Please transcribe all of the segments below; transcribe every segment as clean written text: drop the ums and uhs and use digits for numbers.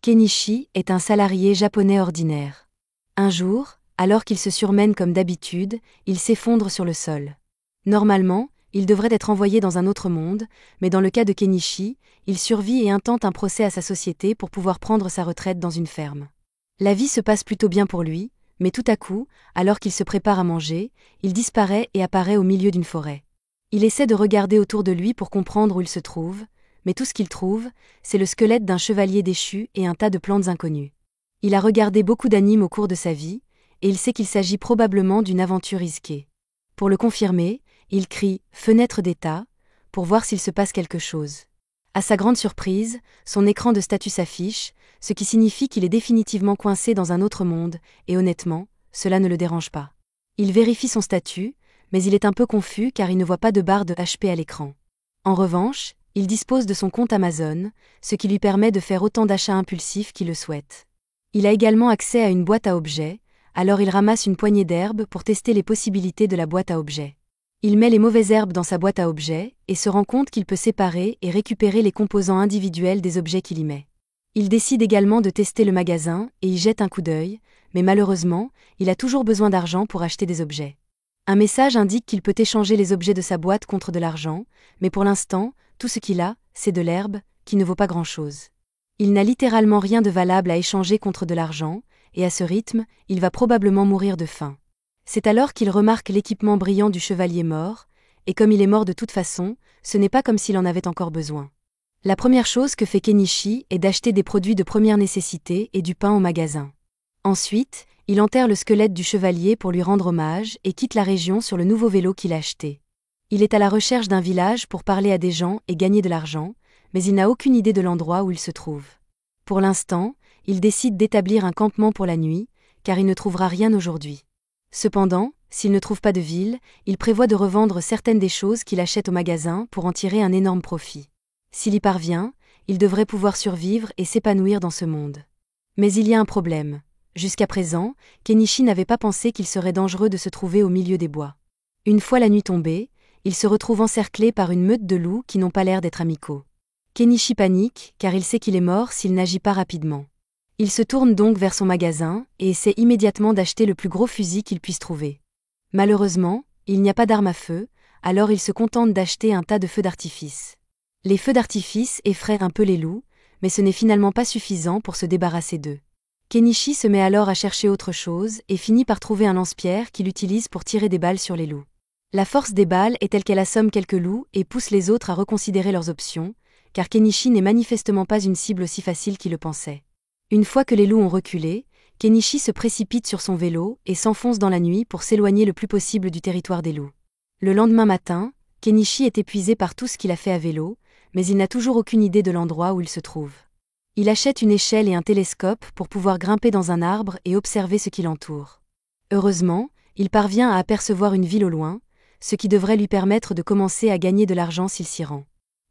Kenichi est un salarié japonais ordinaire. Un jour, alors qu'il se surmène comme d'habitude, il s'effondre sur le sol. Normalement, il devrait être envoyé dans un autre monde, mais dans le cas de Kenichi, il survit et intente un procès à sa société pour pouvoir prendre sa retraite dans une ferme. La vie se passe plutôt bien pour lui, mais tout à coup, alors qu'il se prépare à manger, il disparaît et apparaît au milieu d'une forêt. Il essaie de regarder autour de lui pour comprendre où il se trouve, mais tout ce qu'il trouve, c'est le squelette d'un chevalier déchu et un tas de plantes inconnues. Il a regardé beaucoup d'animes au cours de sa vie, et il sait qu'il s'agit probablement d'une aventure risquée. Pour le confirmer, il crie « Fenêtre d'état » pour voir s'il se passe quelque chose. À sa grande surprise, son écran de statut s'affiche, ce qui signifie qu'il est définitivement coincé dans un autre monde, et honnêtement, cela ne le dérange pas. Il vérifie son statut, mais il est un peu confus car il ne voit pas de barre de HP à l'écran. En revanche, il dispose de son compte Amazon, ce qui lui permet de faire autant d'achats impulsifs qu'il le souhaite. Il a également accès à une boîte à objets, alors il ramasse une poignée d'herbes pour tester les possibilités de la boîte à objets. Il met les mauvaises herbes dans sa boîte à objets et se rend compte qu'il peut séparer et récupérer les composants individuels des objets qu'il y met. Il décide également de tester le magasin et y jette un coup d'œil, mais malheureusement, il a toujours besoin d'argent pour acheter des objets. Un message indique qu'il peut échanger les objets de sa boîte contre de l'argent, mais pour l'instant, tout ce qu'il a, c'est de l'herbe, qui ne vaut pas grand-chose. Il n'a littéralement rien de valable à échanger contre de l'argent, et à ce rythme, il va probablement mourir de faim. C'est alors qu'il remarque l'équipement brillant du chevalier mort, et comme il est mort de toute façon, ce n'est pas comme s'il en avait encore besoin. La première chose que fait Kenichi est d'acheter des produits de première nécessité et du pain au magasin. Ensuite, il enterre le squelette du chevalier pour lui rendre hommage et quitte la région sur le nouveau vélo qu'il a acheté. Il est à la recherche d'un village pour parler à des gens et gagner de l'argent, mais il n'a aucune idée de l'endroit où il se trouve. Pour l'instant, il décide d'établir un campement pour la nuit, car il ne trouvera rien aujourd'hui. Cependant, s'il ne trouve pas de ville, il prévoit de revendre certaines des choses qu'il achète au magasin pour en tirer un énorme profit. S'il y parvient, il devrait pouvoir survivre et s'épanouir dans ce monde. Mais il y a un problème. Jusqu'à présent, Kenichi n'avait pas pensé qu'il serait dangereux de se trouver au milieu des bois. Une fois la nuit tombée, il se retrouve encerclé par une meute de loups qui n'ont pas l'air d'être amicaux. Kenichi panique, car il sait qu'il est mort s'il n'agit pas rapidement. Il se tourne donc vers son magasin et essaie immédiatement d'acheter le plus gros fusil qu'il puisse trouver. Malheureusement, il n'y a pas d'arme à feu, alors il se contente d'acheter un tas de feux d'artifice. Les feux d'artifice effraient un peu les loups, mais ce n'est finalement pas suffisant pour se débarrasser d'eux. Kenichi se met alors à chercher autre chose et finit par trouver un lance-pierre qu'il utilise pour tirer des balles sur les loups. La force des balles est telle qu'elle assomme quelques loups et pousse les autres à reconsidérer leurs options, car Kenichi n'est manifestement pas une cible aussi facile qu'il le pensait. Une fois que les loups ont reculé, Kenichi se précipite sur son vélo et s'enfonce dans la nuit pour s'éloigner le plus possible du territoire des loups. Le lendemain matin, Kenichi est épuisé par tout ce qu'il a fait à vélo, mais il n'a toujours aucune idée de l'endroit où il se trouve. Il achète une échelle et un télescope pour pouvoir grimper dans un arbre et observer ce qui l'entoure. Heureusement, il parvient à apercevoir une ville au loin, ce qui devrait lui permettre de commencer à gagner de l'argent s'il s'y rend.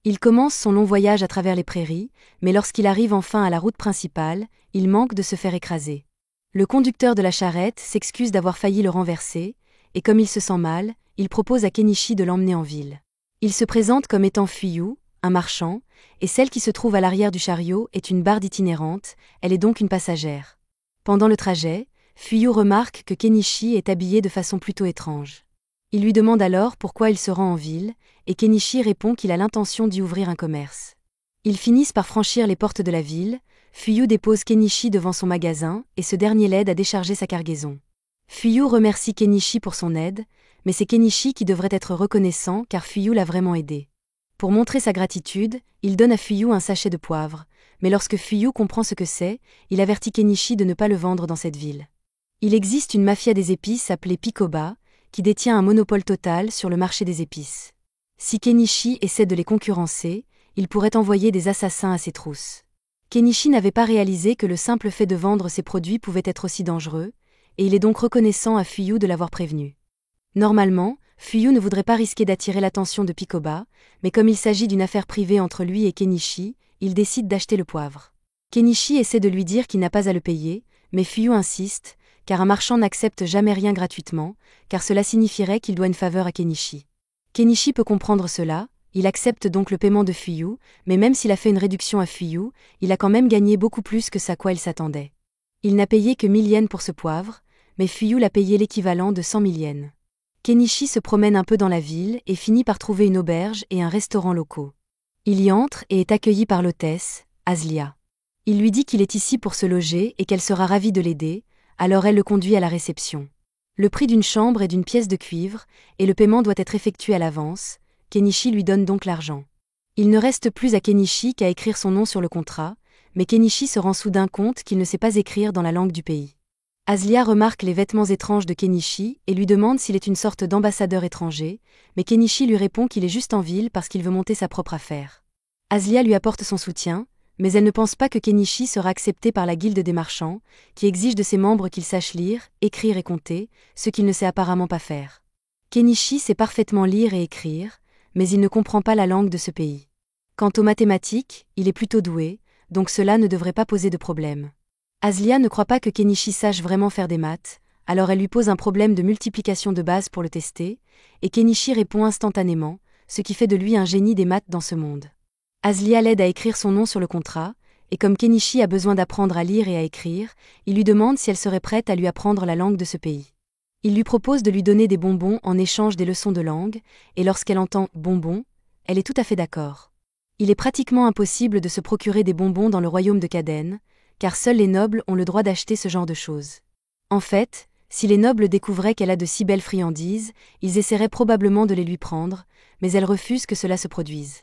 Il commence son long voyage à travers les prairies, mais lorsqu'il arrive enfin à la route principale, il manque de se faire écraser. Le conducteur de la charrette s'excuse d'avoir failli le renverser, et comme il se sent mal, il propose à Kenichi de l'emmener en ville. Il se présente comme étant Fuyu, un marchand, et celle qui se trouve à l'arrière du chariot est une barde itinérante, elle est donc une passagère. Pendant le trajet, Fuyu remarque que Kenichi est habillé de façon plutôt étrange. Il lui demande alors pourquoi il se rend en ville, et Kenichi répond qu'il a l'intention d'y ouvrir un commerce. Ils finissent par franchir les portes de la ville, Fuyu dépose Kenichi devant son magasin, et ce dernier l'aide à décharger sa cargaison. Fuyu remercie Kenichi pour son aide, mais c'est Kenichi qui devrait être reconnaissant car Fuyu l'a vraiment aidé. Pour montrer sa gratitude, il donne à Fuyu un sachet de poivre, mais lorsque Fuyu comprend ce que c'est, il avertit Kenichi de ne pas le vendre dans cette ville. Il existe une mafia des épices appelée Pikoba, qui détient un monopole total sur le marché des épices. Si Kenichi essaie de les concurrencer, il pourrait envoyer des assassins à ses trousses. Kenichi n'avait pas réalisé que le simple fait de vendre ses produits pouvait être aussi dangereux, et il est donc reconnaissant à Fuyu de l'avoir prévenu. Normalement, Fuyu ne voudrait pas risquer d'attirer l'attention de Pikoba, mais comme il s'agit d'une affaire privée entre lui et Kenichi, il décide d'acheter le poivre. Kenichi essaie de lui dire qu'il n'a pas à le payer, mais Fuyu insiste, car un marchand n'accepte jamais rien gratuitement, car cela signifierait qu'il doit une faveur à Kenichi. Kenichi peut comprendre cela, Il accepte donc le paiement de Fuyou, mais même s'il a fait une réduction à Fuyou, il a quand même gagné beaucoup plus que ce à quoi il s'attendait. Il n'a payé que 1000 yens pour ce poivre, mais Fuyou l'a payé l'équivalent de 100 000 yens. Kenichi se promène un peu dans la ville et finit par trouver une auberge et un restaurant locaux. Il y entre et est accueilli par l'hôtesse, Aslia. Il lui dit qu'il est ici pour se loger et qu'elle sera ravie de l'aider, alors elle le conduit à la réception. Le prix d'une chambre est d'une pièce de cuivre, et le paiement doit être effectué à l'avance. Kenichi lui donne donc l'argent. Il ne reste plus à Kenichi qu'à écrire son nom sur le contrat, mais Kenichi se rend soudain compte qu'il ne sait pas écrire dans la langue du pays. Aslia remarque les vêtements étranges de Kenichi et lui demande s'il est une sorte d'ambassadeur étranger, mais Kenichi lui répond qu'il est juste en ville parce qu'il veut monter sa propre affaire. Aslia lui apporte son soutien, mais elle ne pense pas que Kenichi sera accepté par la guilde des marchands, qui exige de ses membres qu'ils sachent lire, écrire et compter, ce qu'il ne sait apparemment pas faire. Kenichi sait parfaitement lire et écrire, mais il ne comprend pas la langue de ce pays. Quant aux mathématiques, il est plutôt doué, donc cela ne devrait pas poser de problème. Aslia ne croit pas que Kenichi sache vraiment faire des maths, alors elle lui pose un problème de multiplication de base pour le tester, et Kenichi répond instantanément, ce qui fait de lui un génie des maths dans ce monde. Aslia l'aide à écrire son nom sur le contrat, et comme Kenichi a besoin d'apprendre à lire et à écrire, il lui demande si elle serait prête à lui apprendre la langue de ce pays. Il lui propose de lui donner des bonbons en échange des leçons de langue, et lorsqu'elle entend « bonbons », elle est tout à fait d'accord. Il est pratiquement impossible de se procurer des bonbons dans le royaume de Kaden, car seuls les nobles ont le droit d'acheter ce genre de choses. En fait, si les nobles découvraient qu'elle a de si belles friandises, ils essaieraient probablement de les lui prendre, mais elle refuse que cela se produise.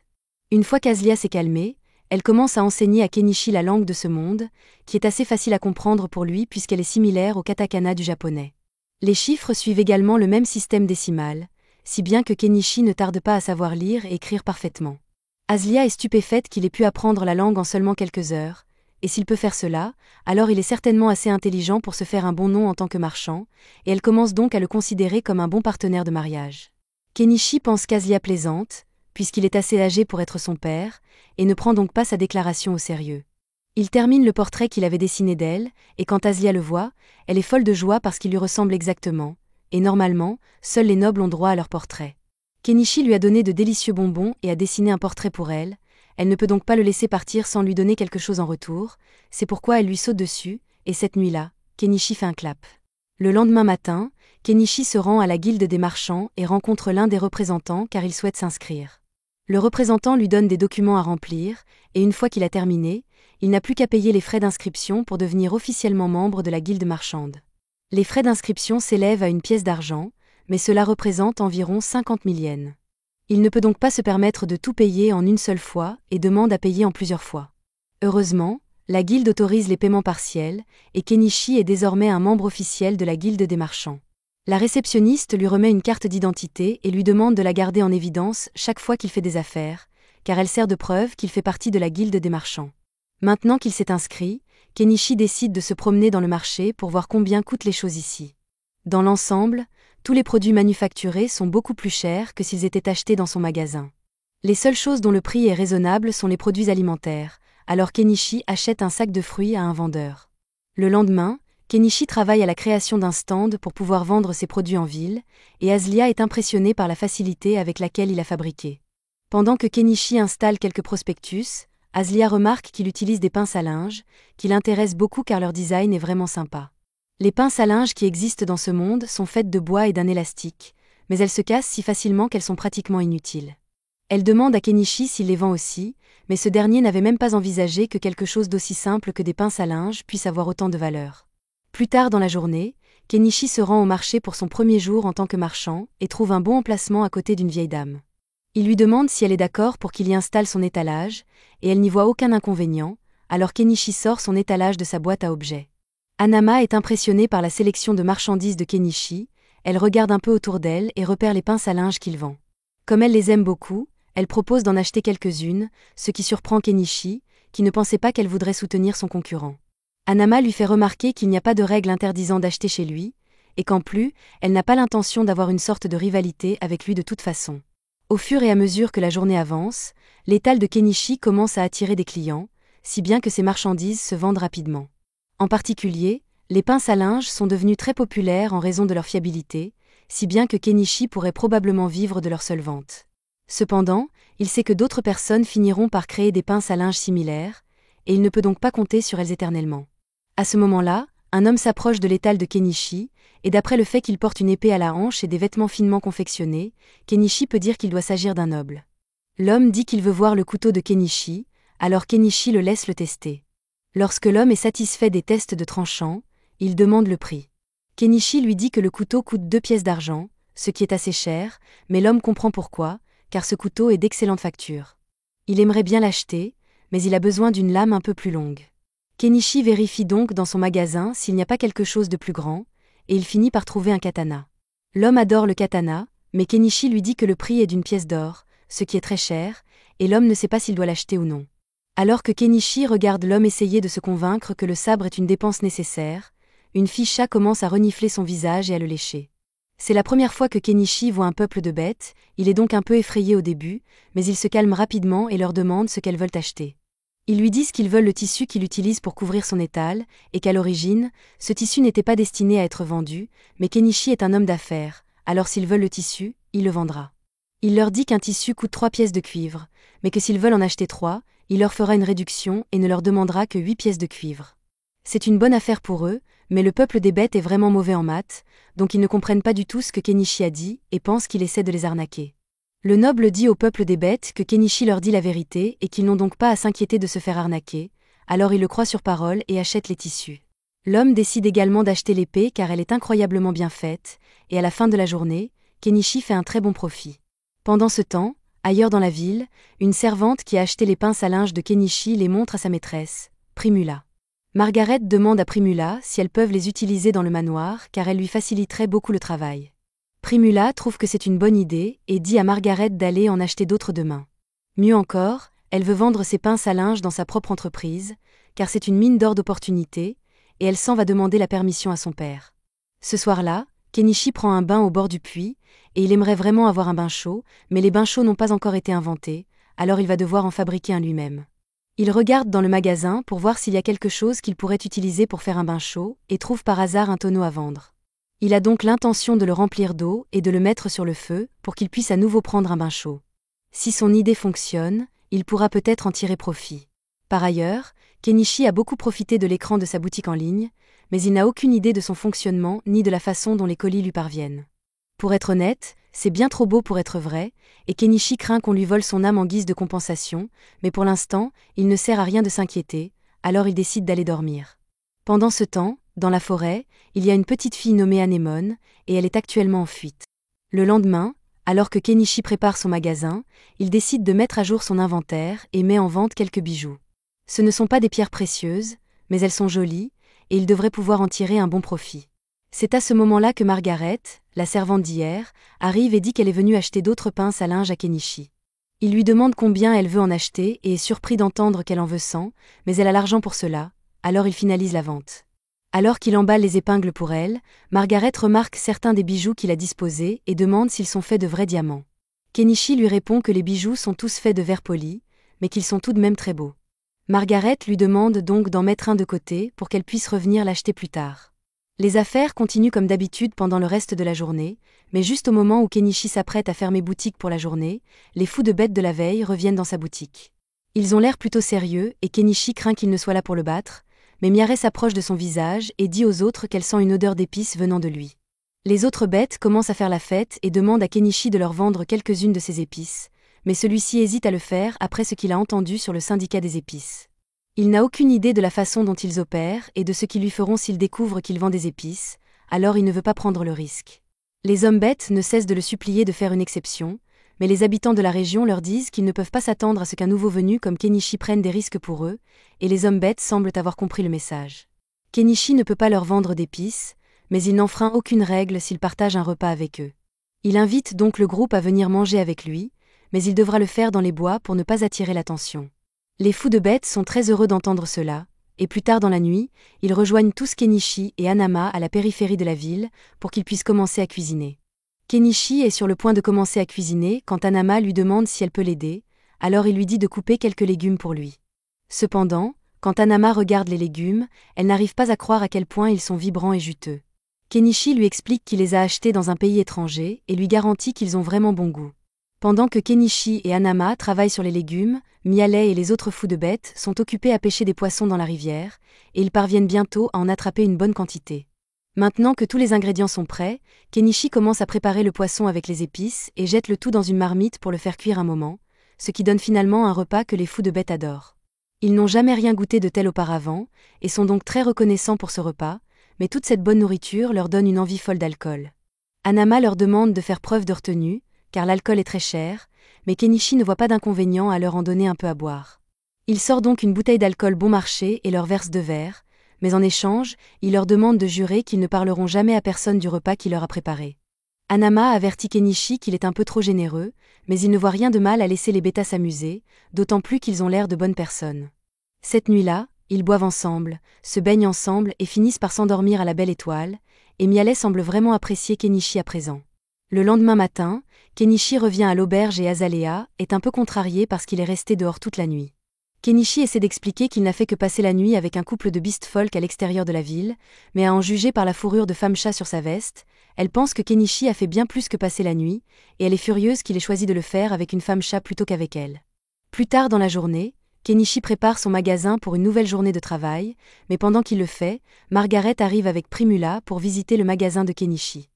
Une fois qu'Aslia s'est calmée, elle commence à enseigner à Kenichi la langue de ce monde, qui est assez facile à comprendre pour lui puisqu'elle est similaire au katakana du japonais. Les chiffres suivent également le même système décimal, si bien que Kenichi ne tarde pas à savoir lire et écrire parfaitement. Aslia est stupéfaite qu'il ait pu apprendre la langue en seulement quelques heures, et s'il peut faire cela, alors il est certainement assez intelligent pour se faire un bon nom en tant que marchand, et elle commence donc à le considérer comme un bon partenaire de mariage. Kenichi pense qu'Aslia plaisante, puisqu'il est assez âgé pour être son père, et ne prend donc pas sa déclaration au sérieux. Il termine le portrait qu'il avait dessiné d'elle, et quand Aslia le voit, elle est folle de joie parce qu'il lui ressemble exactement, et normalement, seuls les nobles ont droit à leur portrait. Kenichi lui a donné de délicieux bonbons et a dessiné un portrait pour elle. Elle ne peut donc pas le laisser partir sans lui donner quelque chose en retour, c'est pourquoi elle lui saute dessus, et cette nuit-là, Kenichi fait un clap. Le lendemain matin, Kenichi se rend à la guilde des marchands et rencontre l'un des représentants car il souhaite s'inscrire. Le représentant lui donne des documents à remplir, et une fois qu'il a terminé, il n'a plus qu'à payer les frais d'inscription pour devenir officiellement membre de la guilde marchande. Les frais d'inscription s'élèvent à une pièce d'argent, mais cela représente environ 50 000 yens. Il ne peut donc pas se permettre de tout payer en une seule fois et demande à payer en plusieurs fois. Heureusement, la guilde autorise les paiements partiels, et Kenichi est désormais un membre officiel de la guilde des marchands. La réceptionniste lui remet une carte d'identité et lui demande de la garder en évidence chaque fois qu'il fait des affaires, car elle sert de preuve qu'il fait partie de la guilde des marchands. Maintenant qu'il s'est inscrit, Kenichi décide de se promener dans le marché pour voir combien coûtent les choses ici. Dans l'ensemble, tous les produits manufacturés sont beaucoup plus chers que s'ils étaient achetés dans son magasin. Les seules choses dont le prix est raisonnable sont les produits alimentaires, alors Kenichi achète un sac de fruits à un vendeur. Le lendemain, Kenichi travaille à la création d'un stand pour pouvoir vendre ses produits en ville, et Aslia est impressionnée par la facilité avec laquelle il a fabriqué. Pendant que Kenichi installe quelques prospectus, Aslia remarque qu'il utilise des pinces à linge, qui l'intéressent beaucoup car leur design est vraiment sympa. Les pinces à linge qui existent dans ce monde sont faites de bois et d'un élastique, mais elles se cassent si facilement qu'elles sont pratiquement inutiles. Elle demande à Kenichi s'il les vend aussi, mais ce dernier n'avait même pas envisagé que quelque chose d'aussi simple que des pinces à linge puisse avoir autant de valeur. Plus tard dans la journée, Kenichi se rend au marché pour son premier jour en tant que marchand et trouve un bon emplacement à côté d'une vieille dame. Il lui demande si elle est d'accord pour qu'il y installe son étalage, et elle n'y voit aucun inconvénient, alors Kenichi sort son étalage de sa boîte à objets. Hanama est impressionnée par la sélection de marchandises de Kenichi, elle regarde un peu autour d'elle et repère les pinces à linge qu'il vend. Comme elle les aime beaucoup, elle propose d'en acheter quelques-unes, ce qui surprend Kenichi, qui ne pensait pas qu'elle voudrait soutenir son concurrent. Hanama lui fait remarquer qu'il n'y a pas de règle interdisant d'acheter chez lui, et qu'en plus, elle n'a pas l'intention d'avoir une sorte de rivalité avec lui de toute façon. Au fur et à mesure que la journée avance, l'étal de Kenichi commence à attirer des clients, si bien que ses marchandises se vendent rapidement. En particulier, les pinces à linge sont devenues très populaires en raison de leur fiabilité, si bien que Kenichi pourrait probablement vivre de leur seule vente. Cependant, il sait que d'autres personnes finiront par créer des pinces à linge similaires, et il ne peut donc pas compter sur elles éternellement. À ce moment-là, un homme s'approche de l'étal de Kenichi, et d'après le fait qu'il porte une épée à la hanche et des vêtements finement confectionnés, Kenichi peut dire qu'il doit s'agir d'un noble. L'homme dit qu'il veut voir le couteau de Kenichi, alors Kenichi le laisse le tester. Lorsque l'homme est satisfait des tests de tranchant, il demande le prix. Kenichi lui dit que le couteau coûte 2 pièces d'argent, ce qui est assez cher, mais l'homme comprend pourquoi, car ce couteau est d'excellente facture. Il aimerait bien l'acheter, mais il a besoin d'une lame un peu plus longue. Kenichi vérifie donc dans son magasin s'il n'y a pas quelque chose de plus grand, et il finit par trouver un katana. L'homme adore le katana, mais Kenichi lui dit que le prix est d'une pièce d'or, ce qui est très cher, et l'homme ne sait pas s'il doit l'acheter ou non. Alors que Kenichi regarde l'homme essayer de se convaincre que le sabre est une dépense nécessaire, une ficha commence à renifler son visage et à le lécher. C'est la première fois que Kenichi voit un peuple de bêtes, il est donc un peu effrayé au début, mais il se calme rapidement et leur demande ce qu'elles veulent acheter. Ils lui disent qu'ils veulent le tissu qu'il utilise pour couvrir son étal, et qu'à l'origine, ce tissu n'était pas destiné à être vendu, mais Kenichi est un homme d'affaires, alors s'ils veulent le tissu, il le vendra. Il leur dit qu'un tissu coûte 3 pièces de cuivre, mais que s'ils veulent en acheter 3, il leur fera une réduction et ne leur demandera que 8 pièces de cuivre. C'est une bonne affaire pour eux, mais le peuple des bêtes est vraiment mauvais en maths, donc ils ne comprennent pas du tout ce que Kenichi a dit et pensent qu'il essaie de les arnaquer. Le noble dit au peuple des bêtes que Kenichi leur dit la vérité et qu'ils n'ont donc pas à s'inquiéter de se faire arnaquer, alors il le croit sur parole et achète les tissus. L'homme décide également d'acheter l'épée car elle est incroyablement bien faite, et à la fin de la journée, Kenichi fait un très bon profit. Pendant ce temps, ailleurs dans la ville, une servante qui a acheté les pinces à linge de Kenichi les montre à sa maîtresse, Primula. Margaret demande à Primula si elles peuvent les utiliser dans le manoir car elles lui faciliteraient beaucoup le travail. Primula trouve que c'est une bonne idée et dit à Margaret d'aller en acheter d'autres demain. Mieux encore, elle veut vendre ses pinces à linge dans sa propre entreprise, car c'est une mine d'or d'opportunités, et elle s'en va demander la permission à son père. Ce soir-là, Kenichi prend un bain au bord du puits, et il aimerait vraiment avoir un bain chaud, mais les bains chauds n'ont pas encore été inventés, alors il va devoir en fabriquer un lui-même. Il regarde dans le magasin pour voir s'il y a quelque chose qu'il pourrait utiliser pour faire un bain chaud, et trouve par hasard un tonneau à vendre. Il a donc l'intention de le remplir d'eau et de le mettre sur le feu pour qu'il puisse à nouveau prendre un bain chaud. Si son idée fonctionne, il pourra peut-être en tirer profit. Par ailleurs, Kenichi a beaucoup profité de l'écran de sa boutique en ligne, mais il n'a aucune idée de son fonctionnement ni de la façon dont les colis lui parviennent. Pour être honnête, c'est bien trop beau pour être vrai, et Kenichi craint qu'on lui vole son âme en guise de compensation, mais pour l'instant, il ne sert à rien de s'inquiéter, alors il décide d'aller dormir. Pendant ce temps, dans la forêt, il y a une petite fille nommée Anémone, et elle est actuellement en fuite. Le lendemain, alors que Kenichi prépare son magasin, il décide de mettre à jour son inventaire et met en vente quelques bijoux. Ce ne sont pas des pierres précieuses, mais elles sont jolies, et il devrait pouvoir en tirer un bon profit. C'est à ce moment-là que Margaret, la servante d'hier, arrive et dit qu'elle est venue acheter d'autres pinces à linge à Kenichi. Il lui demande combien elle veut en acheter et est surpris d'entendre qu'elle en veut 100, mais elle a l'argent pour cela, alors il finalise la vente. Alors qu'il emballe les épingles pour elle, Margaret remarque certains des bijoux qu'il a disposés et demande s'ils sont faits de vrais diamants. Kenichi lui répond que les bijoux sont tous faits de verre poli, mais qu'ils sont tout de même très beaux. Margaret lui demande donc d'en mettre un de côté pour qu'elle puisse revenir l'acheter plus tard. Les affaires continuent comme d'habitude pendant le reste de la journée, mais juste au moment où Kenichi s'apprête à fermer boutique pour la journée, les fous de bêtes de la veille reviennent dans sa boutique. Ils ont l'air plutôt sérieux et Kenichi craint qu'il ne soit là pour le battre, mais Miare s'approche de son visage et dit aux autres qu'elle sent une odeur d'épices venant de lui. Les autres bêtes commencent à faire la fête et demandent à Kenichi de leur vendre quelques-unes de ces épices, mais celui-ci hésite à le faire après ce qu'il a entendu sur le syndicat des épices. Il n'a aucune idée de la façon dont ils opèrent et de ce qu'ils lui feront s'ils découvrent qu'il vend des épices, alors il ne veut pas prendre le risque. Les hommes bêtes ne cessent de le supplier de faire une exception, mais les habitants de la région leur disent qu'ils ne peuvent pas s'attendre à ce qu'un nouveau venu comme Kenichi prenne des risques pour eux, et les hommes bêtes semblent avoir compris le message. Kenichi ne peut pas leur vendre d'épices, mais il n'enfreint aucune règle s'il partage un repas avec eux. Il invite donc le groupe à venir manger avec lui, mais il devra le faire dans les bois pour ne pas attirer l'attention. Les fous de bêtes sont très heureux d'entendre cela, et plus tard dans la nuit, ils rejoignent tous Kenichi et Hanama à la périphérie de la ville pour qu'ils puissent commencer à cuisiner. Kenichi est sur le point de commencer à cuisiner quand Hanama lui demande si elle peut l'aider, alors il lui dit de couper quelques légumes pour lui. Cependant, quand Hanama regarde les légumes, elle n'arrive pas à croire à quel point ils sont vibrants et juteux. Kenichi lui explique qu'il les a achetés dans un pays étranger et lui garantit qu'ils ont vraiment bon goût. Pendant que Kenichi et Hanama travaillent sur les légumes, Miale et les autres fous de bêtes sont occupés à pêcher des poissons dans la rivière, et ils parviennent bientôt à en attraper une bonne quantité. Maintenant que tous les ingrédients sont prêts, Kenichi commence à préparer le poisson avec les épices et jette le tout dans une marmite pour le faire cuire un moment, ce qui donne finalement un repas que les fous de bêtes adorent. Ils n'ont jamais rien goûté de tel auparavant, et sont donc très reconnaissants pour ce repas, mais toute cette bonne nourriture leur donne une envie folle d'alcool. Hanama leur demande de faire preuve de retenue, car l'alcool est très cher, mais Kenichi ne voit pas d'inconvénient à leur en donner un peu à boire. Il sort donc une bouteille d'alcool bon marché et leur verse 2 verres, mais en échange, il leur demande de jurer qu'ils ne parleront jamais à personne du repas qu'il leur a préparé. Hanama avertit Kenichi qu'il est un peu trop généreux, mais il ne voit rien de mal à laisser les bêtas s'amuser, d'autant plus qu'ils ont l'air de bonnes personnes. Cette nuit-là, ils boivent ensemble, se baignent ensemble et finissent par s'endormir à la belle étoile, et Miale semble vraiment apprécier Kenichi à présent. Le lendemain matin, Kenichi revient à l'auberge et Azalea est un peu contrarié parce qu'il est resté dehors toute la nuit. Kenichi essaie d'expliquer qu'il n'a fait que passer la nuit avec un couple de beast folk à l'extérieur de la ville, mais à en juger par la fourrure de femme-chat sur sa veste, elle pense que Kenichi a fait bien plus que passer la nuit, et elle est furieuse qu'il ait choisi de le faire avec une femme-chat plutôt qu'avec elle. Plus tard dans la journée, Kenichi prépare son magasin pour une nouvelle journée de travail, mais pendant qu'il le fait, Margaret arrive avec Primula pour visiter le magasin de Kenichi.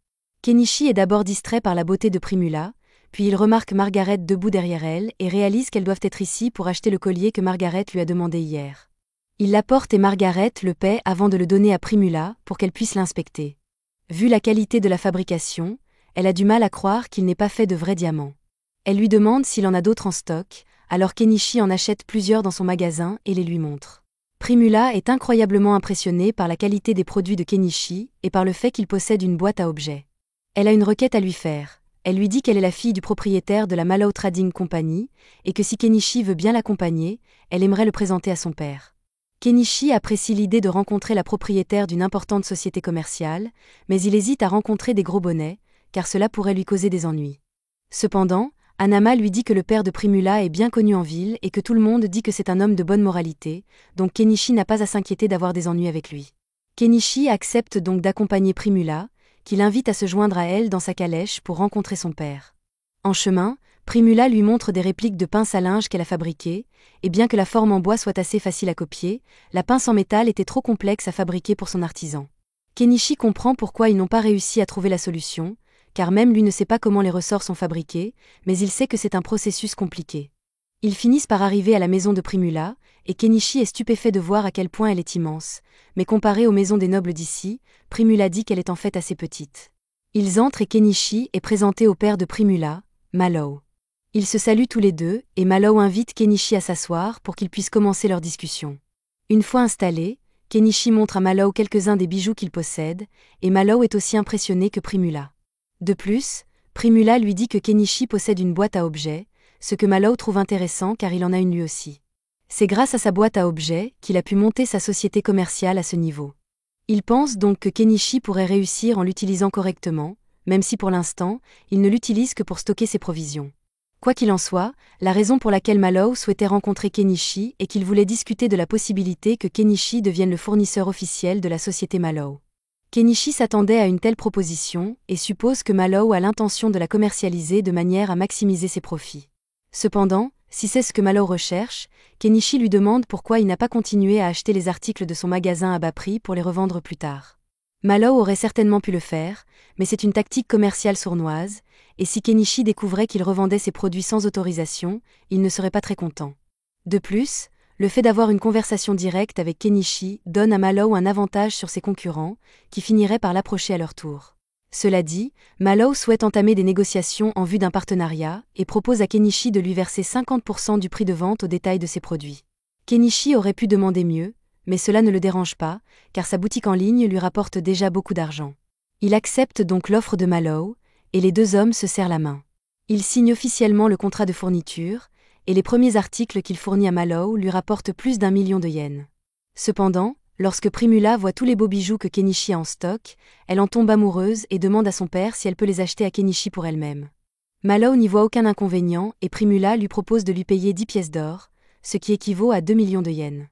Kenichi est d'abord distrait par la beauté de Primula, puis il remarque Margaret debout derrière elle et réalise qu'elles doivent être ici pour acheter le collier que Margaret lui a demandé hier. Il l'apporte et Margaret le paie avant de le donner à Primula pour qu'elle puisse l'inspecter. Vu la qualité de la fabrication, elle a du mal à croire qu'il n'est pas fait de vrais diamants. Elle lui demande s'il en a d'autres en stock, alors Kenichi en achète plusieurs dans son magasin et les lui montre. Primula est incroyablement impressionnée par la qualité des produits de Kenichi et par le fait qu'il possède une boîte à objets. Elle a une requête à lui faire. Elle lui dit qu'elle est la fille du propriétaire de la Mallow Trading Company, et que si Kenichi veut bien l'accompagner, elle aimerait le présenter à son père. Kenichi apprécie l'idée de rencontrer la propriétaire d'une importante société commerciale, mais il hésite à rencontrer des gros bonnets, car cela pourrait lui causer des ennuis. Cependant, Hanama lui dit que le père de Primula est bien connu en ville et que tout le monde dit que c'est un homme de bonne moralité, donc Kenichi n'a pas à s'inquiéter d'avoir des ennuis avec lui. Kenichi accepte donc d'accompagner Primula, qui l'invite à se joindre à elle dans sa calèche pour rencontrer son père. En chemin, Primula lui montre des répliques de pinces à linge qu'elle a fabriquées, et bien que la forme en bois soit assez facile à copier, la pince en métal était trop complexe à fabriquer pour son artisan. Kenichi comprend pourquoi ils n'ont pas réussi à trouver la solution, car même lui ne sait pas comment les ressorts sont fabriqués, mais il sait que c'est un processus compliqué. Ils finissent par arriver à la maison de Primula, et Kenichi est stupéfait de voir à quel point elle est immense, mais comparée aux maisons des nobles d'ici, Primula dit qu'elle est en fait assez petite. Ils entrent et Kenichi est présenté au père de Primula, Mallow. Ils se saluent tous les deux, et Mallow invite Kenichi à s'asseoir pour qu'ils puissent commencer leur discussion. Une fois installés, Kenichi montre à Mallow quelques-uns des bijoux qu'il possède, et Mallow est aussi impressionné que Primula. De plus, Primula lui dit que Kenichi possède une boîte à objets, ce que Mallow trouve intéressant car il en a une lui aussi. C'est grâce à sa boîte à objets qu'il a pu monter sa société commerciale à ce niveau. Il pense donc que Kenichi pourrait réussir en l'utilisant correctement, même si pour l'instant, il ne l'utilise que pour stocker ses provisions. Quoi qu'il en soit, la raison pour laquelle Mallow souhaitait rencontrer Kenichi est qu'il voulait discuter de la possibilité que Kenichi devienne le fournisseur officiel de la société Mallow. Kenichi s'attendait à une telle proposition et suppose que Mallow a l'intention de la commercialiser de manière à maximiser ses profits. Cependant, si c'est ce que Mallow recherche, Kenichi lui demande pourquoi il n'a pas continué à acheter les articles de son magasin à bas prix pour les revendre plus tard. Mallow aurait certainement pu le faire, mais c'est une tactique commerciale sournoise, et si Kenichi découvrait qu'il revendait ses produits sans autorisation, il ne serait pas très content. De plus, le fait d'avoir une conversation directe avec Kenichi donne à Mallow un avantage sur ses concurrents, qui finiraient par l'approcher à leur tour. Cela dit, Mallow souhaite entamer des négociations en vue d'un partenariat et propose à Kenichi de lui verser 50% du prix de vente au détail de ses produits. Kenichi aurait pu demander mieux, mais cela ne le dérange pas, car sa boutique en ligne lui rapporte déjà beaucoup d'argent. Il accepte donc l'offre de Mallow, et les deux hommes se serrent la main. Il signe officiellement le contrat de fourniture, et les premiers articles qu'il fournit à Mallow lui rapportent plus d'1 million de yens. Cependant, lorsque Primula voit tous les beaux bijoux que Kenichi a en stock, elle en tombe amoureuse et demande à son père si elle peut les acheter à Kenichi pour elle-même. Mallow n'y voit aucun inconvénient et Primula lui propose de lui payer 10 pièces d'or, ce qui équivaut à 2 millions de yens.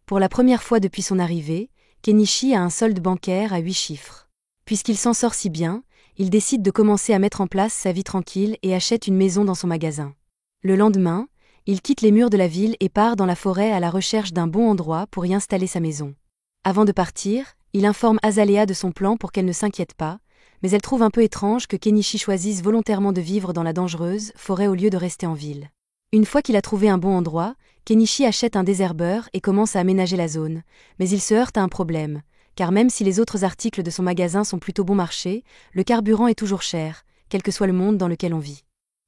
Pour la première fois depuis son arrivée, Kenichi a un solde bancaire à 8 chiffres. Puisqu'il s'en sort si bien, il décide de commencer à mettre en place sa vie tranquille et achète une maison dans son magasin. Le lendemain, il quitte les murs de la ville et part dans la forêt à la recherche d'un bon endroit pour y installer sa maison. Avant de partir, il informe Azalea de son plan pour qu'elle ne s'inquiète pas, mais elle trouve un peu étrange que Kenichi choisisse volontairement de vivre dans la dangereuse forêt au lieu de rester en ville. Une fois qu'il a trouvé un bon endroit, Kenichi achète un désherbeur et commence à aménager la zone, mais il se heurte à un problème, car même si les autres articles de son magasin sont plutôt bon marché, le carburant est toujours cher, quel que soit le monde dans lequel on vit.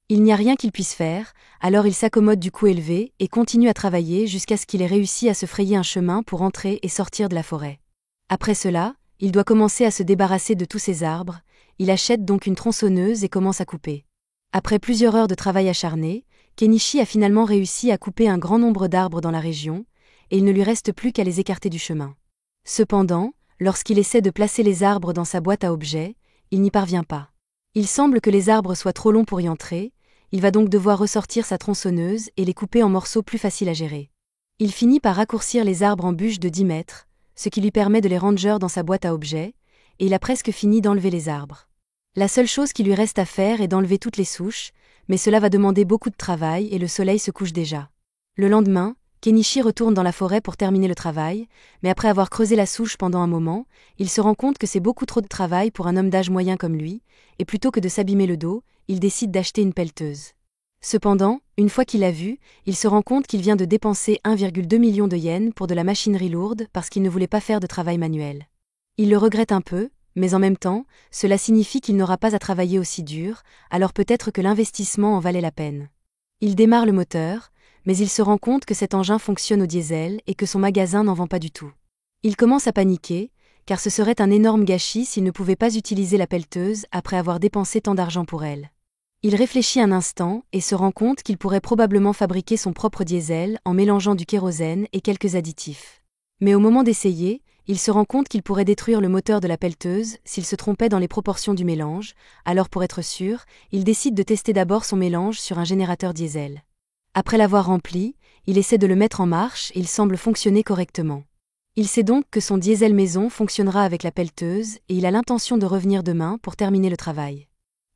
Il n'y a rien qu'il puisse faire, alors il s'accommode du coût élevé et continue à travailler jusqu'à ce qu'il ait réussi à se frayer un chemin pour entrer et sortir de la forêt. Après cela, il doit commencer à se débarrasser de tous ses arbres, il achète donc une tronçonneuse et commence à couper. Après plusieurs heures de travail acharné, Kenichi a finalement réussi à couper un grand nombre d'arbres dans la région, et il ne lui reste plus qu'à les écarter du chemin. Cependant, lorsqu'il essaie de placer les arbres dans sa boîte à objets, il n'y parvient pas. Il semble que les arbres soient trop longs pour y entrer, il va donc devoir ressortir sa tronçonneuse et les couper en morceaux plus faciles à gérer. Il finit par raccourcir les arbres en bûches de 10 mètres, ce qui lui permet de les ranger dans sa boîte à objets, et il a presque fini d'enlever les arbres. La seule chose qui lui reste à faire est d'enlever toutes les souches, mais cela va demander beaucoup de travail et le soleil se couche déjà. Le lendemain, Kenichi retourne dans la forêt pour terminer le travail, mais après avoir creusé la souche pendant un moment, il se rend compte que c'est beaucoup trop de travail pour un homme d'âge moyen comme lui, et plutôt que de s'abîmer le dos, il décide d'acheter une pelleteuse. Cependant, une fois qu'il l'a vue, il se rend compte qu'il vient de dépenser 1,2 million de yens pour de la machinerie lourde parce qu'il ne voulait pas faire de travail manuel. Il le regrette un peu, mais en même temps, cela signifie qu'il n'aura pas à travailler aussi dur, alors peut-être que l'investissement en valait la peine. Il démarre le moteur, mais il se rend compte que cet engin fonctionne au diesel et que son magasin n'en vend pas du tout. Il commence à paniquer, car ce serait un énorme gâchis s'il ne pouvait pas utiliser la pelleteuse après avoir dépensé tant d'argent pour elle. Il réfléchit un instant et se rend compte qu'il pourrait probablement fabriquer son propre diesel en mélangeant du kérosène et quelques additifs. Mais au moment d'essayer, il se rend compte qu'il pourrait détruire le moteur de la pelleteuse s'il se trompait dans les proportions du mélange, alors pour être sûr, il décide de tester d'abord son mélange sur un générateur diesel. Après l'avoir rempli, il essaie de le mettre en marche et il semble fonctionner correctement. Il sait donc que son diesel maison fonctionnera avec la pelleteuse et il a l'intention de revenir demain pour terminer le travail.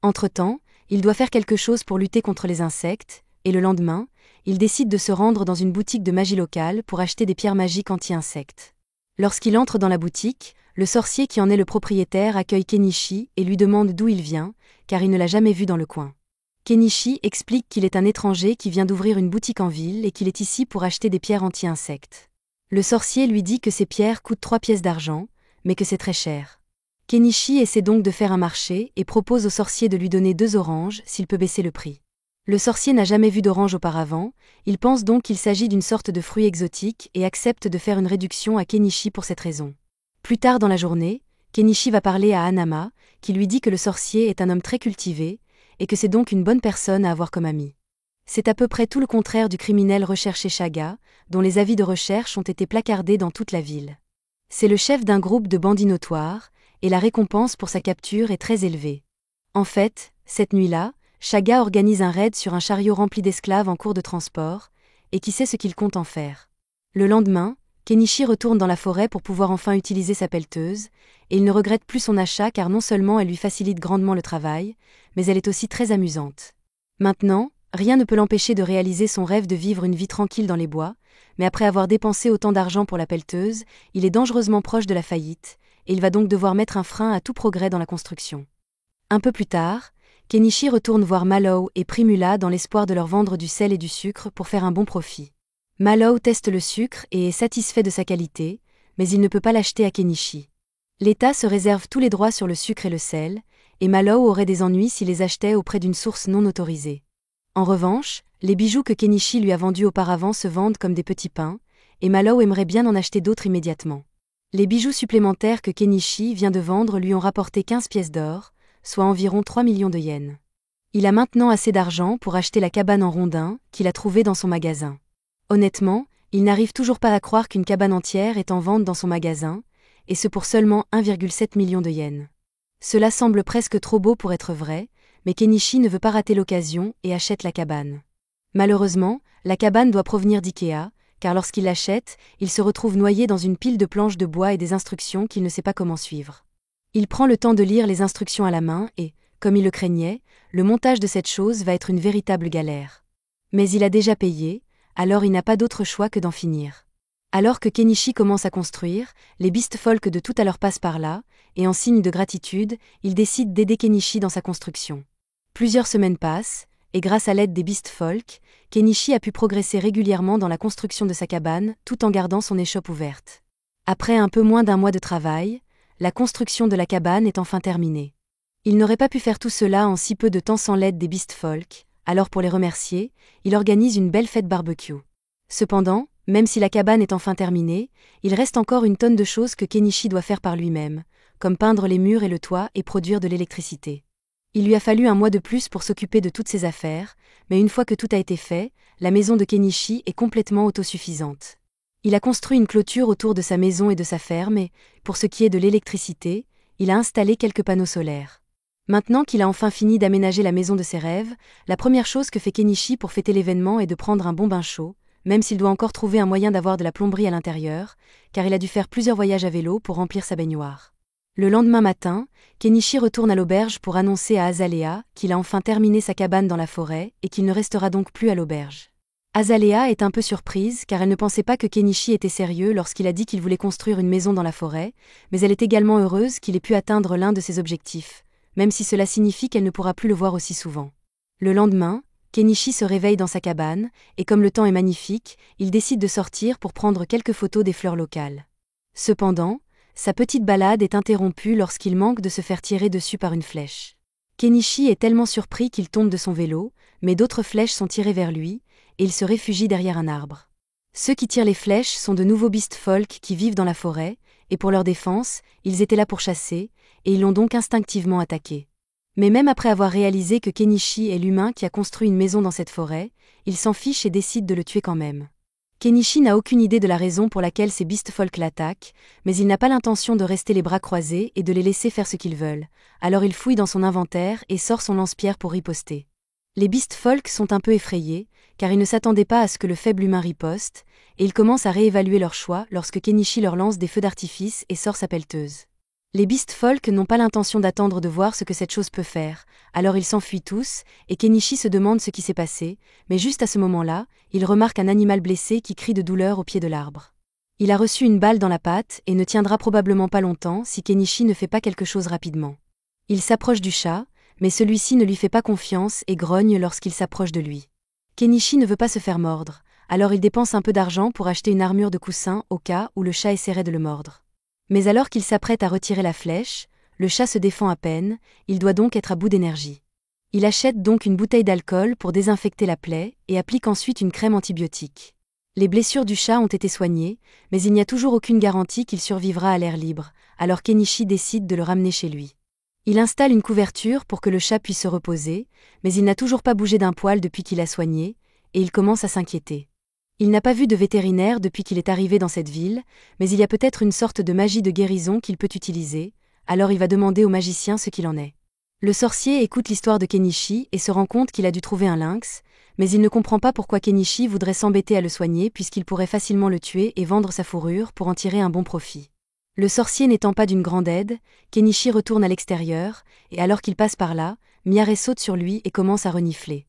Entre-temps, il doit faire quelque chose pour lutter contre les insectes, et le lendemain, il décide de se rendre dans une boutique de magie locale pour acheter des pierres magiques anti-insectes. Lorsqu'il entre dans la boutique, le sorcier qui en est le propriétaire accueille Kenichi et lui demande d'où il vient, car il ne l'a jamais vu dans le coin. Kenichi explique qu'il est un étranger qui vient d'ouvrir une boutique en ville et qu'il est ici pour acheter des pierres anti-insectes. Le sorcier lui dit que ces pierres coûtent 3 pièces d'argent, mais que c'est très cher. Kenichi essaie donc de faire un marché et propose au sorcier de lui donner 2 oranges s'il peut baisser le prix. Le sorcier n'a jamais vu d'orange auparavant, il pense donc qu'il s'agit d'une sorte de fruit exotique et accepte de faire une réduction à Kenichi pour cette raison. Plus tard dans la journée, Kenichi va parler à Hanama, qui lui dit que le sorcier est un homme très cultivé, et que c'est donc une bonne personne à avoir comme ami. C'est à peu près tout le contraire du criminel recherché Chaga, dont les avis de recherche ont été placardés dans toute la ville. C'est le chef d'un groupe de bandits notoires, et la récompense pour sa capture est très élevée. En fait, cette nuit-là, Chaga organise un raid sur un chariot rempli d'esclaves en cours de transport, et qui sait ce qu'il compte en faire. Le lendemain, Kenichi retourne dans la forêt pour pouvoir enfin utiliser sa pelleteuse, et il ne regrette plus son achat car non seulement elle lui facilite grandement le travail, mais elle est aussi très amusante. Maintenant, rien ne peut l'empêcher de réaliser son rêve de vivre une vie tranquille dans les bois, mais après avoir dépensé autant d'argent pour la pelleteuse, il est dangereusement proche de la faillite, et il va donc devoir mettre un frein à tout progrès dans la construction. Un peu plus tard, Kenichi retourne voir Mallow et Primula dans l'espoir de leur vendre du sel et du sucre pour faire un bon profit. Mallow teste le sucre et est satisfait de sa qualité, mais il ne peut pas l'acheter à Kenichi. L'État se réserve tous les droits sur le sucre et le sel, et Mallow aurait des ennuis s'il les achetait auprès d'une source non autorisée. En revanche, les bijoux que Kenichi lui a vendus auparavant se vendent comme des petits pains, et Mallow aimerait bien en acheter d'autres immédiatement. Les bijoux supplémentaires que Kenichi vient de vendre lui ont rapporté 15 pièces d'or, soit environ 3 millions de yens. Il a maintenant assez d'argent pour acheter la cabane en rondin qu'il a trouvée dans son magasin. Honnêtement, il n'arrive toujours pas à croire qu'une cabane entière est en vente dans son magasin, et ce pour seulement 1,7 million de yens. Cela semble presque trop beau pour être vrai, mais Kenichi ne veut pas rater l'occasion et achète la cabane. Malheureusement, la cabane doit provenir d'IKEA, car lorsqu'il l'achète, il se retrouve noyé dans une pile de planches de bois et des instructions qu'il ne sait pas comment suivre. Il prend le temps de lire les instructions à la main et, comme il le craignait, le montage de cette chose va être une véritable galère. Mais il a déjà payé, alors il n'a pas d'autre choix que d'en finir. Alors que Kenichi commence à construire, les Beast Folk de tout à l'heure passent par là, et en signe de gratitude, il décide d'aider Kenichi dans sa construction. Plusieurs semaines passent, et grâce à l'aide des Beast Folk, Kenichi a pu progresser régulièrement dans la construction de sa cabane, tout en gardant son échoppe ouverte. Après un peu moins d'un mois de travail, la construction de la cabane est enfin terminée. Il n'aurait pas pu faire tout cela en si peu de temps sans l'aide des Beast Folk, alors pour les remercier, il organise une belle fête barbecue. Cependant, même si la cabane est enfin terminée, il reste encore une tonne de choses que Kenichi doit faire par lui-même, comme peindre les murs et le toit et produire de l'électricité. Il lui a fallu un mois de plus pour s'occuper de toutes ses affaires, mais une fois que tout a été fait, la maison de Kenichi est complètement autosuffisante. Il a construit une clôture autour de sa maison et de sa ferme et, pour ce qui est de l'électricité, il a installé quelques panneaux solaires. Maintenant qu'il a enfin fini d'aménager la maison de ses rêves, la première chose que fait Kenichi pour fêter l'événement est de prendre un bon bain chaud, même s'il doit encore trouver un moyen d'avoir de la plomberie à l'intérieur, car il a dû faire plusieurs voyages à vélo pour remplir sa baignoire. Le lendemain matin, Kenichi retourne à l'auberge pour annoncer à Azalea qu'il a enfin terminé sa cabane dans la forêt et qu'il ne restera donc plus à l'auberge. Azalea est un peu surprise car elle ne pensait pas que Kenichi était sérieux lorsqu'il a dit qu'il voulait construire une maison dans la forêt, mais elle est également heureuse qu'il ait pu atteindre l'un de ses objectifs, même si cela signifie qu'elle ne pourra plus le voir aussi souvent. Le lendemain, Kenichi se réveille dans sa cabane, et comme le temps est magnifique, il décide de sortir pour prendre quelques photos des fleurs locales. Cependant, sa petite balade est interrompue lorsqu'il manque de se faire tirer dessus par une flèche. Kenichi est tellement surpris qu'il tombe de son vélo, mais d'autres flèches sont tirées vers lui, et il se réfugie derrière un arbre. Ceux qui tirent les flèches sont de nouveaux Beast Folk qui vivent dans la forêt, et pour leur défense, ils étaient là pour chasser, et ils l'ont donc instinctivement attaqué. Mais même après avoir réalisé que Kenichi est l'humain qui a construit une maison dans cette forêt, il s'en fiche et décide de le tuer quand même. Kenichi n'a aucune idée de la raison pour laquelle ces Beast Folk l'attaquent, mais il n'a pas l'intention de rester les bras croisés et de les laisser faire ce qu'ils veulent, alors il fouille dans son inventaire et sort son lance-pierre pour riposter. Les Beast Folk sont un peu effrayés, car ils ne s'attendaient pas à ce que le faible humain riposte, et ils commencent à réévaluer leur choix lorsque Kenichi leur lance des feux d'artifice et sort sa pelleteuse. Les Beast Folk n'ont pas l'intention d'attendre de voir ce que cette chose peut faire, alors ils s'enfuient tous, et Kenichi se demande ce qui s'est passé, mais juste à ce moment-là, il remarque un animal blessé qui crie de douleur au pied de l'arbre. Il a reçu une balle dans la patte et ne tiendra probablement pas longtemps si Kenichi ne fait pas quelque chose rapidement. Il s'approche du chat, mais celui-ci ne lui fait pas confiance et grogne lorsqu'il s'approche de lui. Kenichi ne veut pas se faire mordre, alors il dépense un peu d'argent pour acheter une armure de coussin au cas où le chat essaierait de le mordre. Mais alors qu'il s'apprête à retirer la flèche, le chat se défend à peine, il doit donc être à bout d'énergie. Il achète donc une bouteille d'alcool pour désinfecter la plaie et applique ensuite une crème antibiotique. Les blessures du chat ont été soignées, mais il n'y a toujours aucune garantie qu'il survivra à l'air libre, alors Kenichi décide de le ramener chez lui. Il installe une couverture pour que le chat puisse se reposer, mais il n'a toujours pas bougé d'un poil depuis qu'il l'a soigné, et il commence à s'inquiéter. Il n'a pas vu de vétérinaire depuis qu'il est arrivé dans cette ville, mais il y a peut-être une sorte de magie de guérison qu'il peut utiliser, alors il va demander au magicien ce qu'il en est. Le sorcier écoute l'histoire de Kenichi et se rend compte qu'il a dû trouver un lynx, mais il ne comprend pas pourquoi Kenichi voudrait s'embêter à le soigner puisqu'il pourrait facilement le tuer et vendre sa fourrure pour en tirer un bon profit. Le sorcier n'étant pas d'une grande aide, Kenichi retourne à l'extérieur, et alors qu'il passe par là, Miare saute sur lui et commence à renifler.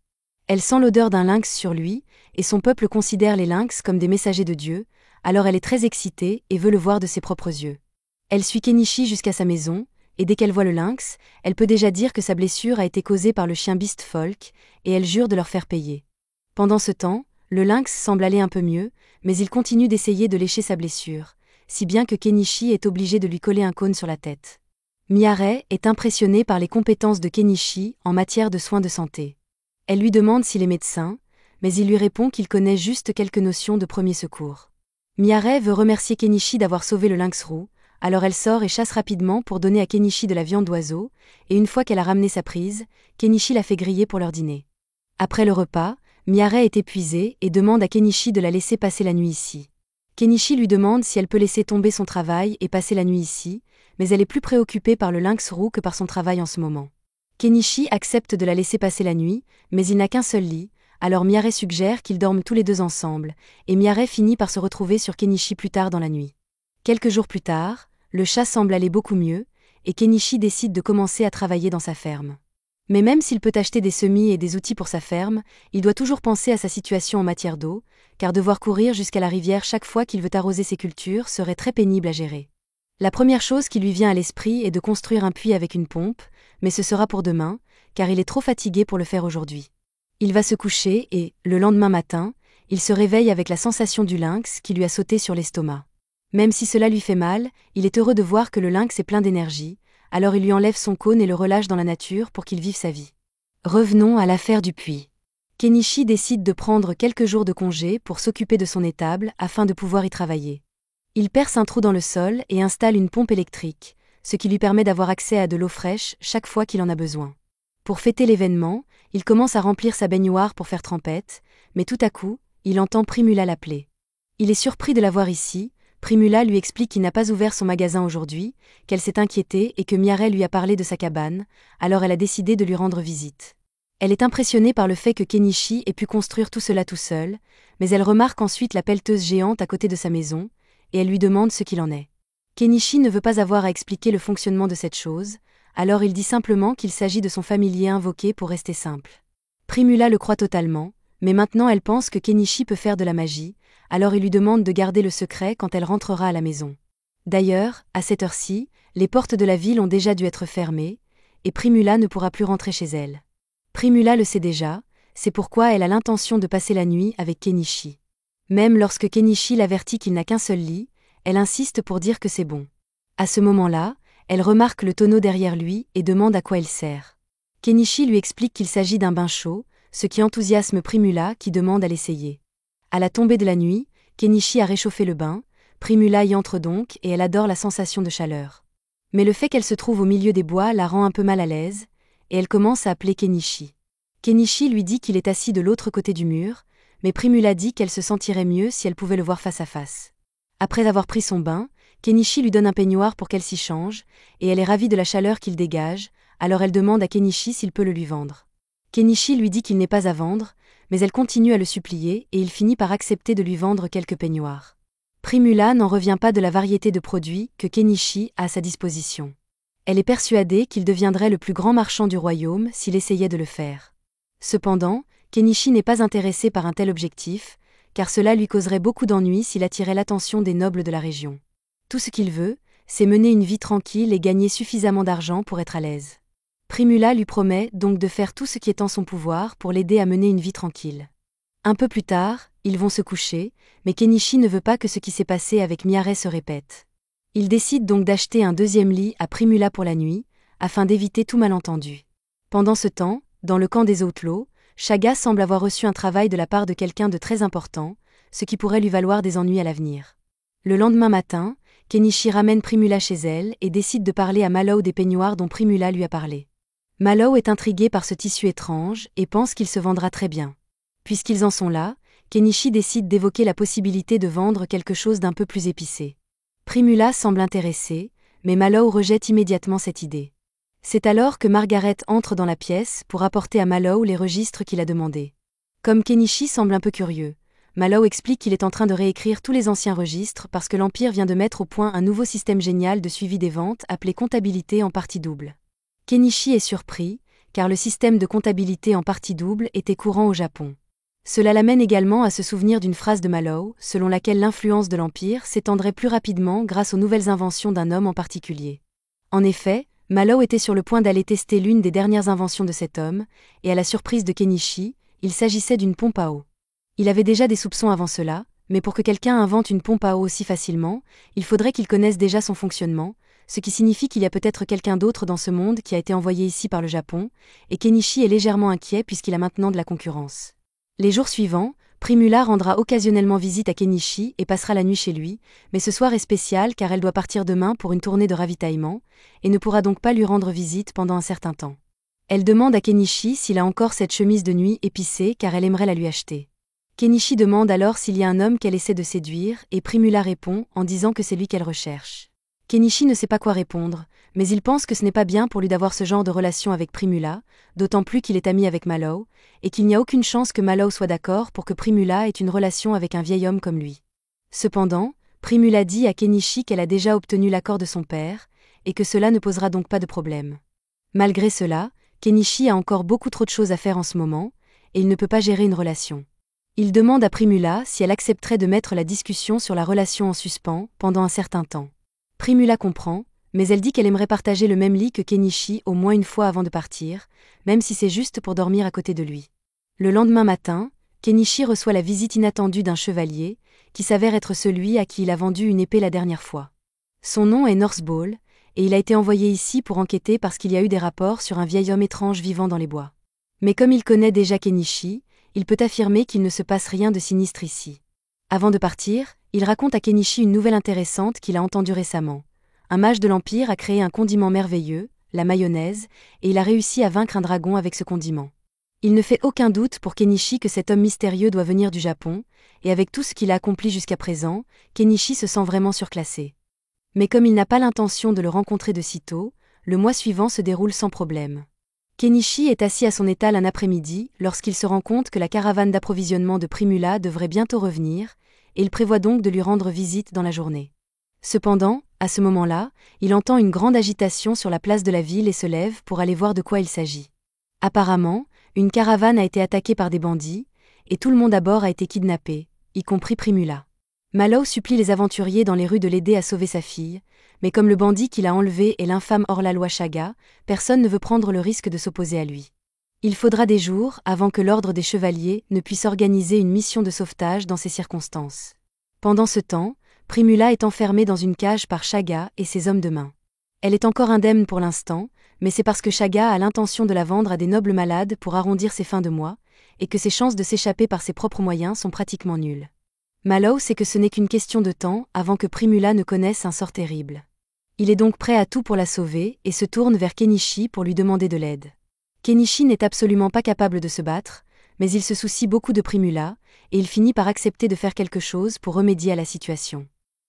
Elle sent l'odeur d'un lynx sur lui, et son peuple considère les lynx comme des messagers de Dieu, alors elle est très excitée et veut le voir de ses propres yeux. Elle suit Kenichi jusqu'à sa maison, et dès qu'elle voit le lynx, elle peut déjà dire que sa blessure a été causée par le chien Beast Folk, et elle jure de leur faire payer. Pendant ce temps, le lynx semble aller un peu mieux, mais il continue d'essayer de lécher sa blessure, si bien que Kenichi est obligé de lui coller un cône sur la tête. Miare est impressionnée par les compétences de Kenichi en matière de soins de santé. Elle lui demande s'il est médecin, mais il lui répond qu'il connaît juste quelques notions de premier secours. Miare veut remercier Kenichi d'avoir sauvé le lynx roux, alors elle sort et chasse rapidement pour donner à Kenichi de la viande d'oiseau, et une fois qu'elle a ramené sa prise, Kenichi la fait griller pour leur dîner. Après le repas, Miare est épuisée et demande à Kenichi de la laisser passer la nuit ici. Kenichi lui demande si elle peut laisser tomber son travail et passer la nuit ici, mais elle est plus préoccupée par le lynx roux que par son travail en ce moment. Kenichi accepte de la laisser passer la nuit, mais il n'a qu'un seul lit, alors Miare suggère qu'ils dorment tous les deux ensemble, et Miare finit par se retrouver sur Kenichi plus tard dans la nuit. Quelques jours plus tard, le chat semble aller beaucoup mieux, et Kenichi décide de commencer à travailler dans sa ferme. Mais même s'il peut acheter des semis et des outils pour sa ferme, il doit toujours penser à sa situation en matière d'eau, car devoir courir jusqu'à la rivière chaque fois qu'il veut arroser ses cultures serait très pénible à gérer. La première chose qui lui vient à l'esprit est de construire un puits avec une pompe, mais ce sera pour demain, car il est trop fatigué pour le faire aujourd'hui. Il va se coucher et, le lendemain matin, il se réveille avec la sensation du lynx qui lui a sauté sur l'estomac. Même si cela lui fait mal, il est heureux de voir que le lynx est plein d'énergie, alors il lui enlève son cône et le relâche dans la nature pour qu'il vive sa vie. Revenons à l'affaire du puits. Kenichi décide de prendre quelques jours de congé pour s'occuper de son étable afin de pouvoir y travailler. Il perce un trou dans le sol et installe une pompe électrique, ce qui lui permet d'avoir accès à de l'eau fraîche chaque fois qu'il en a besoin. Pour fêter l'événement, il commence à remplir sa baignoire pour faire trempette, mais tout à coup, il entend Primula l'appeler. Il est surpris de la voir ici. Primula lui explique qu'il n'a pas ouvert son magasin aujourd'hui, qu'elle s'est inquiétée et que Miarel lui a parlé de sa cabane, alors elle a décidé de lui rendre visite. Elle est impressionnée par le fait que Kenichi ait pu construire tout cela tout seul, mais elle remarque ensuite la pelleteuse géante à côté de sa maison, et elle lui demande ce qu'il en est. Kenichi ne veut pas avoir à expliquer le fonctionnement de cette chose, alors il dit simplement qu'il s'agit de son familier invoqué pour rester simple. Primula le croit totalement, mais maintenant elle pense que Kenichi peut faire de la magie, alors il lui demande de garder le secret quand elle rentrera à la maison. D'ailleurs, à cette heure-ci, les portes de la ville ont déjà dû être fermées, et Primula ne pourra plus rentrer chez elle. Primula le sait déjà, c'est pourquoi elle a l'intention de passer la nuit avec Kenichi. Même lorsque Kenichi l'avertit qu'il n'a qu'un seul lit, elle insiste pour dire que c'est bon. À ce moment-là, elle remarque le tonneau derrière lui et demande à quoi il sert. Kenichi lui explique qu'il s'agit d'un bain chaud, ce qui enthousiasme Primula qui demande à l'essayer. À la tombée de la nuit, Kenichi a réchauffé le bain, Primula y entre donc et elle adore la sensation de chaleur. Mais le fait qu'elle se trouve au milieu des bois la rend un peu mal à l'aise, et elle commence à appeler Kenichi. Kenichi lui dit qu'il est assis de l'autre côté du mur, mais Primula dit qu'elle se sentirait mieux si elle pouvait le voir face à face. Après avoir pris son bain, Kenichi lui donne un peignoir pour qu'elle s'y change, et elle est ravie de la chaleur qu'il dégage, alors elle demande à Kenichi s'il peut le lui vendre. Kenichi lui dit qu'il n'est pas à vendre, mais elle continue à le supplier et il finit par accepter de lui vendre quelques peignoirs. Primula n'en revient pas de la variété de produits que Kenichi a à sa disposition. Elle est persuadée qu'il deviendrait le plus grand marchand du royaume s'il essayait de le faire. Cependant, Kenichi n'est pas intéressé par un tel objectif, car cela lui causerait beaucoup d'ennuis s'il attirait l'attention des nobles de la région. Tout ce qu'il veut, c'est mener une vie tranquille et gagner suffisamment d'argent pour être à l'aise. Primula lui promet donc de faire tout ce qui est en son pouvoir pour l'aider à mener une vie tranquille. Un peu plus tard, ils vont se coucher, mais Kenichi ne veut pas que ce qui s'est passé avec Miaré se répète. Il décide donc d'acheter un deuxième lit à Primula pour la nuit, afin d'éviter tout malentendu. Pendant ce temps, dans le camp des Outlaws, Shaga semble avoir reçu un travail de la part de quelqu'un de très important, ce qui pourrait lui valoir des ennuis à l'avenir. Le lendemain matin, Kenichi ramène Primula chez elle et décide de parler à Mallow des peignoirs dont Primula lui a parlé. Mallow est intrigué par ce tissu étrange et pense qu'il se vendra très bien. Puisqu'ils en sont là, Kenichi décide d'évoquer la possibilité de vendre quelque chose d'un peu plus épicé. Primula semble intéressée, mais Mallow rejette immédiatement cette idée. C'est alors que Margaret entre dans la pièce pour apporter à Mallow les registres qu'il a demandés. Comme Kenichi semble un peu curieux, Mallow explique qu'il est en train de réécrire tous les anciens registres parce que l'Empire vient de mettre au point un nouveau système génial de suivi des ventes appelé comptabilité en partie double. Kenichi est surpris, car le système de comptabilité en partie double était courant au Japon. Cela l'amène également à se souvenir d'une phrase de Mallow, selon laquelle l'influence de l'Empire s'étendrait plus rapidement grâce aux nouvelles inventions d'un homme en particulier. En effet, Mallow était sur le point d'aller tester l'une des dernières inventions de cet homme, et à la surprise de Kenichi, il s'agissait d'une pompe à eau. Il avait déjà des soupçons avant cela, mais pour que quelqu'un invente une pompe à eau aussi facilement, il faudrait qu'il connaisse déjà son fonctionnement, ce qui signifie qu'il y a peut-être quelqu'un d'autre dans ce monde qui a été envoyé ici par le Japon, et Kenichi est légèrement inquiet puisqu'il a maintenant de la concurrence. Les jours suivants, Primula rendra occasionnellement visite à Kenichi et passera la nuit chez lui, mais ce soir est spécial car elle doit partir demain pour une tournée de ravitaillement, et ne pourra donc pas lui rendre visite pendant un certain temps. Elle demande à Kenichi s'il a encore cette chemise de nuit épicée car elle aimerait la lui acheter. Kenichi demande alors s'il y a un homme qu'elle essaie de séduire et Primula répond en disant que c'est lui qu'elle recherche. Kenichi ne sait pas quoi répondre, mais il pense que ce n'est pas bien pour lui d'avoir ce genre de relation avec Primula, d'autant plus qu'il est ami avec Mallow, et qu'il n'y a aucune chance que Mallow soit d'accord pour que Primula ait une relation avec un vieil homme comme lui. Cependant, Primula dit à Kenichi qu'elle a déjà obtenu l'accord de son père, et que cela ne posera donc pas de problème. Malgré cela, Kenichi a encore beaucoup trop de choses à faire en ce moment, et il ne peut pas gérer une relation. Il demande à Primula si elle accepterait de mettre la discussion sur la relation en suspens pendant un certain temps. Primula comprend, mais elle dit qu'elle aimerait partager le même lit que Kenichi au moins une fois avant de partir, même si c'est juste pour dormir à côté de lui. Le lendemain matin, Kenichi reçoit la visite inattendue d'un chevalier, qui s'avère être celui à qui il a vendu une épée la dernière fois. Son nom est Northball, et il a été envoyé ici pour enquêter parce qu'il y a eu des rapports sur un vieil homme étrange vivant dans les bois. Mais comme il connaît déjà Kenichi, il peut affirmer qu'il ne se passe rien de sinistre ici. Avant de partir, il raconte à Kenichi une nouvelle intéressante qu'il a entendue récemment. Un mage de l'Empire a créé un condiment merveilleux, la mayonnaise, et il a réussi à vaincre un dragon avec ce condiment. Il ne fait aucun doute pour Kenichi que cet homme mystérieux doit venir du Japon, et avec tout ce qu'il a accompli jusqu'à présent, Kenichi se sent vraiment surclassé. Mais comme il n'a pas l'intention de le rencontrer de sitôt, le mois suivant se déroule sans problème. Kenichi est assis à son étal un après-midi lorsqu'il se rend compte que la caravane d'approvisionnement de Primula devrait bientôt revenir, et il prévoit donc de lui rendre visite dans la journée. Cependant, à ce moment-là, il entend une grande agitation sur la place de la ville et se lève pour aller voir de quoi il s'agit. Apparemment, une caravane a été attaquée par des bandits, et tout le monde à bord a été kidnappé, y compris Primula. Mallow supplie les aventuriers dans les rues de l'aider à sauver sa fille, mais comme le bandit qu'il a enlevé est l'infâme hors-la-loi Shaga, personne ne veut prendre le risque de s'opposer à lui. Il faudra des jours avant que l'ordre des chevaliers ne puisse organiser une mission de sauvetage dans ces circonstances. Pendant ce temps, Primula est enfermée dans une cage par Shaga et ses hommes de main. Elle est encore indemne pour l'instant, mais c'est parce que Shaga a l'intention de la vendre à des nobles malades pour arrondir ses fins de mois, et que ses chances de s'échapper par ses propres moyens sont pratiquement nulles. Mallow sait que ce n'est qu'une question de temps avant que Primula ne connaisse un sort terrible. Il est donc prêt à tout pour la sauver et se tourne vers Kenichi pour lui demander de l'aide. Kenichi n'est absolument pas capable de se battre, mais il se soucie beaucoup de Primula, et il finit par accepter de faire quelque chose pour remédier à la situation.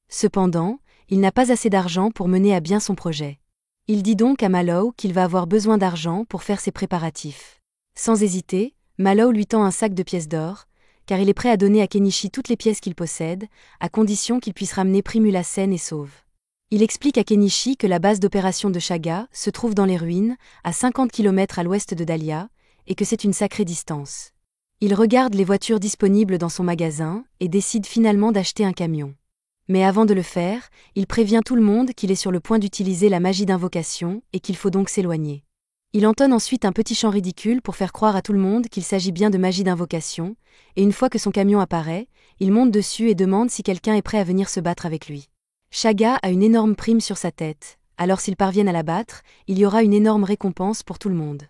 Cependant, il n'a pas assez d'argent pour mener à bien son projet. Il dit donc à Mallow qu'il va avoir besoin d'argent pour faire ses préparatifs. Sans hésiter, Mallow lui tend un sac de pièces d'or, car il est prêt à donner à Kenichi toutes les pièces qu'il possède, à condition qu'il puisse ramener Primula saine et sauve. Il explique à Kenichi que la base d'opération de Shaga se trouve dans les ruines, à 50 km à l'ouest de Dahlia, et que c'est une sacrée distance. Il regarde les voitures disponibles dans son magasin et décide finalement d'acheter un camion. Mais avant de le faire, il prévient tout le monde qu'il est sur le point d'utiliser la magie d'invocation et qu'il faut donc s'éloigner. Il entonne ensuite un petit chant ridicule pour faire croire à tout le monde qu'il s'agit bien de magie d'invocation, et une fois que son camion apparaît, il monte dessus et demande si quelqu'un est prêt à venir se battre avec lui. Shaga a une énorme prime sur sa tête, alors s'ils parviennent à la battre, il y aura une énorme récompense pour tout le monde.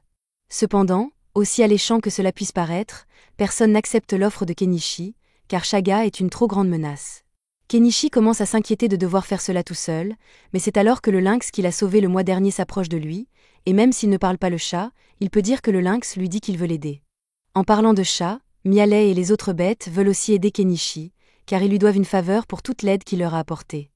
Cependant, aussi alléchant que cela puisse paraître, personne n'accepte l'offre de Kenichi, car Shaga est une trop grande menace. Kenichi commence à s'inquiéter de devoir faire cela tout seul, mais c'est alors que le lynx qu'il a sauvé le mois dernier s'approche de lui, et même s'il ne parle pas le chat, il peut dire que le lynx lui dit qu'il veut l'aider. En parlant de chat, Mialet et les autres bêtes veulent aussi aider Kenichi, car ils lui doivent une faveur pour toute l'aide qu'il leur a apportée.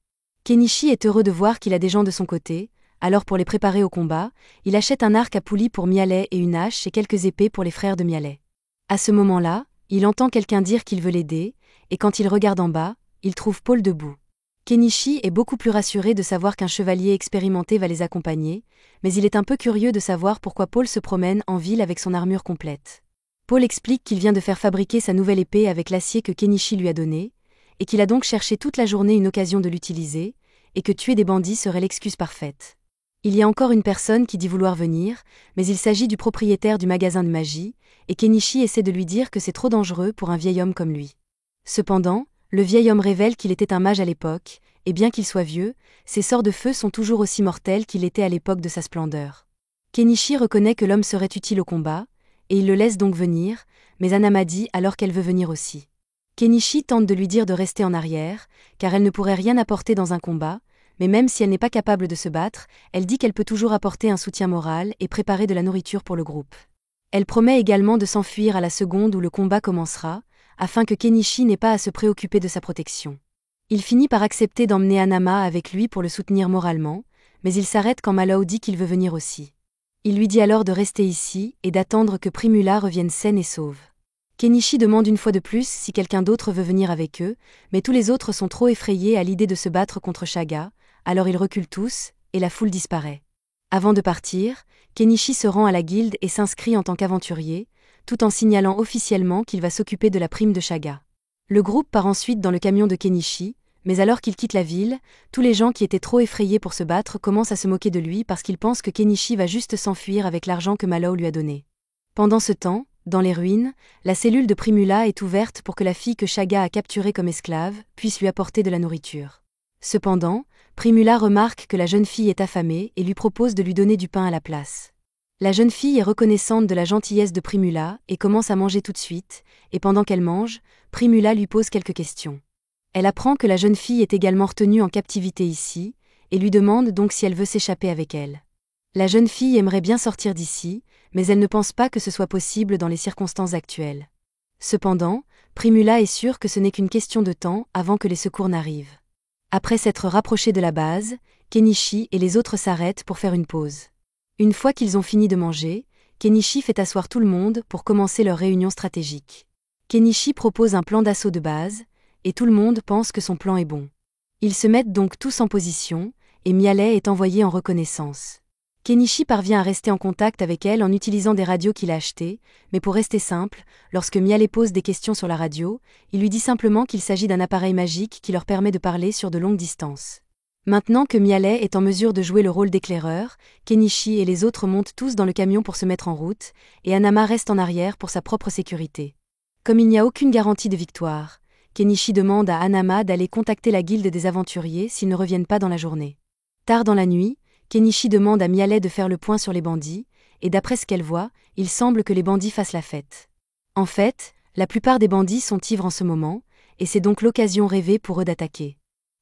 Kenichi est heureux de voir qu'il a des gens de son côté, alors pour les préparer au combat, il achète un arc à poulie pour Mialet et une hache et quelques épées pour les frères de Mialet. À ce moment-là, il entend quelqu'un dire qu'il veut l'aider, et quand il regarde en bas, il trouve Paul debout. Kenichi est beaucoup plus rassuré de savoir qu'un chevalier expérimenté va les accompagner, mais il est un peu curieux de savoir pourquoi Paul se promène en ville avec son armure complète. Paul explique qu'il vient de faire fabriquer sa nouvelle épée avec l'acier que Kenichi lui a donné, et qu'il a donc cherché toute la journée une occasion de l'utiliser, et que tuer des bandits serait l'excuse parfaite. Il y a encore une personne qui dit vouloir venir, mais il s'agit du propriétaire du magasin de magie, et Kenichi essaie de lui dire que c'est trop dangereux pour un vieil homme comme lui. Cependant, le vieil homme révèle qu'il était un mage à l'époque, et bien qu'il soit vieux, ses sorts de feu sont toujours aussi mortels qu'il était à l'époque de sa splendeur. Kenichi reconnaît que l'homme serait utile au combat, et il le laisse donc venir, mais Anama dit alors qu'elle veut venir aussi. Kenichi tente de lui dire de rester en arrière, car elle ne pourrait rien apporter dans un combat, mais même si elle n'est pas capable de se battre, elle dit qu'elle peut toujours apporter un soutien moral et préparer de la nourriture pour le groupe. Elle promet également de s'enfuir à la seconde où le combat commencera, afin que Kenichi n'ait pas à se préoccuper de sa protection. Il finit par accepter d'emmener Anama avec lui pour le soutenir moralement, mais il s'arrête quand Mallow dit qu'il veut venir aussi. Il lui dit alors de rester ici et d'attendre que Primula revienne saine et sauve. Kenichi demande une fois de plus si quelqu'un d'autre veut venir avec eux, mais tous les autres sont trop effrayés à l'idée de se battre contre Shaga, alors ils reculent tous, et la foule disparaît. Avant de partir, Kenichi se rend à la guilde et s'inscrit en tant qu'aventurier, tout en signalant officiellement qu'il va s'occuper de la prime de Shaga. Le groupe part ensuite dans le camion de Kenichi, mais alors qu'il quitte la ville, tous les gens qui étaient trop effrayés pour se battre commencent à se moquer de lui parce qu'ils pensent que Kenichi va juste s'enfuir avec l'argent que Mallow lui a donné. Pendant ce temps, dans les ruines, la cellule de Primula est ouverte pour que la fille que Shaga a capturée comme esclave puisse lui apporter de la nourriture. Cependant, Primula remarque que la jeune fille est affamée et lui propose de lui donner du pain à la place. La jeune fille est reconnaissante de la gentillesse de Primula et commence à manger tout de suite, et pendant qu'elle mange, Primula lui pose quelques questions. Elle apprend que la jeune fille est également retenue en captivité ici, et lui demande donc si elle veut s'échapper avec elle. La jeune fille aimerait bien sortir d'ici, mais elle ne pense pas que ce soit possible dans les circonstances actuelles. Cependant, Primula est sûre que ce n'est qu'une question de temps avant que les secours n'arrivent. Après s'être rapprochés de la base, Kenichi et les autres s'arrêtent pour faire une pause. Une fois qu'ils ont fini de manger, Kenichi fait asseoir tout le monde pour commencer leur réunion stratégique. Kenichi propose un plan d'assaut de base, et tout le monde pense que son plan est bon. Ils se mettent donc tous en position, et Miale est envoyé en reconnaissance. Kenichi parvient à rester en contact avec elle en utilisant des radios qu'il a achetées, mais pour rester simple, lorsque Miale pose des questions sur la radio, il lui dit simplement qu'il s'agit d'un appareil magique qui leur permet de parler sur de longues distances. Maintenant que Miale est en mesure de jouer le rôle d'éclaireur, Kenichi et les autres montent tous dans le camion pour se mettre en route, et Hanama reste en arrière pour sa propre sécurité. Comme il n'y a aucune garantie de victoire, Kenichi demande à Hanama d'aller contacter la guilde des aventuriers s'ils ne reviennent pas dans la journée. Tard dans la nuit, Kenichi demande à Miale de faire le point sur les bandits, et d'après ce qu'elle voit, il semble que les bandits fassent la fête. En fait, la plupart des bandits sont ivres en ce moment, et c'est donc l'occasion rêvée pour eux d'attaquer.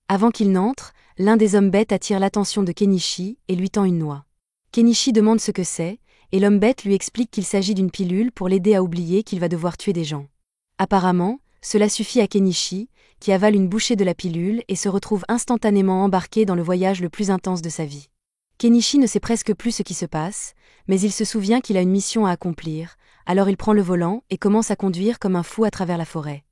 Avant qu'ils n'entrent, l'un des hommes bêtes attire l'attention de Kenichi et lui tend une noix. Kenichi demande ce que c'est, et l'homme bête lui explique qu'il s'agit d'une pilule pour l'aider à oublier qu'il va devoir tuer des gens. Apparemment, cela suffit à Kenichi, qui avale une bouchée de la pilule et se retrouve instantanément embarqué dans le voyage le plus intense de sa vie. Kenichi ne sait presque plus ce qui se passe, mais il se souvient qu'il a une mission à accomplir, alors il prend le volant et commence à conduire comme un fou à travers la forêt.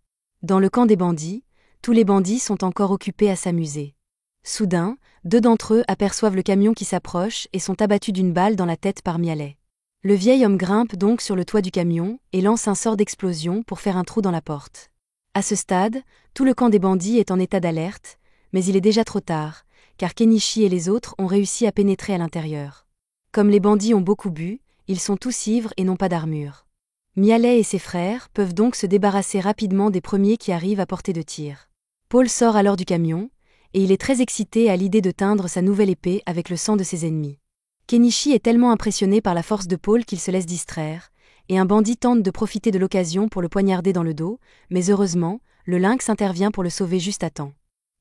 Dans le camp des bandits, tous les bandits sont encore occupés à s'amuser. Soudain, 2 d'entre eux aperçoivent le camion qui s'approche et sont abattus d'une balle dans la tête par Miale. Le vieil homme grimpe donc sur le toit du camion et lance un sort d'explosion pour faire un trou dans la porte. À ce stade, tout le camp des bandits est en état d'alerte, mais il est déjà trop tard, car Kenichi et les autres ont réussi à pénétrer à l'intérieur. Comme les bandits ont beaucoup bu, ils sont tous ivres et n'ont pas d'armure. Miale et ses frères peuvent donc se débarrasser rapidement des premiers qui arrivent à portée de tir. Paul sort alors du camion, et il est très excité à l'idée de teindre sa nouvelle épée avec le sang de ses ennemis. Kenichi est tellement impressionné par la force de Paul qu'il se laisse distraire, et un bandit tente de profiter de l'occasion pour le poignarder dans le dos, mais heureusement, le lynx intervient pour le sauver juste à temps.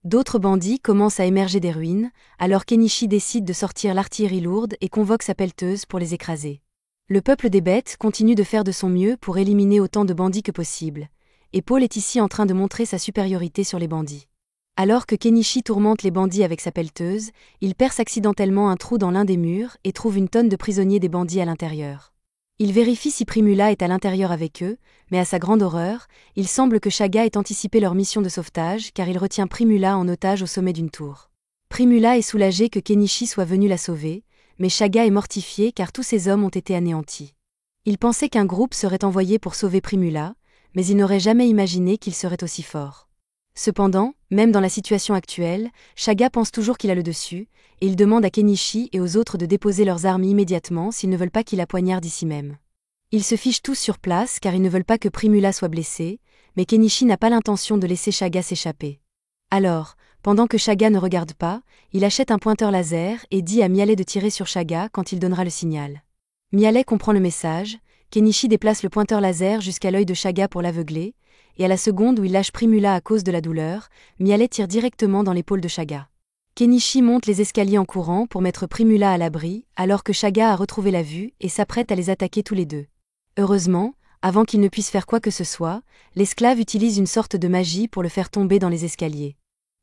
D'autres bandits commencent à émerger des ruines, alors Kenichi décide de sortir l'artillerie lourde et convoque sa pelleteuse pour les écraser. Le peuple des bêtes continue de faire de son mieux pour éliminer autant de bandits que possible, et Paul est ici en train de montrer sa supériorité sur les bandits. Alors que Kenichi tourmente les bandits avec sa pelleteuse, il perce accidentellement un trou dans l'un des murs et trouve une tonne de prisonniers des bandits à l'intérieur. Il vérifie si Primula est à l'intérieur avec eux, mais à sa grande horreur, il semble que Shaga ait anticipé leur mission de sauvetage car il retient Primula en otage au sommet d'une tour. Primula est soulagée que Kenichi soit venu la sauver, mais Shaga est mortifié car tous ses hommes ont été anéantis. Il pensait qu'un groupe serait envoyé pour sauver Primula, mais il n'aurait jamais imaginé qu'il serait aussi fort. Cependant, même dans la situation actuelle, Shaga pense toujours qu'il a le dessus, et il demande à Kenichi et aux autres de déposer leurs armes immédiatement s'ils ne veulent pas qu'il la poignarde ici même. Ils se fichent tous sur place car ils ne veulent pas que Primula soit blessée, mais Kenichi n'a pas l'intention de laisser Shaga s'échapper. Alors, pendant que Shaga ne regarde pas, il achète un pointeur laser et dit à Miale de tirer sur Shaga quand il donnera le signal. Miale comprend le message, Kenichi déplace le pointeur laser jusqu'à l'œil de Shaga pour l'aveugler, et à la seconde où il lâche Primula à cause de la douleur, Miale tire directement dans l'épaule de Shaga. Kenichi monte les escaliers en courant pour mettre Primula à l'abri, alors que Shaga a retrouvé la vue et s'apprête à les attaquer tous les deux. Heureusement, avant qu'il ne puisse faire quoi que ce soit, l'esclave utilise une sorte de magie pour le faire tomber dans les escaliers.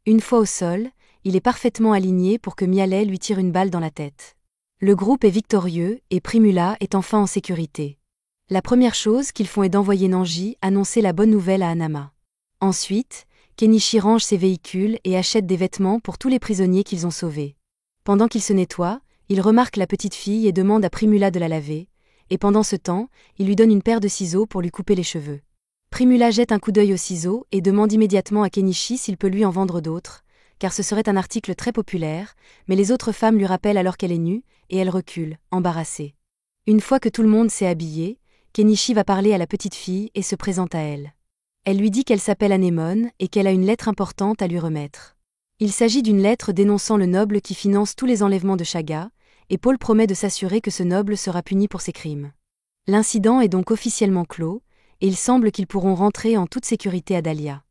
Une fois au sol, il est parfaitement aligné pour que Miale lui tire une balle dans la tête. Le groupe est victorieux et Primula est enfin en sécurité. La première chose qu'ils font est d'envoyer Nanji annoncer la bonne nouvelle à Hanama. Ensuite, Kenichi range ses véhicules et achète des vêtements pour tous les prisonniers qu'ils ont sauvés. Pendant qu'il se nettoie, il remarque la petite fille et demande à Primula de la laver, et pendant ce temps, il lui donne une paire de ciseaux pour lui couper les cheveux. Primula jette un coup d'œil aux ciseaux et demande immédiatement à Kenichi s'il peut lui en vendre d'autres, car ce serait un article très populaire, mais les autres femmes lui rappellent alors qu'elle est nue, et elle recule, embarrassée. Une fois que tout le monde s'est habillé, Kenichi va parler à la petite fille et se présente à elle. Elle lui dit qu'elle s'appelle Anémone et qu'elle a une lettre importante à lui remettre. Il s'agit d'une lettre dénonçant le noble qui finance tous les enlèvements de Chaga, et Paul promet de s'assurer que ce noble sera puni pour ses crimes. L'incident est donc officiellement clos, et il semble qu'ils pourront rentrer en toute sécurité à Dahlia.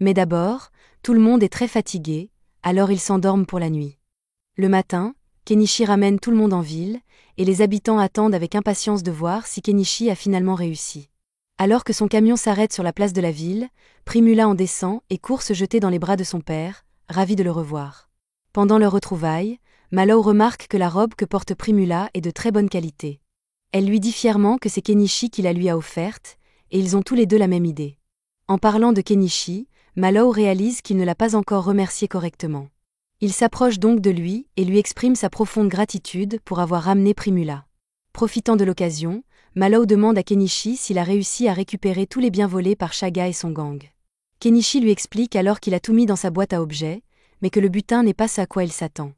Mais d'abord, tout le monde est très fatigué, alors ils s'endorment pour la nuit. Le matin, Kenichi ramène tout le monde en ville, et les habitants attendent avec impatience de voir si Kenichi a finalement réussi. Alors que son camion s'arrête sur la place de la ville, Primula en descend et court se jeter dans les bras de son père, ravi de le revoir. Pendant leur retrouvaille, Mallow remarque que la robe que porte Primula est de très bonne qualité. Elle lui dit fièrement que c'est Kenichi qui la lui a offerte, et ils ont tous les deux la même idée. En parlant de Kenichi, Mallow réalise qu'il ne l'a pas encore remercié correctement. Il s'approche donc de lui et lui exprime sa profonde gratitude pour avoir ramené Primula. Profitant de l'occasion, Mallow demande à Kenichi s'il a réussi à récupérer tous les biens volés par Chaga et son gang. Kenichi lui explique alors qu'il a tout mis dans sa boîte à objets, mais que le butin n'est pas ce à quoi il s'attend.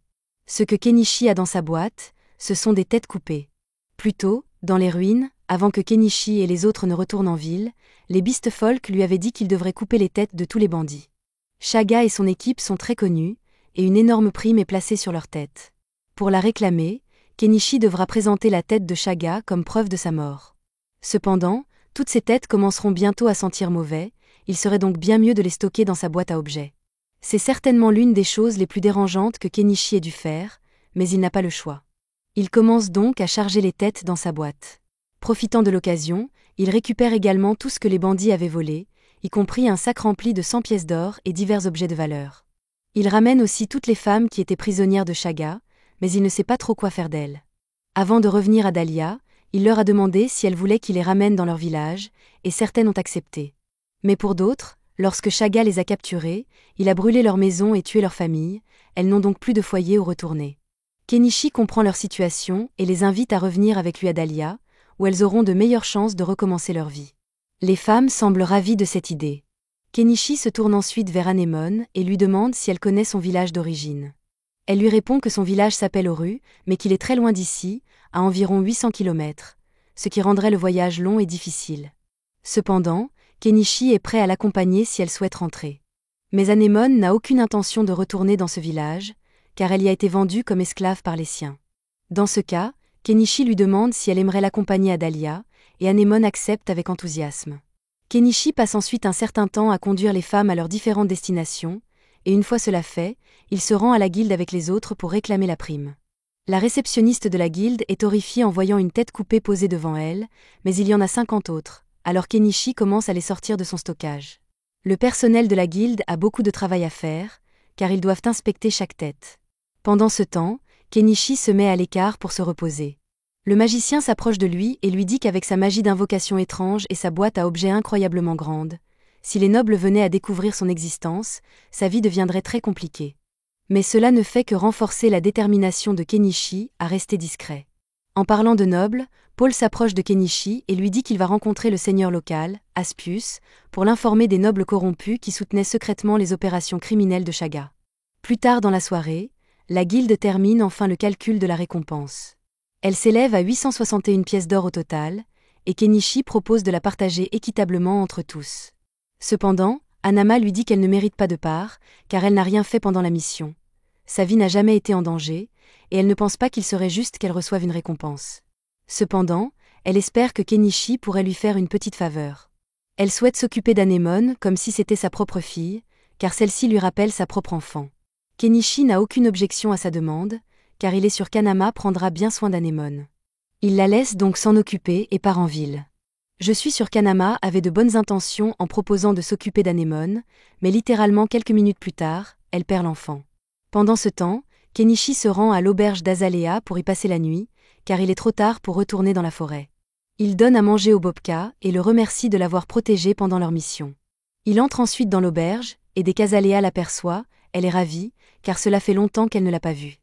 Ce que Kenichi a dans sa boîte, ce sont des têtes coupées. Plus tôt, dans les ruines, avant que Kenichi et les autres ne retournent en ville, les Beast Folk lui avaient dit qu'ils devraient couper les têtes de tous les bandits. Chaga et son équipe sont très connus, et une énorme prime est placée sur leur tête. Pour la réclamer, Kenichi devra présenter la tête de Chaga comme preuve de sa mort. Cependant, toutes ces têtes commenceront bientôt à sentir mauvais, il serait donc bien mieux de les stocker dans sa boîte à objets. C'est certainement l'une des choses les plus dérangeantes que Kenichi ait dû faire, mais il n'a pas le choix. Il commence donc à charger les têtes dans sa boîte. Profitant de l'occasion, il récupère également tout ce que les bandits avaient volé, y compris un sac rempli de 100 pièces d'or et divers objets de valeur. Il ramène aussi toutes les femmes qui étaient prisonnières de Chaga, mais il ne sait pas trop quoi faire d'elles. Avant de revenir à Dahlia, il leur a demandé si elles voulaient qu'il les ramène dans leur village, et certaines ont accepté. Mais pour d'autres, lorsque Chaga les a capturées, il a brûlé leur maison et tué leur famille, elles n'ont donc plus de foyer où retourner. Kenichi comprend leur situation et les invite à revenir avec lui à Dahlia, où elles auront de meilleures chances de recommencer leur vie. Les femmes semblent ravies de cette idée. Kenichi se tourne ensuite vers Anémone et lui demande si elle connaît son village d'origine. Elle lui répond que son village s'appelle Oru, mais qu'il est très loin d'ici, à environ 800 km, ce qui rendrait le voyage long et difficile. Cependant, Kenichi est prêt à l'accompagner si elle souhaite rentrer. Mais Anémone n'a aucune intention de retourner dans ce village, car elle y a été vendue comme esclave par les siens. Dans ce cas, Kenichi lui demande si elle aimerait l'accompagner à Dahlia, et Anémone accepte avec enthousiasme. Kenichi passe ensuite un certain temps à conduire les femmes à leurs différentes destinations, et une fois cela fait, il se rend à la guilde avec les autres pour réclamer la prime. La réceptionniste de la guilde est horrifiée en voyant une tête coupée posée devant elle, mais il y en a 50 autres, alors Kenichi commence à les sortir de son stockage. Le personnel de la guilde a beaucoup de travail à faire, car ils doivent inspecter chaque tête. Pendant ce temps, Kenichi se met à l'écart pour se reposer. Le magicien s'approche de lui et lui dit qu'avec sa magie d'invocation étrange et sa boîte à objets incroyablement grande, si les nobles venaient à découvrir son existence, sa vie deviendrait très compliquée. Mais cela ne fait que renforcer la détermination de Kenichi à rester discret. En parlant de nobles, Paul s'approche de Kenichi et lui dit qu'il va rencontrer le seigneur local, Aspius, pour l'informer des nobles corrompus qui soutenaient secrètement les opérations criminelles de Chaga. Plus tard dans la soirée, la guilde termine enfin le calcul de la récompense. Elle s'élève à 861 pièces d'or au total, et Kenichi propose de la partager équitablement entre tous. Cependant, Anama lui dit qu'elle ne mérite pas de part, car elle n'a rien fait pendant la mission. Sa vie n'a jamais été en danger, et elle ne pense pas qu'il serait juste qu'elle reçoive une récompense. Cependant, elle espère que Kenichi pourrait lui faire une petite faveur. Elle souhaite s'occuper d'Anémone comme si c'était sa propre fille, car celle-ci lui rappelle sa propre enfant. Kenichi n'a aucune objection à sa demande, car il est sûr qu'Anama prendra bien soin d'Anémone. Il la laisse donc s'en occuper et part en ville. Je suis sûr qu'Anama avait de bonnes intentions en proposant de s'occuper d'Anémone, mais littéralement quelques minutes plus tard, elle perd l'enfant. Pendant ce temps, Kenichi se rend à l'auberge d'Azalea pour y passer la nuit, car il est trop tard pour retourner dans la forêt. Il donne à manger au Bobka et le remercie de l'avoir protégé pendant leur mission. Il entre ensuite dans l'auberge, et dès qu'Azalea l'aperçoit, elle est ravie, car cela fait longtemps qu'elle ne l'a pas vu.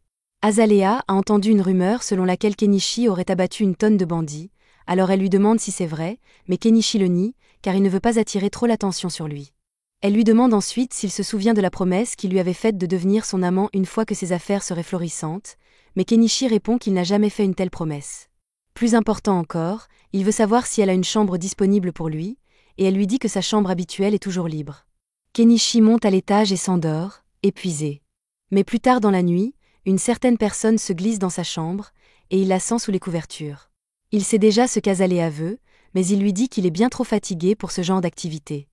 Azalea a entendu une rumeur selon laquelle Kenichi aurait abattu une tonne de bandits, alors elle lui demande si c'est vrai, mais Kenichi le nie, car il ne veut pas attirer trop l'attention sur lui. Elle lui demande ensuite s'il se souvient de la promesse qu'il lui avait faite de devenir son amant une fois que ses affaires seraient florissantes, mais Kenichi répond qu'il n'a jamais fait une telle promesse. Plus important encore, il veut savoir si elle a une chambre disponible pour lui, et elle lui dit que sa chambre habituelle est toujours libre. Kenichi monte à l'étage et s'endort, épuisé. Mais plus tard dans la nuit, une certaine personne se glisse dans sa chambre, et il la sent sous les couvertures. Il sait déjà ce qu'Azalea veut, mais il lui dit qu'il est bien trop fatigué pour ce genre d'activité.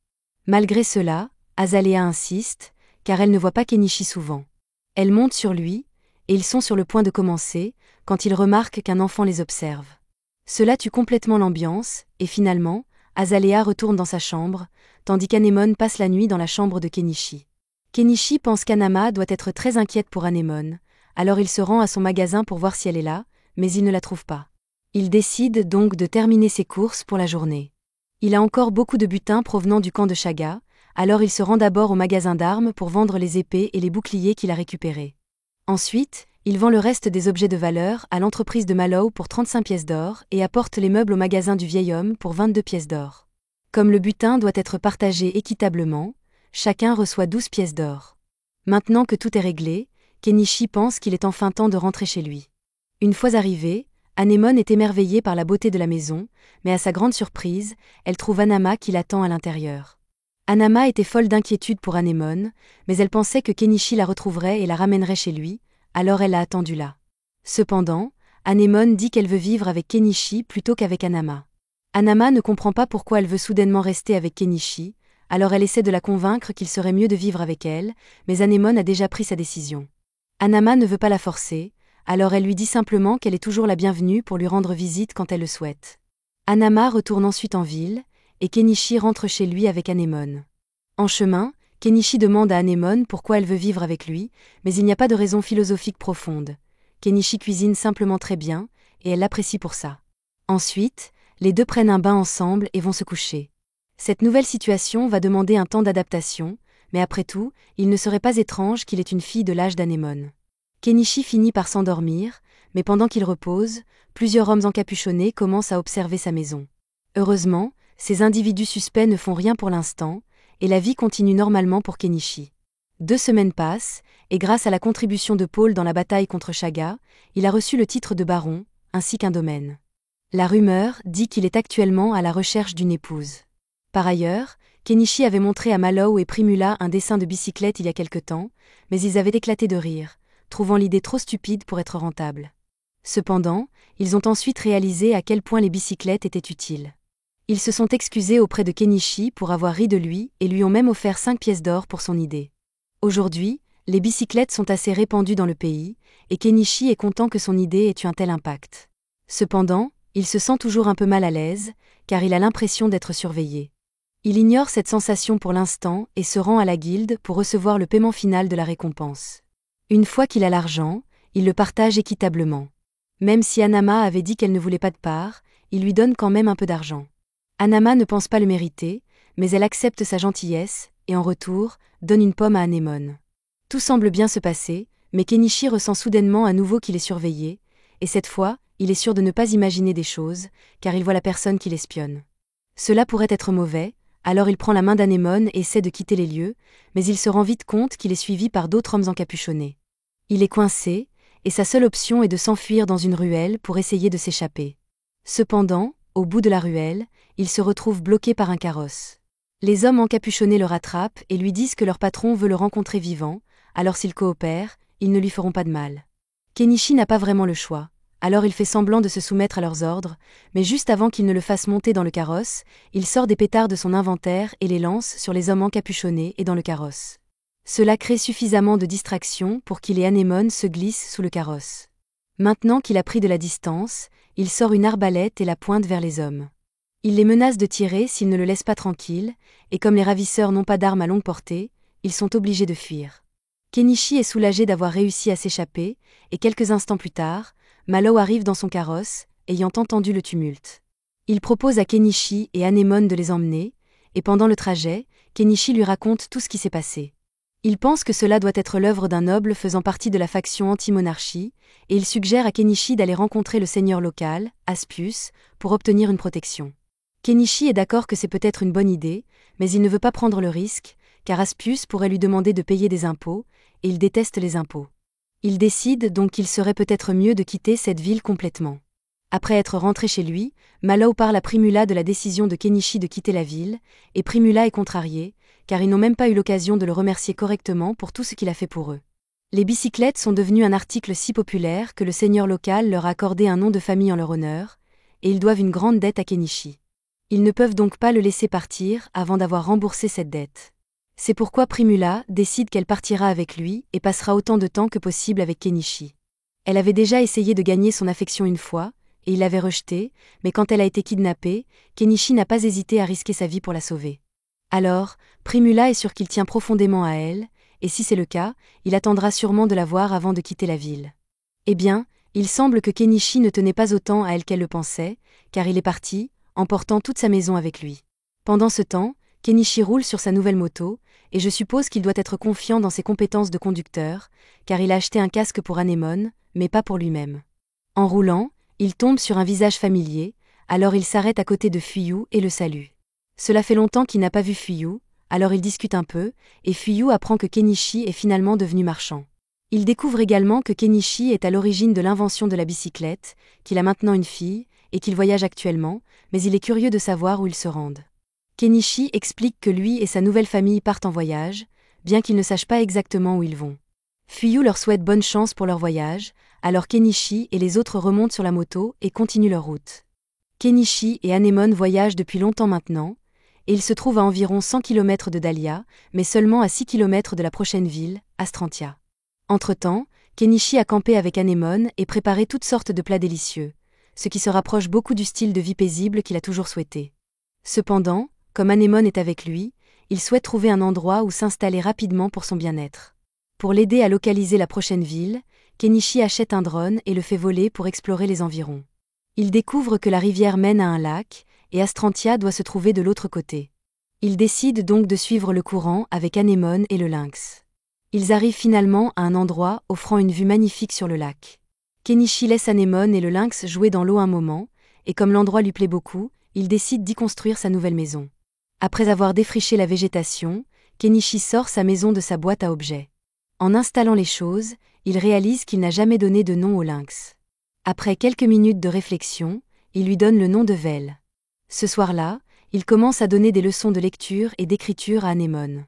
Malgré cela, Azalea insiste, car elle ne voit pas Kenichi souvent. Elle monte sur lui, et ils sont sur le point de commencer, quand ils remarquent qu'un enfant les observe. Cela tue complètement l'ambiance, et finalement, Azalea retourne dans sa chambre, tandis qu'Anemone passe la nuit dans la chambre de Kenichi. Kenichi pense qu'Anama doit être très inquiète pour Anemone, alors il se rend à son magasin pour voir si elle est là, mais il ne la trouve pas. Il décide donc de terminer ses courses pour la journée. Il a encore beaucoup de butin provenant du camp de Shaga, alors il se rend d'abord au magasin d'armes pour vendre les épées et les boucliers qu'il a récupérés. Ensuite, il vend le reste des objets de valeur à l'entreprise de Mallow pour 35 pièces d'or et apporte les meubles au magasin du vieil homme pour 22 pièces d'or. Comme le butin doit être partagé équitablement, chacun reçoit 12 pièces d'or. Maintenant que tout est réglé, Kenichi pense qu'il est enfin temps de rentrer chez lui. Une fois arrivé, Anemone est émerveillée par la beauté de la maison, mais à sa grande surprise, elle trouve Anama qui l'attend à l'intérieur. Anama était folle d'inquiétude pour Anemone, mais elle pensait que Kenichi la retrouverait et la ramènerait chez lui, alors elle l'a attendu là. Cependant, Anemone dit qu'elle veut vivre avec Kenichi plutôt qu'avec Anama. Anama ne comprend pas pourquoi elle veut soudainement rester avec Kenichi, alors elle essaie de la convaincre qu'il serait mieux de vivre avec elle, mais Anemone a déjà pris sa décision. Anama ne veut pas la forcer, alors elle lui dit simplement qu'elle est toujours la bienvenue pour lui rendre visite quand elle le souhaite. Anama retourne ensuite en ville, et Kenichi rentre chez lui avec Anemone. En chemin, Kenichi demande à Anemone pourquoi elle veut vivre avec lui, mais il n'y a pas de raison philosophique profonde. Kenichi cuisine simplement très bien, et elle l'apprécie pour ça. Ensuite, les deux prennent un bain ensemble et vont se coucher. Cette nouvelle situation va demander un temps d'adaptation, mais après tout, il ne serait pas étrange qu'il ait une fille de l'âge d'Anemone. Kenichi finit par s'endormir, mais pendant qu'il repose, plusieurs hommes encapuchonnés commencent à observer sa maison. Heureusement, ces individus suspects ne font rien pour l'instant, et la vie continue normalement pour Kenichi. 2 semaines passent, et grâce à la contribution de Paul dans la bataille contre Shaga, il a reçu le titre de baron, ainsi qu'un domaine. La rumeur dit qu'il est actuellement à la recherche d'une épouse. Par ailleurs, Kenichi avait montré à Mallow et Primula un dessin de bicyclette il y a quelque temps, mais ils avaient éclaté de rire, trouvant l'idée trop stupide pour être rentable. Cependant, ils ont ensuite réalisé à quel point les bicyclettes étaient utiles. Ils se sont excusés auprès de Kenichi pour avoir ri de lui et lui ont même offert 5 pièces d'or pour son idée. Aujourd'hui, les bicyclettes sont assez répandues dans le pays, et Kenichi est content que son idée ait eu un tel impact. Cependant, il se sent toujours un peu mal à l'aise, car il a l'impression d'être surveillé. Il ignore cette sensation pour l'instant et se rend à la guilde pour recevoir le paiement final de la récompense. Une fois qu'il a l'argent, il le partage équitablement. Même si Anama avait dit qu'elle ne voulait pas de part, il lui donne quand même un peu d'argent. Anama ne pense pas le mériter, mais elle accepte sa gentillesse, et en retour, donne une pomme à Anemone. Tout semble bien se passer, mais Kenichi ressent soudainement à nouveau qu'il est surveillé, et cette fois, il est sûr de ne pas imaginer des choses, car il voit la personne qui l'espionne. Cela pourrait être mauvais, alors il prend la main d'Anemone et essaie de quitter les lieux, mais il se rend vite compte qu'il est suivi par d'autres hommes encapuchonnés. Il est coincé, et sa seule option est de s'enfuir dans une ruelle pour essayer de s'échapper. Cependant, au bout de la ruelle, il se retrouve bloqué par un carrosse. Les hommes encapuchonnés le rattrapent et lui disent que leur patron veut le rencontrer vivant, alors s'ils coopèrent, ils ne lui feront pas de mal. Kenichi n'a pas vraiment le choix, alors il fait semblant de se soumettre à leurs ordres, mais juste avant qu'il ne le fasse monter dans le carrosse, il sort des pétards de son inventaire et les lance sur les hommes encapuchonnés et dans le carrosse. Cela crée suffisamment de distraction pour qu'il et Anemone se glissent sous le carrosse. Maintenant qu'il a pris de la distance, il sort une arbalète et la pointe vers les hommes. Il les menace de tirer s'ils ne le laissent pas tranquille, et comme les ravisseurs n'ont pas d'armes à longue portée, ils sont obligés de fuir. Kenichi est soulagé d'avoir réussi à s'échapper, et quelques instants plus tard, Mallow arrive dans son carrosse, ayant entendu le tumulte. Il propose à Kenichi et Anemone de les emmener, et pendant le trajet, Kenichi lui raconte tout ce qui s'est passé. Il pense que cela doit être l'œuvre d'un noble faisant partie de la faction anti-monarchie, et il suggère à Kenichi d'aller rencontrer le seigneur local, Aspius, pour obtenir une protection. Kenichi est d'accord que c'est peut-être une bonne idée, mais il ne veut pas prendre le risque, car Aspius pourrait lui demander de payer des impôts, et il déteste les impôts. Il décide donc qu'il serait peut-être mieux de quitter cette ville complètement. Après être rentré chez lui, Mallow parle à Primula de la décision de Kenichi de quitter la ville, et Primula est contrarié, car ils n'ont même pas eu l'occasion de le remercier correctement pour tout ce qu'il a fait pour eux. Les bicyclettes sont devenues un article si populaire que le seigneur local leur a accordé un nom de famille en leur honneur, et ils doivent une grande dette à Kenichi. Ils ne peuvent donc pas le laisser partir avant d'avoir remboursé cette dette. C'est pourquoi Primula décide qu'elle partira avec lui et passera autant de temps que possible avec Kenichi. Elle avait déjà essayé de gagner son affection une fois, et il l'avait rejetée, mais quand elle a été kidnappée, Kenichi n'a pas hésité à risquer sa vie pour la sauver. Alors, Primula est sûr qu'il tient profondément à elle, et si c'est le cas, il attendra sûrement de la voir avant de quitter la ville. Eh bien, il semble que Kenichi ne tenait pas autant à elle qu'elle le pensait, car il est parti, emportant toute sa maison avec lui. Pendant ce temps, Kenichi roule sur sa nouvelle moto, et je suppose qu'il doit être confiant dans ses compétences de conducteur, car il a acheté un casque pour Anémone, mais pas pour lui-même. En roulant, il tombe sur un visage familier, alors il s'arrête à côté de Fuyu et le salue. Cela fait longtemps qu'il n'a pas vu Fuyu, alors il discute un peu, et Fuyu apprend que Kenichi est finalement devenu marchand. Il découvre également que Kenichi est à l'origine de l'invention de la bicyclette, qu'il a maintenant une fille, et qu'il voyage actuellement, mais il est curieux de savoir où ils se rendent. Kenichi explique que lui et sa nouvelle famille partent en voyage, bien qu'ils ne sachent pas exactement où ils vont. Fuyu leur souhaite bonne chance pour leur voyage, alors Kenichi et les autres remontent sur la moto et continuent leur route. Kenichi et Anémone voyagent depuis longtemps maintenant, et ils se trouvent à environ 100 km de Dahlia, mais seulement à 6 km de la prochaine ville, Astrantia. Entre-temps, Kenichi a campé avec Anémone et préparé toutes sortes de plats délicieux, ce qui se rapproche beaucoup du style de vie paisible qu'il a toujours souhaité. Cependant, comme Anémone est avec lui, il souhaite trouver un endroit où s'installer rapidement pour son bien-être. Pour l'aider à localiser la prochaine ville, Kenichi achète un drone et le fait voler pour explorer les environs. Il découvre que la rivière mène à un lac, et Astrantia doit se trouver de l'autre côté. Il décide donc de suivre le courant avec Anémone et le lynx. Ils arrivent finalement à un endroit offrant une vue magnifique sur le lac. Kenichi laisse Anémone et le lynx jouer dans l'eau un moment, et comme l'endroit lui plaît beaucoup, il décide d'y construire sa nouvelle maison. Après avoir défriché la végétation, Kenichi sort sa maison de sa boîte à objets. En installant les choses, il réalise qu'il n'a jamais donné de nom au lynx. Après quelques minutes de réflexion, il lui donne le nom de Vel. Ce soir-là, il commence à donner des leçons de lecture et d'écriture à Anémone.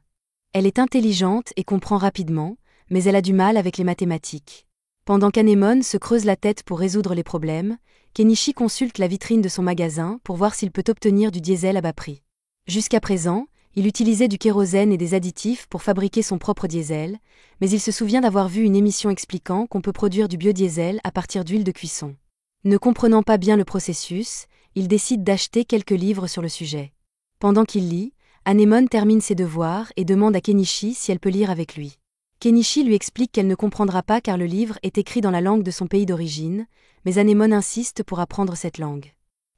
Elle est intelligente et comprend rapidement, mais elle a du mal avec les mathématiques. Pendant qu'Anémone se creuse la tête pour résoudre les problèmes, Kenichi consulte la vitrine de son magasin pour voir s'il peut obtenir du diesel à bas prix. Jusqu'à présent, il utilisait du kérosène et des additifs pour fabriquer son propre diesel, mais il se souvient d'avoir vu une émission expliquant qu'on peut produire du biodiesel à partir d'huile de cuisson. Ne comprenant pas bien le processus, il décide d'acheter quelques livres sur le sujet. Pendant qu'il lit, Anémone termine ses devoirs et demande à Kenichi si elle peut lire avec lui. Kenichi lui explique qu'elle ne comprendra pas car le livre est écrit dans la langue de son pays d'origine, mais Anémone insiste pour apprendre cette langue.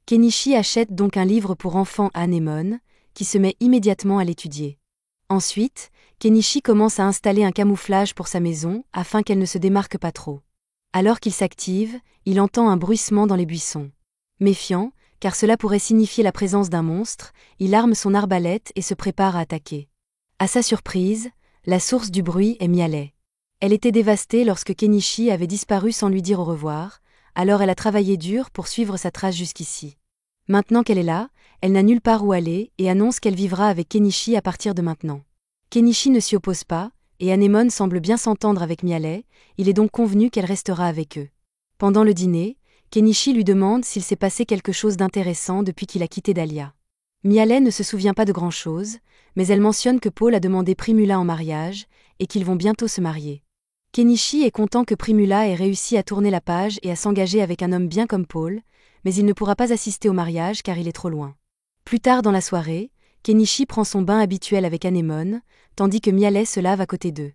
Kenichi achète donc un livre pour enfants à Anémone, qui se met immédiatement à l'étudier. Ensuite, Kenichi commence à installer un camouflage pour sa maison afin qu'elle ne se démarque pas trop. Alors qu'il s'active, il entend un bruissement dans les buissons. Méfiant, car cela pourrait signifier la présence d'un monstre, il arme son arbalète et se prépare à attaquer. À sa surprise, la source du bruit est Mialet. Elle était dévastée lorsque Kenichi avait disparu sans lui dire au revoir, alors elle a travaillé dur pour suivre sa trace jusqu'ici. Maintenant qu'elle est là, elle n'a nulle part où aller et annonce qu'elle vivra avec Kenichi à partir de maintenant. Kenichi ne s'y oppose pas, et Anémone semble bien s'entendre avec Mialet, il est donc convenu qu'elle restera avec eux. Pendant le dîner, Kenichi lui demande s'il s'est passé quelque chose d'intéressant depuis qu'il a quitté Dahlia. Mialet ne se souvient pas de grand-chose, mais elle mentionne que Paul a demandé Primula en mariage, et qu'ils vont bientôt se marier. Kenichi est content que Primula ait réussi à tourner la page et à s'engager avec un homme bien comme Paul, mais il ne pourra pas assister au mariage car il est trop loin. Plus tard dans la soirée, Kenichi prend son bain habituel avec Anémone, tandis que Mialet se lave à côté d'eux.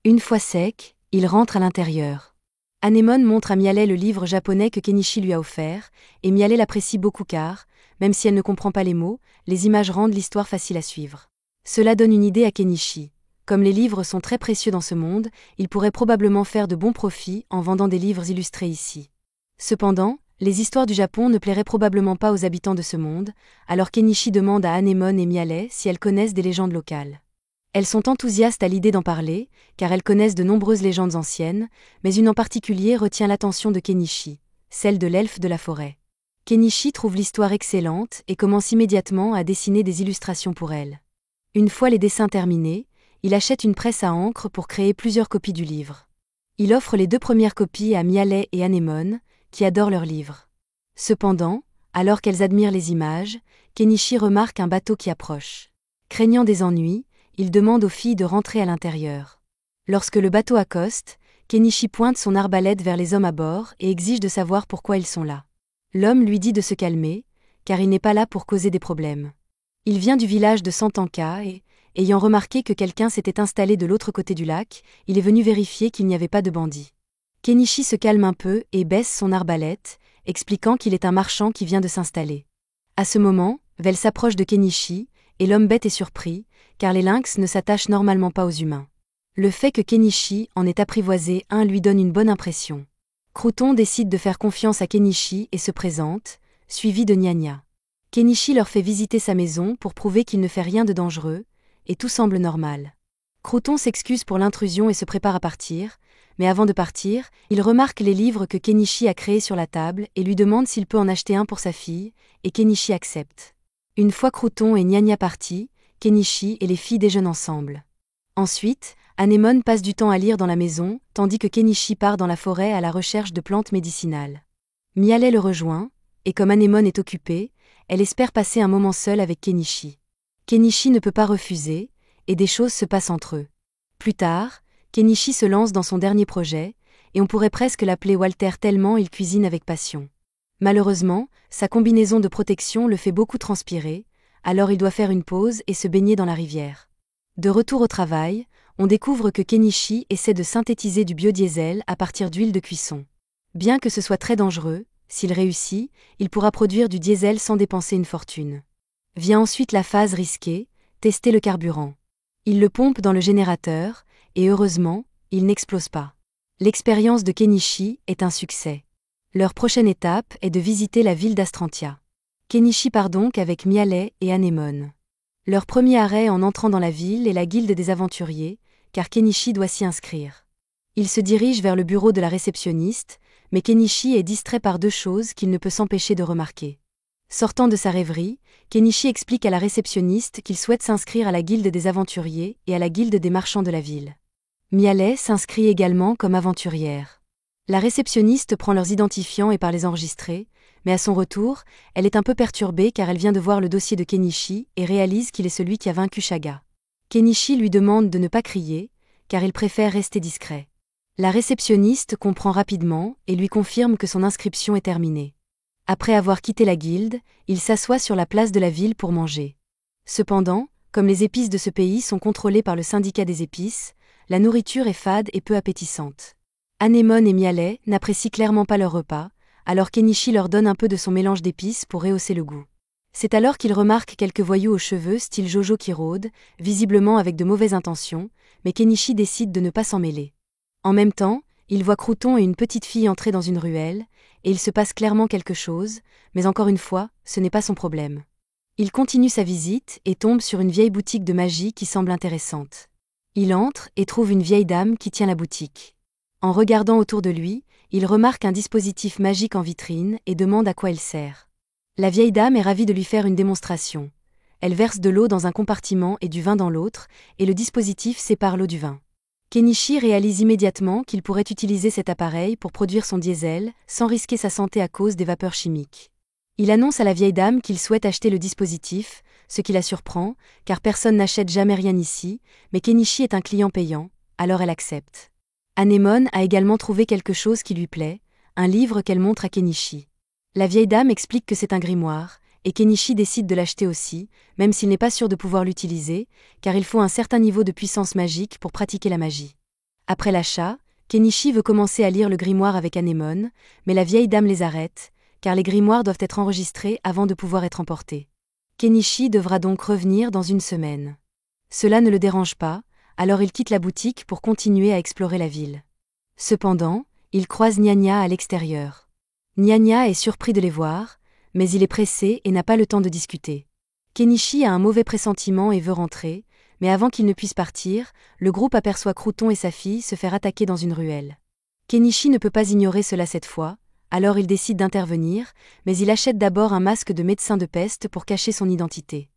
Une fois sec, il rentre à l'intérieur. Anémone montre à Mialet le livre japonais que Kenichi lui a offert, et Mialet l'apprécie beaucoup car, même si elle ne comprend pas les mots, les images rendent l'histoire facile à suivre. Cela donne une idée à Kenichi. Comme les livres sont très précieux dans ce monde, il pourrait probablement faire de bons profits en vendant des livres illustrés ici. Cependant, les histoires du Japon ne plairaient probablement pas aux habitants de ce monde, alors Kenichi demande à Anemone et Mialet si elles connaissent des légendes locales. Elles sont enthousiastes à l'idée d'en parler, car elles connaissent de nombreuses légendes anciennes, mais une en particulier retient l'attention de Kenichi, celle de l'elfe de la forêt. Kenichi trouve l'histoire excellente et commence immédiatement à dessiner des illustrations pour elle. Une fois les dessins terminés, il achète une presse à encre pour créer plusieurs copies du livre. Il offre les 2 premières copies à Mialet et Anemone, qui adorent leurs livres. Cependant, alors qu'elles admirent les images, Kenichi remarque un bateau qui approche. Craignant des ennuis, il demande aux filles de rentrer à l'intérieur. Lorsque le bateau accoste, Kenichi pointe son arbalète vers les hommes à bord et exige de savoir pourquoi ils sont là. L'homme lui dit de se calmer, car il n'est pas là pour causer des problèmes. Il vient du village de Santanka et, ayant remarqué que quelqu'un s'était installé de l'autre côté du lac, il est venu vérifier qu'il n'y avait pas de bandits. Kenichi se calme un peu et baisse son arbalète, expliquant qu'il est un marchand qui vient de s'installer. À ce moment, Vel s'approche de Kenichi, et l'homme bête est surpris, car les lynx ne s'attachent normalement pas aux humains. Le fait que Kenichi en ait apprivoisé un lui donne une bonne impression. Crouton décide de faire confiance à Kenichi et se présente, suivi de Nya-Nya. Kenichi leur fait visiter sa maison pour prouver qu'il ne fait rien de dangereux, et tout semble normal. Crouton s'excuse pour l'intrusion et se prépare à partir, mais avant de partir, il remarque les livres que Kenichi a créés sur la table et lui demande s'il peut en acheter un pour sa fille, et Kenichi accepte. Une fois Crouton et Nya-Nya partis, Kenichi et les filles déjeunent ensemble. Ensuite, Anemone passe du temps à lire dans la maison, tandis que Kenichi part dans la forêt à la recherche de plantes médicinales. Mialet le rejoint, et comme Anemone est occupée, elle espère passer un moment seule avec Kenichi. Kenichi ne peut pas refuser, et des choses se passent entre eux. Plus tard, Kenichi se lance dans son dernier projet, et on pourrait presque l'appeler Walter tellement il cuisine avec passion. Malheureusement, sa combinaison de protection le fait beaucoup transpirer, alors il doit faire une pause et se baigner dans la rivière. De retour au travail, on découvre que Kenichi essaie de synthétiser du biodiesel à partir d'huile de cuisson. Bien que ce soit très dangereux, s'il réussit, il pourra produire du diesel sans dépenser une fortune. Vient ensuite la phase risquée, tester le carburant. Il le pompe dans le générateur, et heureusement, il n'explose pas. L'expérience de Kenichi est un succès. Leur prochaine étape est de visiter la ville d'Astrantia. Kenichi part donc avec Mialet et Anemone. Leur premier arrêt en entrant dans la ville est la guilde des aventuriers, car Kenichi doit s'y inscrire. Il se dirige vers le bureau de la réceptionniste, mais Kenichi est distrait par 2 choses qu'il ne peut s'empêcher de remarquer. Sortant de sa rêverie, Kenichi explique à la réceptionniste qu'il souhaite s'inscrire à la guilde des aventuriers et à la guilde des marchands de la ville. Mialet s'inscrit également comme aventurière. La réceptionniste prend leurs identifiants et part les enregistrer, mais à son retour, elle est un peu perturbée car elle vient de voir le dossier de Kenichi et réalise qu'il est celui qui a vaincu Shaga. Kenichi lui demande de ne pas crier, car il préfère rester discret. La réceptionniste comprend rapidement et lui confirme que son inscription est terminée. Après avoir quitté la guilde, il s'assoit sur la place de la ville pour manger. Cependant, comme les épices de ce pays sont contrôlées par le syndicat des épices, la nourriture est fade et peu appétissante. Anemone et Mialet n'apprécient clairement pas leur repas, alors Kenichi leur donne un peu de son mélange d'épices pour rehausser le goût. C'est alors qu'il remarque quelques voyous aux cheveux style Jojo qui rôdent, visiblement avec de mauvaises intentions, mais Kenichi décide de ne pas s'en mêler. En même temps, il voit Crouton et une petite fille entrer dans une ruelle, et il se passe clairement quelque chose, mais encore une fois, ce n'est pas son problème. Il continue sa visite et tombe sur une vieille boutique de magie qui semble intéressante. Il entre et trouve une vieille dame qui tient la boutique. En regardant autour de lui, il remarque un dispositif magique en vitrine et demande à quoi il sert. La vieille dame est ravie de lui faire une démonstration. Elle verse de l'eau dans un compartiment et du vin dans l'autre, et le dispositif sépare l'eau du vin. Kenichi réalise immédiatement qu'il pourrait utiliser cet appareil pour produire son diesel, sans risquer sa santé à cause des vapeurs chimiques. Il annonce à la vieille dame qu'il souhaite acheter le dispositif, ce qui la surprend, car personne n'achète jamais rien ici, mais Kenichi est un client payant, alors elle accepte. Anemone a également trouvé quelque chose qui lui plaît, un livre qu'elle montre à Kenichi. La vieille dame explique que c'est un grimoire, et Kenichi décide de l'acheter aussi, même s'il n'est pas sûr de pouvoir l'utiliser, car il faut un certain niveau de puissance magique pour pratiquer la magie. Après l'achat, Kenichi veut commencer à lire le grimoire avec Anemone, mais la vieille dame les arrête, car les grimoires doivent être enregistrés avant de pouvoir être emportés. Kenichi devra donc revenir dans une semaine. Cela ne le dérange pas, alors il quitte la boutique pour continuer à explorer la ville. Cependant, il croise Nya à l'extérieur. Nya est surpris de les voir, mais il est pressé et n'a pas le temps de discuter. Kenichi a un mauvais pressentiment et veut rentrer, mais avant qu'il ne puisse partir, le groupe aperçoit Crouton et sa fille se faire attaquer dans une ruelle. Kenichi ne peut pas ignorer cela cette fois, alors il décide d'intervenir, mais il achète d'abord un masque de médecin de peste pour cacher son identité.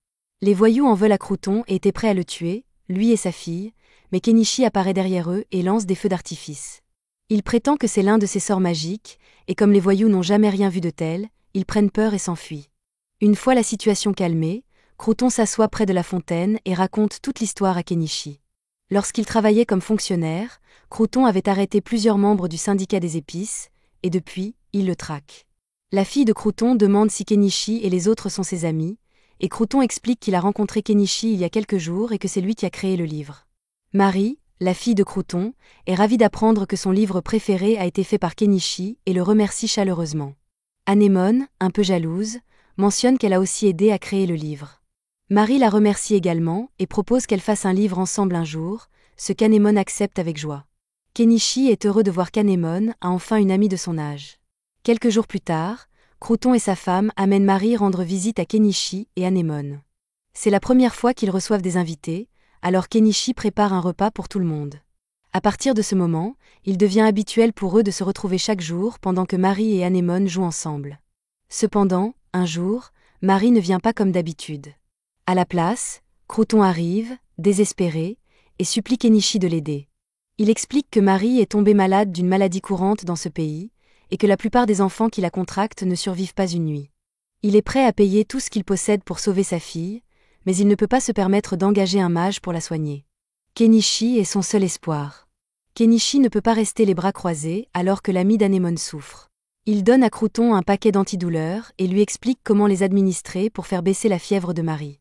Les voyous en veulent à Crouton et étaient prêts à le tuer, lui et sa fille, mais Kenichi apparaît derrière eux et lance des feux d'artifice. Il prétend que c'est l'un de ses sorts magiques, et comme les voyous n'ont jamais rien vu de tel, ils prennent peur et s'enfuient. Une fois la situation calmée, Crouton s'assoit près de la fontaine et raconte toute l'histoire à Kenichi. Lorsqu'il travaillait comme fonctionnaire, Crouton avait arrêté plusieurs membres du syndicat des épices, et depuis, il le traque. La fille de Crouton demande si Kenichi et les autres sont ses amis, et Crouton explique qu'il a rencontré Kenichi il y a quelques jours et que c'est lui qui a créé le livre. Marie, la fille de Crouton, est ravie d'apprendre que son livre préféré a été fait par Kenichi et le remercie chaleureusement. Anémone, un peu jalouse, mentionne qu'elle a aussi aidé à créer le livre. Marie la remercie également et propose qu'elle fasse un livre ensemble un jour, ce qu'Anémone accepte avec joie. Kenichi est heureux de voir qu'Anémone a enfin une amie de son âge. Quelques jours plus tard, Crouton et sa femme amènent Marie rendre visite à Kenichi et Anémone. C'est la première fois qu'ils reçoivent des invités, alors Kenichi prépare un repas pour tout le monde. À partir de ce moment, il devient habituel pour eux de se retrouver chaque jour pendant que Marie et Anémone jouent ensemble. Cependant, un jour, Marie ne vient pas comme d'habitude. À la place, Crouton arrive, désespéré, et supplie Kenichi de l'aider. Il explique que Marie est tombée malade d'une maladie courante dans ce pays, et que la plupart des enfants qui la contractent ne survivent pas une nuit. Il est prêt à payer tout ce qu'il possède pour sauver sa fille, mais il ne peut pas se permettre d'engager un mage pour la soigner. Kenichi est son seul espoir. Kenichi ne peut pas rester les bras croisés alors que l'ami d'Anémone souffre. Il donne à Crouton un paquet d'antidouleurs et lui explique comment les administrer pour faire baisser la fièvre de Marie.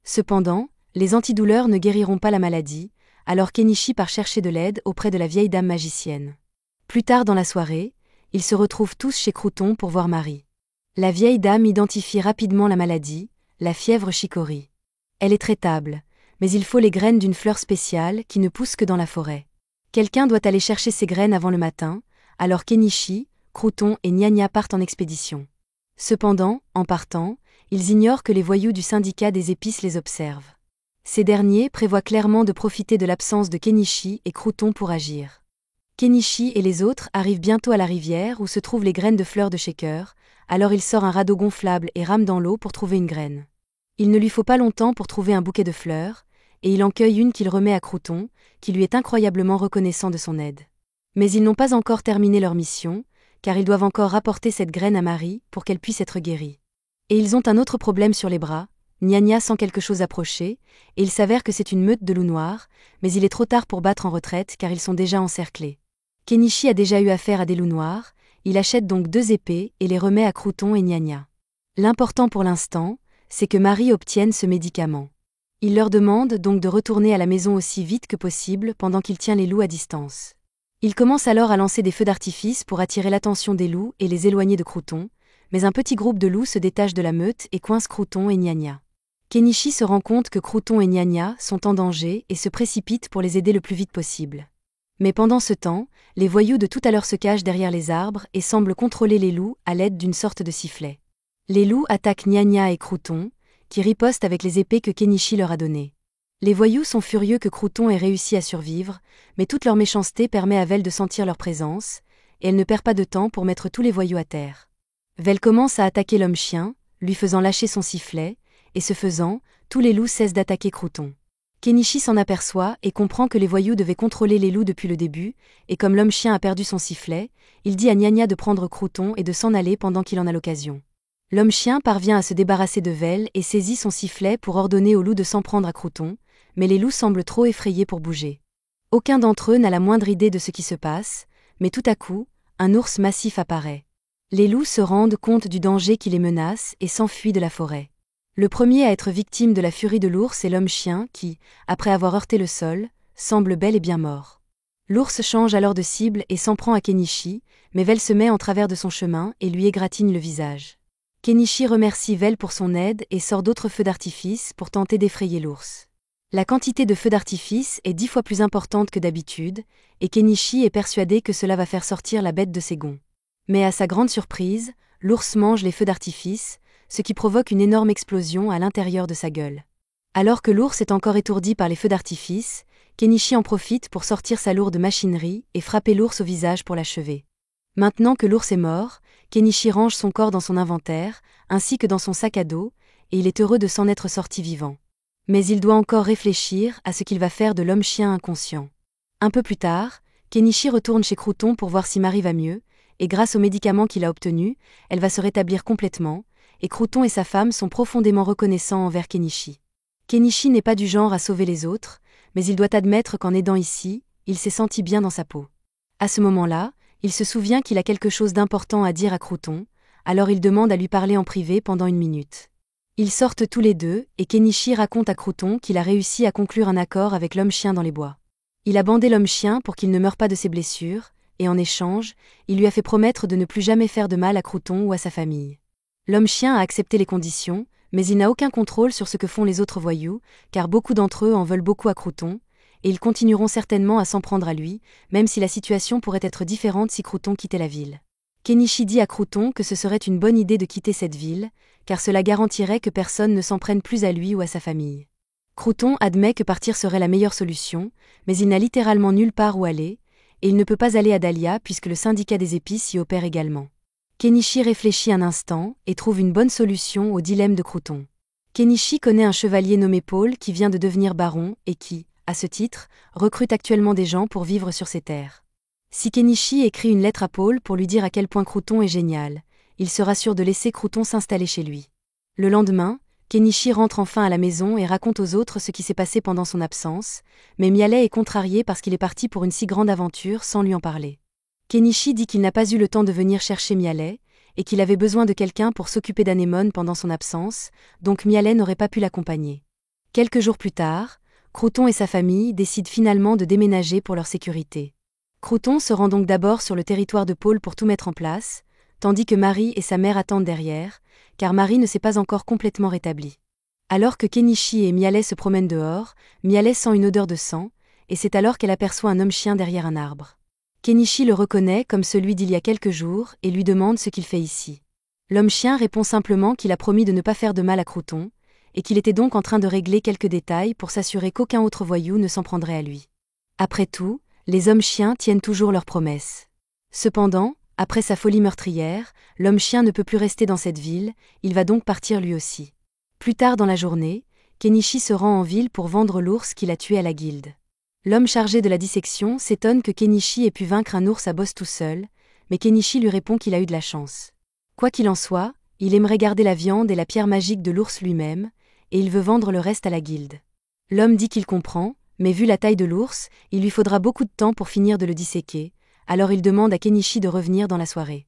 Cependant, les antidouleurs ne guériront pas la maladie, alors Kenichi part chercher de l'aide auprès de la vieille dame magicienne. Plus tard dans la soirée, ils se retrouvent tous chez Crouton pour voir Marie. La vieille dame identifie rapidement la maladie, la fièvre chicory. Elle est traitable, mais il faut les graines d'une fleur spéciale qui ne pousse que dans la forêt. Quelqu'un doit aller chercher ces graines avant le matin, alors Kenichi, Crouton et Nya partent en expédition. Cependant, en partant, ils ignorent que les voyous du syndicat des épices les observent. Ces derniers prévoient clairement de profiter de l'absence de Kenichi et Crouton pour agir. Kenichi et les autres arrivent bientôt à la rivière où se trouvent les graines de fleurs de shaker, alors il sort un radeau gonflable et rame dans l'eau pour trouver une graine. Il ne lui faut pas longtemps pour trouver un bouquet de fleurs, et il en cueille une qu'il remet à Crouton, qui lui est incroyablement reconnaissant de son aide. Mais ils n'ont pas encore terminé leur mission, car ils doivent encore rapporter cette graine à Marie pour qu'elle puisse être guérie. Et ils ont un autre problème sur les bras, Nya sent quelque chose approcher, et il s'avère que c'est une meute de loups noirs, mais il est trop tard pour battre en retraite car ils sont déjà encerclés. Kenichi a déjà eu affaire à des loups noirs, il achète donc 2 épées et les remet à Crouton et Nya. L'important pour l'instant, c'est que Marie obtienne ce médicament. Il leur demande donc de retourner à la maison aussi vite que possible pendant qu'il tient les loups à distance. Il commence alors à lancer des feux d'artifice pour attirer l'attention des loups et les éloigner de Crouton, mais un petit groupe de loups se détache de la meute et coince Crouton et Nya. Kenichi se rend compte que Crouton et Nya sont en danger et se précipite pour les aider le plus vite possible. Mais pendant ce temps, les voyous de tout à l'heure se cachent derrière les arbres et semblent contrôler les loups à l'aide d'une sorte de sifflet. Les loups attaquent Nya et Crouton, qui ripostent avec les épées que Kenichi leur a données. Les voyous sont furieux que Crouton ait réussi à survivre, mais toute leur méchanceté permet à Vel de sentir leur présence, et elle ne perd pas de temps pour mettre tous les voyous à terre. Vel commence à attaquer l'homme-chien, lui faisant lâcher son sifflet, et ce faisant, tous les loups cessent d'attaquer Crouton. Kenichi s'en aperçoit et comprend que les voyous devaient contrôler les loups depuis le début, et comme l'homme-chien a perdu son sifflet, il dit à Nya de prendre Crouton et de s'en aller pendant qu'il en a l'occasion. L'homme-chien parvient à se débarrasser de Vel et saisit son sifflet pour ordonner aux loups de s'en prendre à Crouton, mais les loups semblent trop effrayés pour bouger. Aucun d'entre eux n'a la moindre idée de ce qui se passe, mais tout à coup, un ours massif apparaît. Les loups se rendent compte du danger qui les menace et s'enfuient de la forêt. Le premier à être victime de la furie de l'ours est l'homme-chien qui, après avoir heurté le sol, semble bel et bien mort. L'ours change alors de cible et s'en prend à Kenichi, mais Vel se met en travers de son chemin et lui égratigne le visage. Kenichi remercie Vel pour son aide et sort d'autres feux d'artifice pour tenter d'effrayer l'ours. La quantité de feux d'artifice est 10 fois plus importante que d'habitude, et Kenichi est persuadé que cela va faire sortir la bête de ses gonds. Mais à sa grande surprise, l'ours mange les feux d'artifice, ce qui provoque une énorme explosion à l'intérieur de sa gueule. Alors que l'ours est encore étourdi par les feux d'artifice, Kenichi en profite pour sortir sa lourde machinerie et frapper l'ours au visage pour l'achever. Maintenant que l'ours est mort, Kenichi range son corps dans son inventaire, ainsi que dans son sac à dos, et il est heureux de s'en être sorti vivant. Mais il doit encore réfléchir à ce qu'il va faire de l'homme-chien inconscient. Un peu plus tard, Kenichi retourne chez Crouton pour voir si Marie va mieux, et grâce aux médicaments qu'il a obtenus, elle va se rétablir complètement, et Crouton et sa femme sont profondément reconnaissants envers Kenichi. Kenichi n'est pas du genre à sauver les autres, mais il doit admettre qu'en aidant ici, il s'est senti bien dans sa peau. À ce moment-là, il se souvient qu'il a quelque chose d'important à dire à Crouton, alors il demande à lui parler en privé pendant 1 minute. Ils sortent tous les deux, et Kenichi raconte à Crouton qu'il a réussi à conclure un accord avec l'homme-chien dans les bois. Il a bandé l'homme-chien pour qu'il ne meure pas de ses blessures, et en échange, il lui a fait promettre de ne plus jamais faire de mal à Crouton ou à sa famille. L'homme-chien a accepté les conditions, mais il n'a aucun contrôle sur ce que font les autres voyous, car beaucoup d'entre eux en veulent beaucoup à Crouton, et ils continueront certainement à s'en prendre à lui, même si la situation pourrait être différente si Crouton quittait la ville. Kenichi dit à Crouton que ce serait une bonne idée de quitter cette ville, car cela garantirait que personne ne s'en prenne plus à lui ou à sa famille. Crouton admet que partir serait la meilleure solution, mais il n'a littéralement nulle part où aller, et il ne peut pas aller à Dahlia puisque le syndicat des épices y opère également. Kenichi réfléchit un instant et trouve une bonne solution au dilemme de Crouton. Kenichi connaît un chevalier nommé Paul qui vient de devenir baron et qui, à ce titre, recrute actuellement des gens pour vivre sur ses terres. Si Kenichi écrit une lettre à Paul pour lui dire à quel point Crouton est génial, il sera sûr de laisser Crouton s'installer chez lui. Le lendemain, Kenichi rentre enfin à la maison et raconte aux autres ce qui s'est passé pendant son absence, mais Mialet est contrarié parce qu'il est parti pour une si grande aventure sans lui en parler. Kenichi dit qu'il n'a pas eu le temps de venir chercher Mialet, et qu'il avait besoin de quelqu'un pour s'occuper d'Anémone pendant son absence, donc Mialet n'aurait pas pu l'accompagner. Quelques jours plus tard, Crouton et sa famille décident finalement de déménager pour leur sécurité. Crouton se rend donc d'abord sur le territoire de Paul pour tout mettre en place, tandis que Marie et sa mère attendent derrière, car Marie ne s'est pas encore complètement rétablie. Alors que Kenichi et Mialet se promènent dehors, Mialet sent une odeur de sang, et c'est alors qu'elle aperçoit un homme-chien derrière un arbre. Kenichi le reconnaît comme celui d'il y a quelques jours et lui demande ce qu'il fait ici. L'homme-chien répond simplement qu'il a promis de ne pas faire de mal à Crouton, et qu'il était donc en train de régler quelques détails pour s'assurer qu'aucun autre voyou ne s'en prendrait à lui. Après tout, les hommes-chiens tiennent toujours leurs promesses. Cependant, après sa folie meurtrière, l'homme-chien ne peut plus rester dans cette ville, il va donc partir lui aussi. Plus tard dans la journée, Kenichi se rend en ville pour vendre l'ours qu'il a tué à la guilde. L'homme chargé de la dissection s'étonne que Kenichi ait pu vaincre un ours à bosse tout seul, mais Kenichi lui répond qu'il a eu de la chance. Quoi qu'il en soit, il aimerait garder la viande et la pierre magique de l'ours lui-même, et il veut vendre le reste à la guilde. L'homme dit qu'il comprend, mais vu la taille de l'ours, il lui faudra beaucoup de temps pour finir de le disséquer, alors il demande à Kenichi de revenir dans la soirée.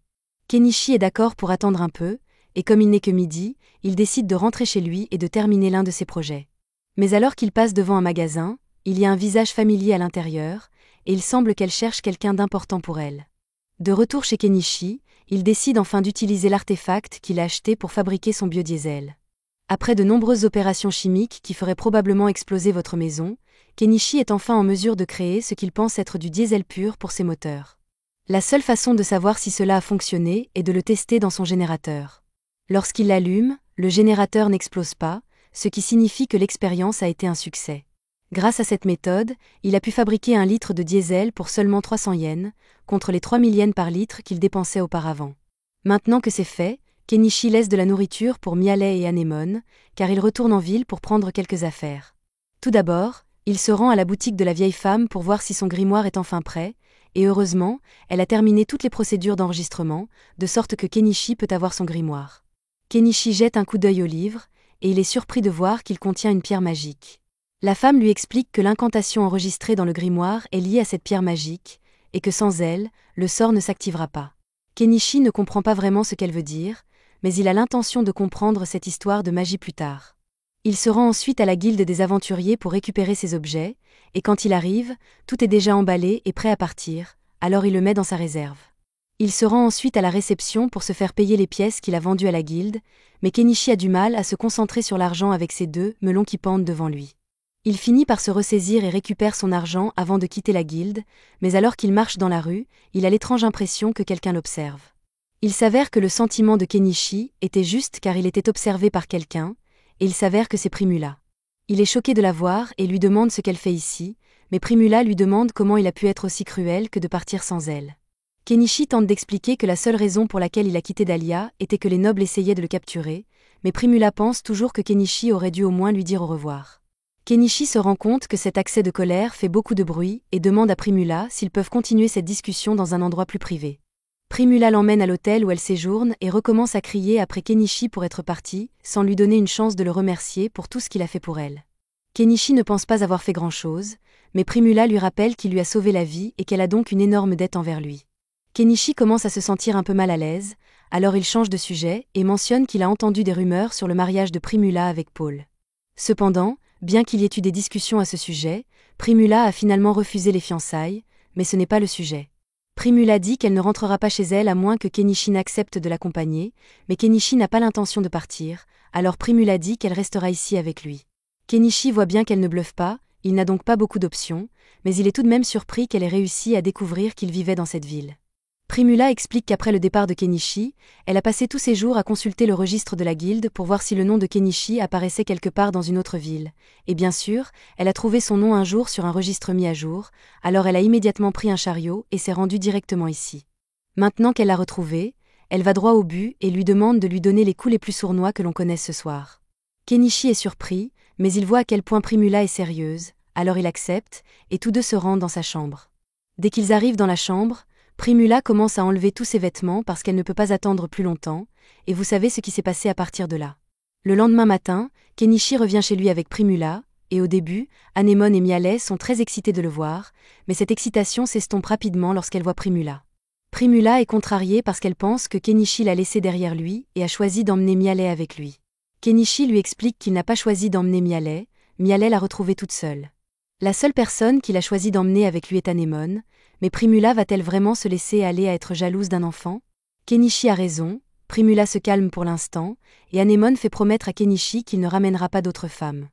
Kenichi est d'accord pour attendre un peu, et comme il n'est que midi, il décide de rentrer chez lui et de terminer l'un de ses projets. Mais alors qu'il passe devant un magasin, il y a un visage familier à l'intérieur, et il semble qu'elle cherche quelqu'un d'important pour elle. De retour chez Kenichi, il décide enfin d'utiliser l'artefact qu'il a acheté pour fabriquer son biodiesel. Après de nombreuses opérations chimiques qui feraient probablement exploser votre maison, Kenichi est enfin en mesure de créer ce qu'il pense être du diesel pur pour ses moteurs. La seule façon de savoir si cela a fonctionné est de le tester dans son générateur. Lorsqu'il l'allume, le générateur n'explose pas, ce qui signifie que l'expérience a été un succès. Grâce à cette méthode, il a pu fabriquer 1 litre de diesel pour seulement 300 yens, contre les 3000 yens par litre qu'il dépensait auparavant. Maintenant que c'est fait, Kenichi laisse de la nourriture pour Mialet et Anémone, car il retourne en ville pour prendre quelques affaires. Tout d'abord, il se rend à la boutique de la vieille femme pour voir si son grimoire est enfin prêt, et heureusement, elle a terminé toutes les procédures d'enregistrement, de sorte que Kenichi peut avoir son grimoire. Kenichi jette un coup d'œil au livre, et il est surpris de voir qu'il contient une pierre magique. La femme lui explique que l'incantation enregistrée dans le grimoire est liée à cette pierre magique, et que sans elle, le sort ne s'activera pas. Kenichi ne comprend pas vraiment ce qu'elle veut dire, mais il a l'intention de comprendre cette histoire de magie plus tard. Il se rend ensuite à la guilde des aventuriers pour récupérer ses objets, et quand il arrive, tout est déjà emballé et prêt à partir, alors il le met dans sa réserve. Il se rend ensuite à la réception pour se faire payer les pièces qu'il a vendues à la guilde, mais Kenichi a du mal à se concentrer sur l'argent avec ses 2 melons qui pendent devant lui. Il finit par se ressaisir et récupère son argent avant de quitter la guilde, mais alors qu'il marche dans la rue, il a l'étrange impression que quelqu'un l'observe. Il s'avère que le sentiment de Kenichi était juste car il était observé par quelqu'un, et il s'avère que c'est Primula. Il est choqué de la voir et lui demande ce qu'elle fait ici, mais Primula lui demande comment il a pu être aussi cruel que de partir sans elle. Kenichi tente d'expliquer que la seule raison pour laquelle il a quitté Dahlia était que les nobles essayaient de le capturer, mais Primula pense toujours que Kenichi aurait dû au moins lui dire au revoir. Kenichi se rend compte que cet accès de colère fait beaucoup de bruit et demande à Primula s'ils peuvent continuer cette discussion dans un endroit plus privé. Primula l'emmène à l'hôtel où elle séjourne et recommence à crier après Kenichi pour être parti, sans lui donner une chance de le remercier pour tout ce qu'il a fait pour elle. Kenichi ne pense pas avoir fait grand-chose, mais Primula lui rappelle qu'il lui a sauvé la vie et qu'elle a donc une énorme dette envers lui. Kenichi commence à se sentir un peu mal à l'aise, alors il change de sujet et mentionne qu'il a entendu des rumeurs sur le mariage de Primula avec Paul. Cependant, bien qu'il y ait eu des discussions à ce sujet, Primula a finalement refusé les fiançailles, mais ce n'est pas le sujet. Primula dit qu'elle ne rentrera pas chez elle à moins que Kenichi n'accepte de l'accompagner, mais Kenichi n'a pas l'intention de partir, alors Primula dit qu'elle restera ici avec lui. Kenichi voit bien qu'elle ne bluffe pas, il n'a donc pas beaucoup d'options, mais il est tout de même surpris qu'elle ait réussi à découvrir qu'il vivait dans cette ville. Primula explique qu'après le départ de Kenichi, elle a passé tous ses jours à consulter le registre de la guilde pour voir si le nom de Kenichi apparaissait quelque part dans une autre ville, et bien sûr, elle a trouvé son nom un jour sur un registre mis à jour, alors elle a immédiatement pris un chariot et s'est rendue directement ici. Maintenant qu'elle l'a retrouvé, elle va droit au but et lui demande de lui donner les coups les plus sournois que l'on connaisse ce soir. Kenichi est surpris, mais il voit à quel point Primula est sérieuse, alors il accepte, et tous deux se rendent dans sa chambre. Dès qu'ils arrivent dans la chambre, Primula commence à enlever tous ses vêtements parce qu'elle ne peut pas attendre plus longtemps, et vous savez ce qui s'est passé à partir de là. Le lendemain matin, Kenichi revient chez lui avec Primula, et au début, Anemone et Mialet sont très excités de le voir, mais cette excitation s'estompe rapidement lorsqu'elle voit Primula. Primula est contrariée parce qu'elle pense que Kenichi l'a laissé derrière lui et a choisi d'emmener Mialet avec lui. Kenichi lui explique qu'il n'a pas choisi d'emmener Mialet, Mialet l'a retrouvée toute seule. La seule personne qu'il a choisi d'emmener avec lui est Anemone, mais Primula va-t-elle vraiment se laisser aller à être jalouse d'un enfant? Kenichi a raison, Primula se calme pour l'instant, et Anemone fait promettre à Kenichi qu'il ne ramènera pas d'autres femmes.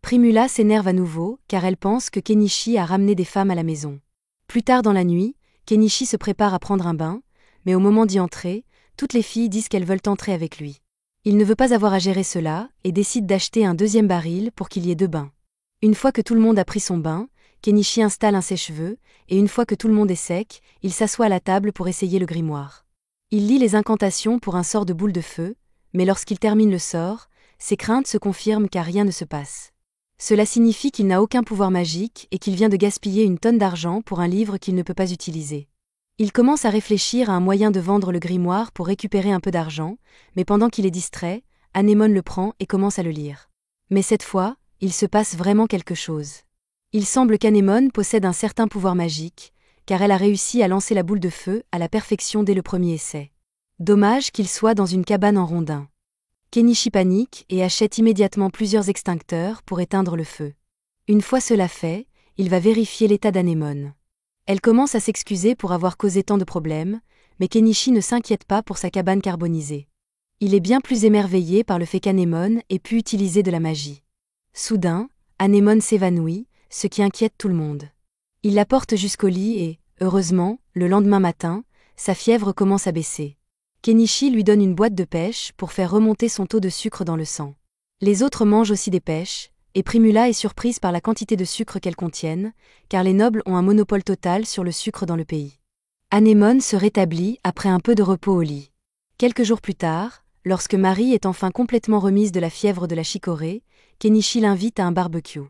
Primula s'énerve à nouveau, car elle pense que Kenichi a ramené des femmes à la maison. Plus tard dans la nuit, Kenichi se prépare à prendre un bain, mais au moment d'y entrer, toutes les filles disent qu'elles veulent entrer avec lui. Il ne veut pas avoir à gérer cela, et décide d'acheter un deuxième baril pour qu'il y ait 2 bains. Une fois que tout le monde a pris son bain, Kenichi installe un sèche-cheveux, et une fois que tout le monde est sec, il s'assoit à la table pour essayer le grimoire. Il lit les incantations pour un sort de boule de feu, mais lorsqu'il termine le sort, ses craintes se confirment car rien ne se passe. Cela signifie qu'il n'a aucun pouvoir magique et qu'il vient de gaspiller une tonne d'argent pour un livre qu'il ne peut pas utiliser. Il commence à réfléchir à un moyen de vendre le grimoire pour récupérer un peu d'argent, mais pendant qu'il est distrait, Anemone le prend et commence à le lire. Mais cette fois, il se passe vraiment quelque chose. Il semble qu'Anemone possède un certain pouvoir magique, car elle a réussi à lancer la boule de feu à la perfection dès le premier essai. Dommage qu'il soit dans une cabane en rondin. Kenichi panique et achète immédiatement plusieurs extincteurs pour éteindre le feu. Une fois cela fait, il va vérifier l'état d'Anemone. Elle commence à s'excuser pour avoir causé tant de problèmes, mais Kenichi ne s'inquiète pas pour sa cabane carbonisée. Il est bien plus émerveillé par le fait qu'Anemone ait pu utiliser de la magie. Soudain, Anemone s'évanouit, ce qui inquiète tout le monde. Il la porte jusqu'au lit et, heureusement, le lendemain matin, sa fièvre commence à baisser. Kenichi lui donne une boîte de pêche pour faire remonter son taux de sucre dans le sang. Les autres mangent aussi des pêches, et Primula est surprise par la quantité de sucre qu'elles contiennent, car les nobles ont un monopole total sur le sucre dans le pays. Anemone se rétablit après un peu de repos au lit. Quelques jours plus tard, lorsque Marie est enfin complètement remise de la fièvre de la chicorée, Kenichi l'invite à un barbecue.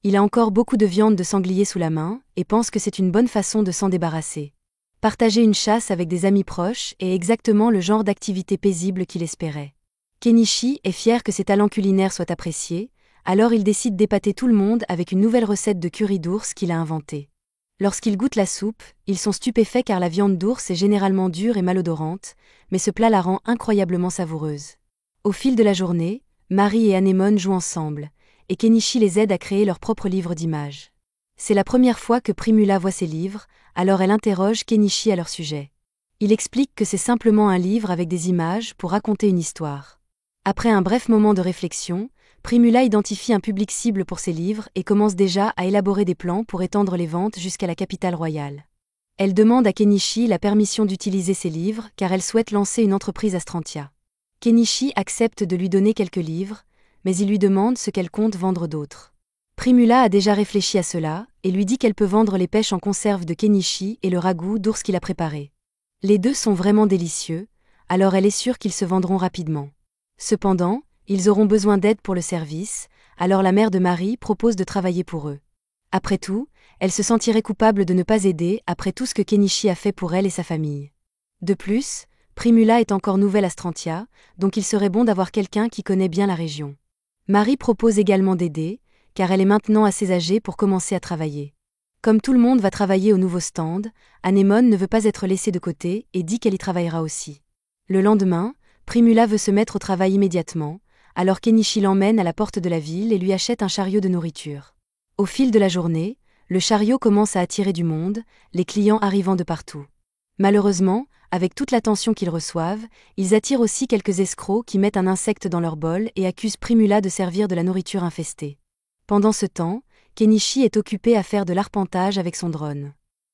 Il a encore beaucoup de viande de sanglier sous la main, et pense que c'est une bonne façon de s'en débarrasser. Partager une chasse avec des amis proches est exactement le genre d'activité paisible qu'il espérait. Kenichi est fier que ses talents culinaires soient appréciés, alors il décide d'épater tout le monde avec une nouvelle recette de curry d'ours qu'il a inventée. Lorsqu'ils goûtent la soupe, ils sont stupéfaits car la viande d'ours est généralement dure et malodorante, mais ce plat la rend incroyablement savoureuse. Au fil de la journée, Marie et Anemone jouent ensemble, et Kenichi les aide à créer leur propre livre d'images. C'est la première fois que Primula voit ces livres, alors elle interroge Kenichi à leur sujet. Il explique que c'est simplement un livre avec des images pour raconter une histoire. Après un bref moment de réflexion, Primula identifie un public cible pour ses livres et commence déjà à élaborer des plans pour étendre les ventes jusqu'à la capitale royale. Elle demande à Kenichi la permission d'utiliser ses livres car elle souhaite lancer une entreprise à Strantia. Kenichi accepte de lui donner quelques livres, mais il lui demande ce qu'elle compte vendre d'autres. Primula a déjà réfléchi à cela et lui dit qu'elle peut vendre les pêches en conserve de Kenichi et le ragoût d'ours qu'il a préparé. Les deux sont vraiment délicieux, alors elle est sûre qu'ils se vendront rapidement. Cependant, ils auront besoin d'aide pour le service, alors la mère de Marie propose de travailler pour eux. Après tout, elle se sentirait coupable de ne pas aider après tout ce que Kenichi a fait pour elle et sa famille. De plus, Primula est encore nouvelle à Strantia, donc il serait bon d'avoir quelqu'un qui connaît bien la région. Marie propose également d'aider, car elle est maintenant assez âgée pour commencer à travailler. Comme tout le monde va travailler au nouveau stand, Anémone ne veut pas être laissée de côté et dit qu'elle y travaillera aussi. Le lendemain, Primula veut se mettre au travail immédiatement, alors Kenichi l'emmène à la porte de la ville et lui achète un chariot de nourriture. Au fil de la journée, le chariot commence à attirer du monde, les clients arrivant de partout. Malheureusement, avec toute l'attention qu'ils reçoivent, ils attirent aussi quelques escrocs qui mettent un insecte dans leur bol et accusent Primula de servir de la nourriture infestée. Pendant ce temps, Kenichi est occupé à faire de l'arpentage avec son drone.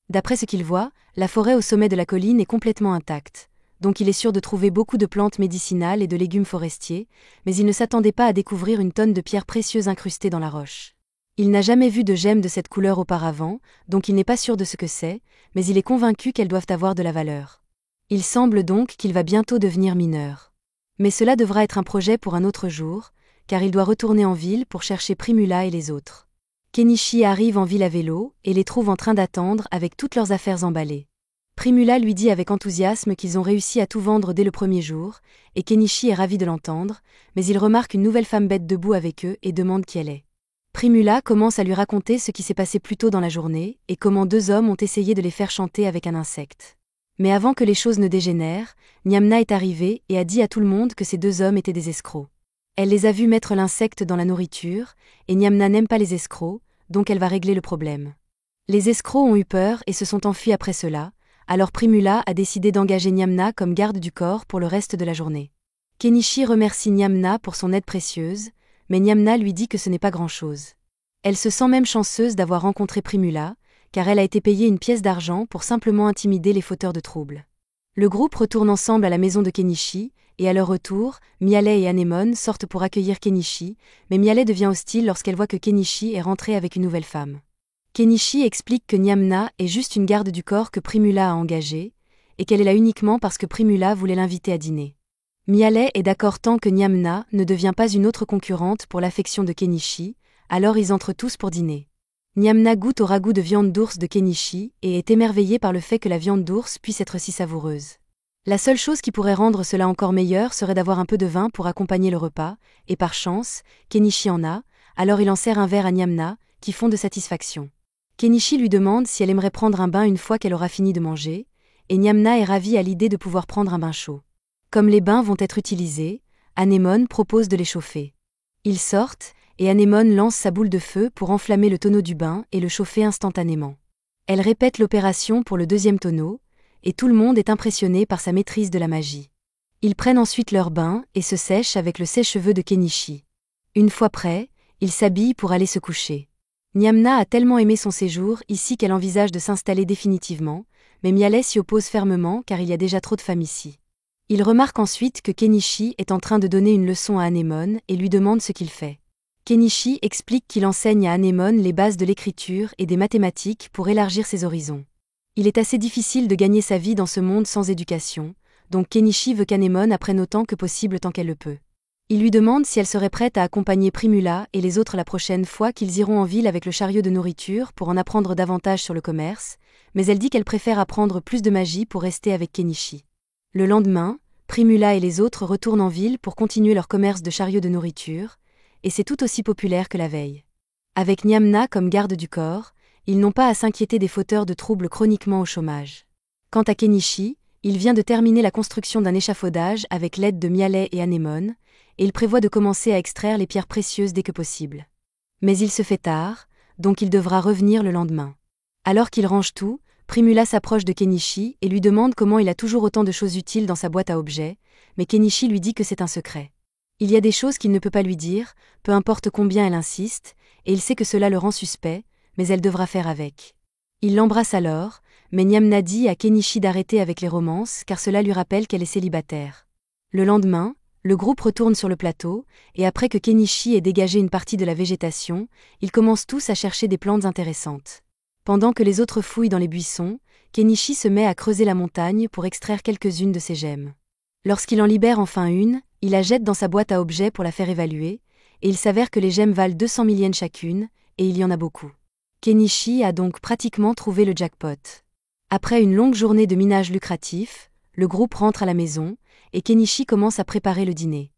D'après ce qu'il voit, la forêt au sommet de la colline est complètement intacte, donc il est sûr de trouver beaucoup de plantes médicinales et de légumes forestiers, mais il ne s'attendait pas à découvrir une tonne de pierres précieuses incrustées dans la roche. Il n'a jamais vu de gemmes de cette couleur auparavant, donc il n'est pas sûr de ce que c'est, mais il est convaincu qu'elles doivent avoir de la valeur. Il semble donc qu'il va bientôt devenir mineur. Mais cela devra être un projet pour un autre jour, car il doit retourner en ville pour chercher Primula et les autres. Kenichi arrive en ville à vélo et les trouve en train d'attendre avec toutes leurs affaires emballées. Primula lui dit avec enthousiasme qu'ils ont réussi à tout vendre dès le premier jour, et Kenichi est ravi de l'entendre, mais il remarque une nouvelle femme bête debout avec eux et demande qui elle est. Primula commence à lui raconter ce qui s'est passé plus tôt dans la journée et comment deux hommes ont essayé de les faire chanter avec un insecte. Mais avant que les choses ne dégénèrent, Nyamna est arrivée et a dit à tout le monde que ces deux hommes étaient des escrocs. Elle les a vus mettre l'insecte dans la nourriture, et Nyamna n'aime pas les escrocs, donc elle va régler le problème. Les escrocs ont eu peur et se sont enfuis après cela, alors Primula a décidé d'engager Nyamna comme garde du corps pour le reste de la journée. Kenichi remercie Nyamna pour son aide précieuse, mais Nyamna lui dit que ce n'est pas grand-chose. Elle se sent même chanceuse d'avoir rencontré Primula, car elle a été payée une pièce d'argent pour simplement intimider les fauteurs de troubles. Le groupe retourne ensemble à la maison de Kenichi, et à leur retour, Mialet et Anémone sortent pour accueillir Kenichi, mais Mialet devient hostile lorsqu'elle voit que Kenichi est rentré avec une nouvelle femme. Kenichi explique que Nyamna est juste une garde du corps que Primula a engagée, et qu'elle est là uniquement parce que Primula voulait l'inviter à dîner. Mialet est d'accord tant que Nyamna ne devient pas une autre concurrente pour l'affection de Kenichi, alors ils entrent tous pour dîner. Nyamna goûte au ragoût de viande d'ours de Kenichi et est émerveillée par le fait que la viande d'ours puisse être si savoureuse. La seule chose qui pourrait rendre cela encore meilleur serait d'avoir un peu de vin pour accompagner le repas, et par chance, Kenichi en a, alors il en sert un verre à Nyamna, qui fond de satisfaction. Kenichi lui demande si elle aimerait prendre un bain une fois qu'elle aura fini de manger, et Nyamna est ravie à l'idée de pouvoir prendre un bain chaud. Comme les bains vont être utilisés, Anémone propose de les chauffer. Ils sortent, et Anémone lance sa boule de feu pour enflammer le tonneau du bain et le chauffer instantanément. Elle répète l'opération pour le deuxième tonneau, et tout le monde est impressionné par sa maîtrise de la magie. Ils prennent ensuite leur bain et se sèchent avec le sèche-cheveux de Kenichi. Une fois prêts, ils s'habillent pour aller se coucher. Nyamna a tellement aimé son séjour ici qu'elle envisage de s'installer définitivement, mais Mialet s'y oppose fermement car il y a déjà trop de femmes ici. Il remarque ensuite que Kenichi est en train de donner une leçon à Anémone et lui demande ce qu'il fait. Kenichi explique qu'il enseigne à Anémone les bases de l'écriture et des mathématiques pour élargir ses horizons. Il est assez difficile de gagner sa vie dans ce monde sans éducation, donc Kenichi veut qu'Anémone apprenne autant que possible tant qu'elle le peut. Il lui demande si elle serait prête à accompagner Primula et les autres la prochaine fois qu'ils iront en ville avec le chariot de nourriture pour en apprendre davantage sur le commerce, mais elle dit qu'elle préfère apprendre plus de magie pour rester avec Kenichi. Le lendemain, Primula et les autres retournent en ville pour continuer leur commerce de chariot de nourriture, et c'est tout aussi populaire que la veille. Avec Nyamna comme garde du corps, ils n'ont pas à s'inquiéter des fauteurs de troubles chroniquement au chômage. Quant à Kenichi, il vient de terminer la construction d'un échafaudage avec l'aide de Mialet et Anémone, et il prévoit de commencer à extraire les pierres précieuses dès que possible. Mais il se fait tard, donc il devra revenir le lendemain. Alors qu'il range tout, Primula s'approche de Kenichi et lui demande comment il a toujours autant de choses utiles dans sa boîte à objets, mais Kenichi lui dit que c'est un secret. Il y a des choses qu'il ne peut pas lui dire, peu importe combien elle insiste, et il sait que cela le rend suspect, mais elle devra faire avec. Il l'embrasse alors, mais Nyamna dit à Kenichi d'arrêter avec les romances car cela lui rappelle qu'elle est célibataire. Le lendemain, le groupe retourne sur le plateau, et après que Kenichi ait dégagé une partie de la végétation, ils commencent tous à chercher des plantes intéressantes. Pendant que les autres fouillent dans les buissons, Kenichi se met à creuser la montagne pour extraire quelques-unes de ses gemmes. Lorsqu'il en libère enfin une, il la jette dans sa boîte à objets pour la faire évaluer, et il s'avère que les gemmes valent 200 000 yens chacune, et il y en a beaucoup. Kenichi a donc pratiquement trouvé le jackpot. Après une longue journée de minage lucratif, le groupe rentre à la maison, et Kenichi commence à préparer le dîner.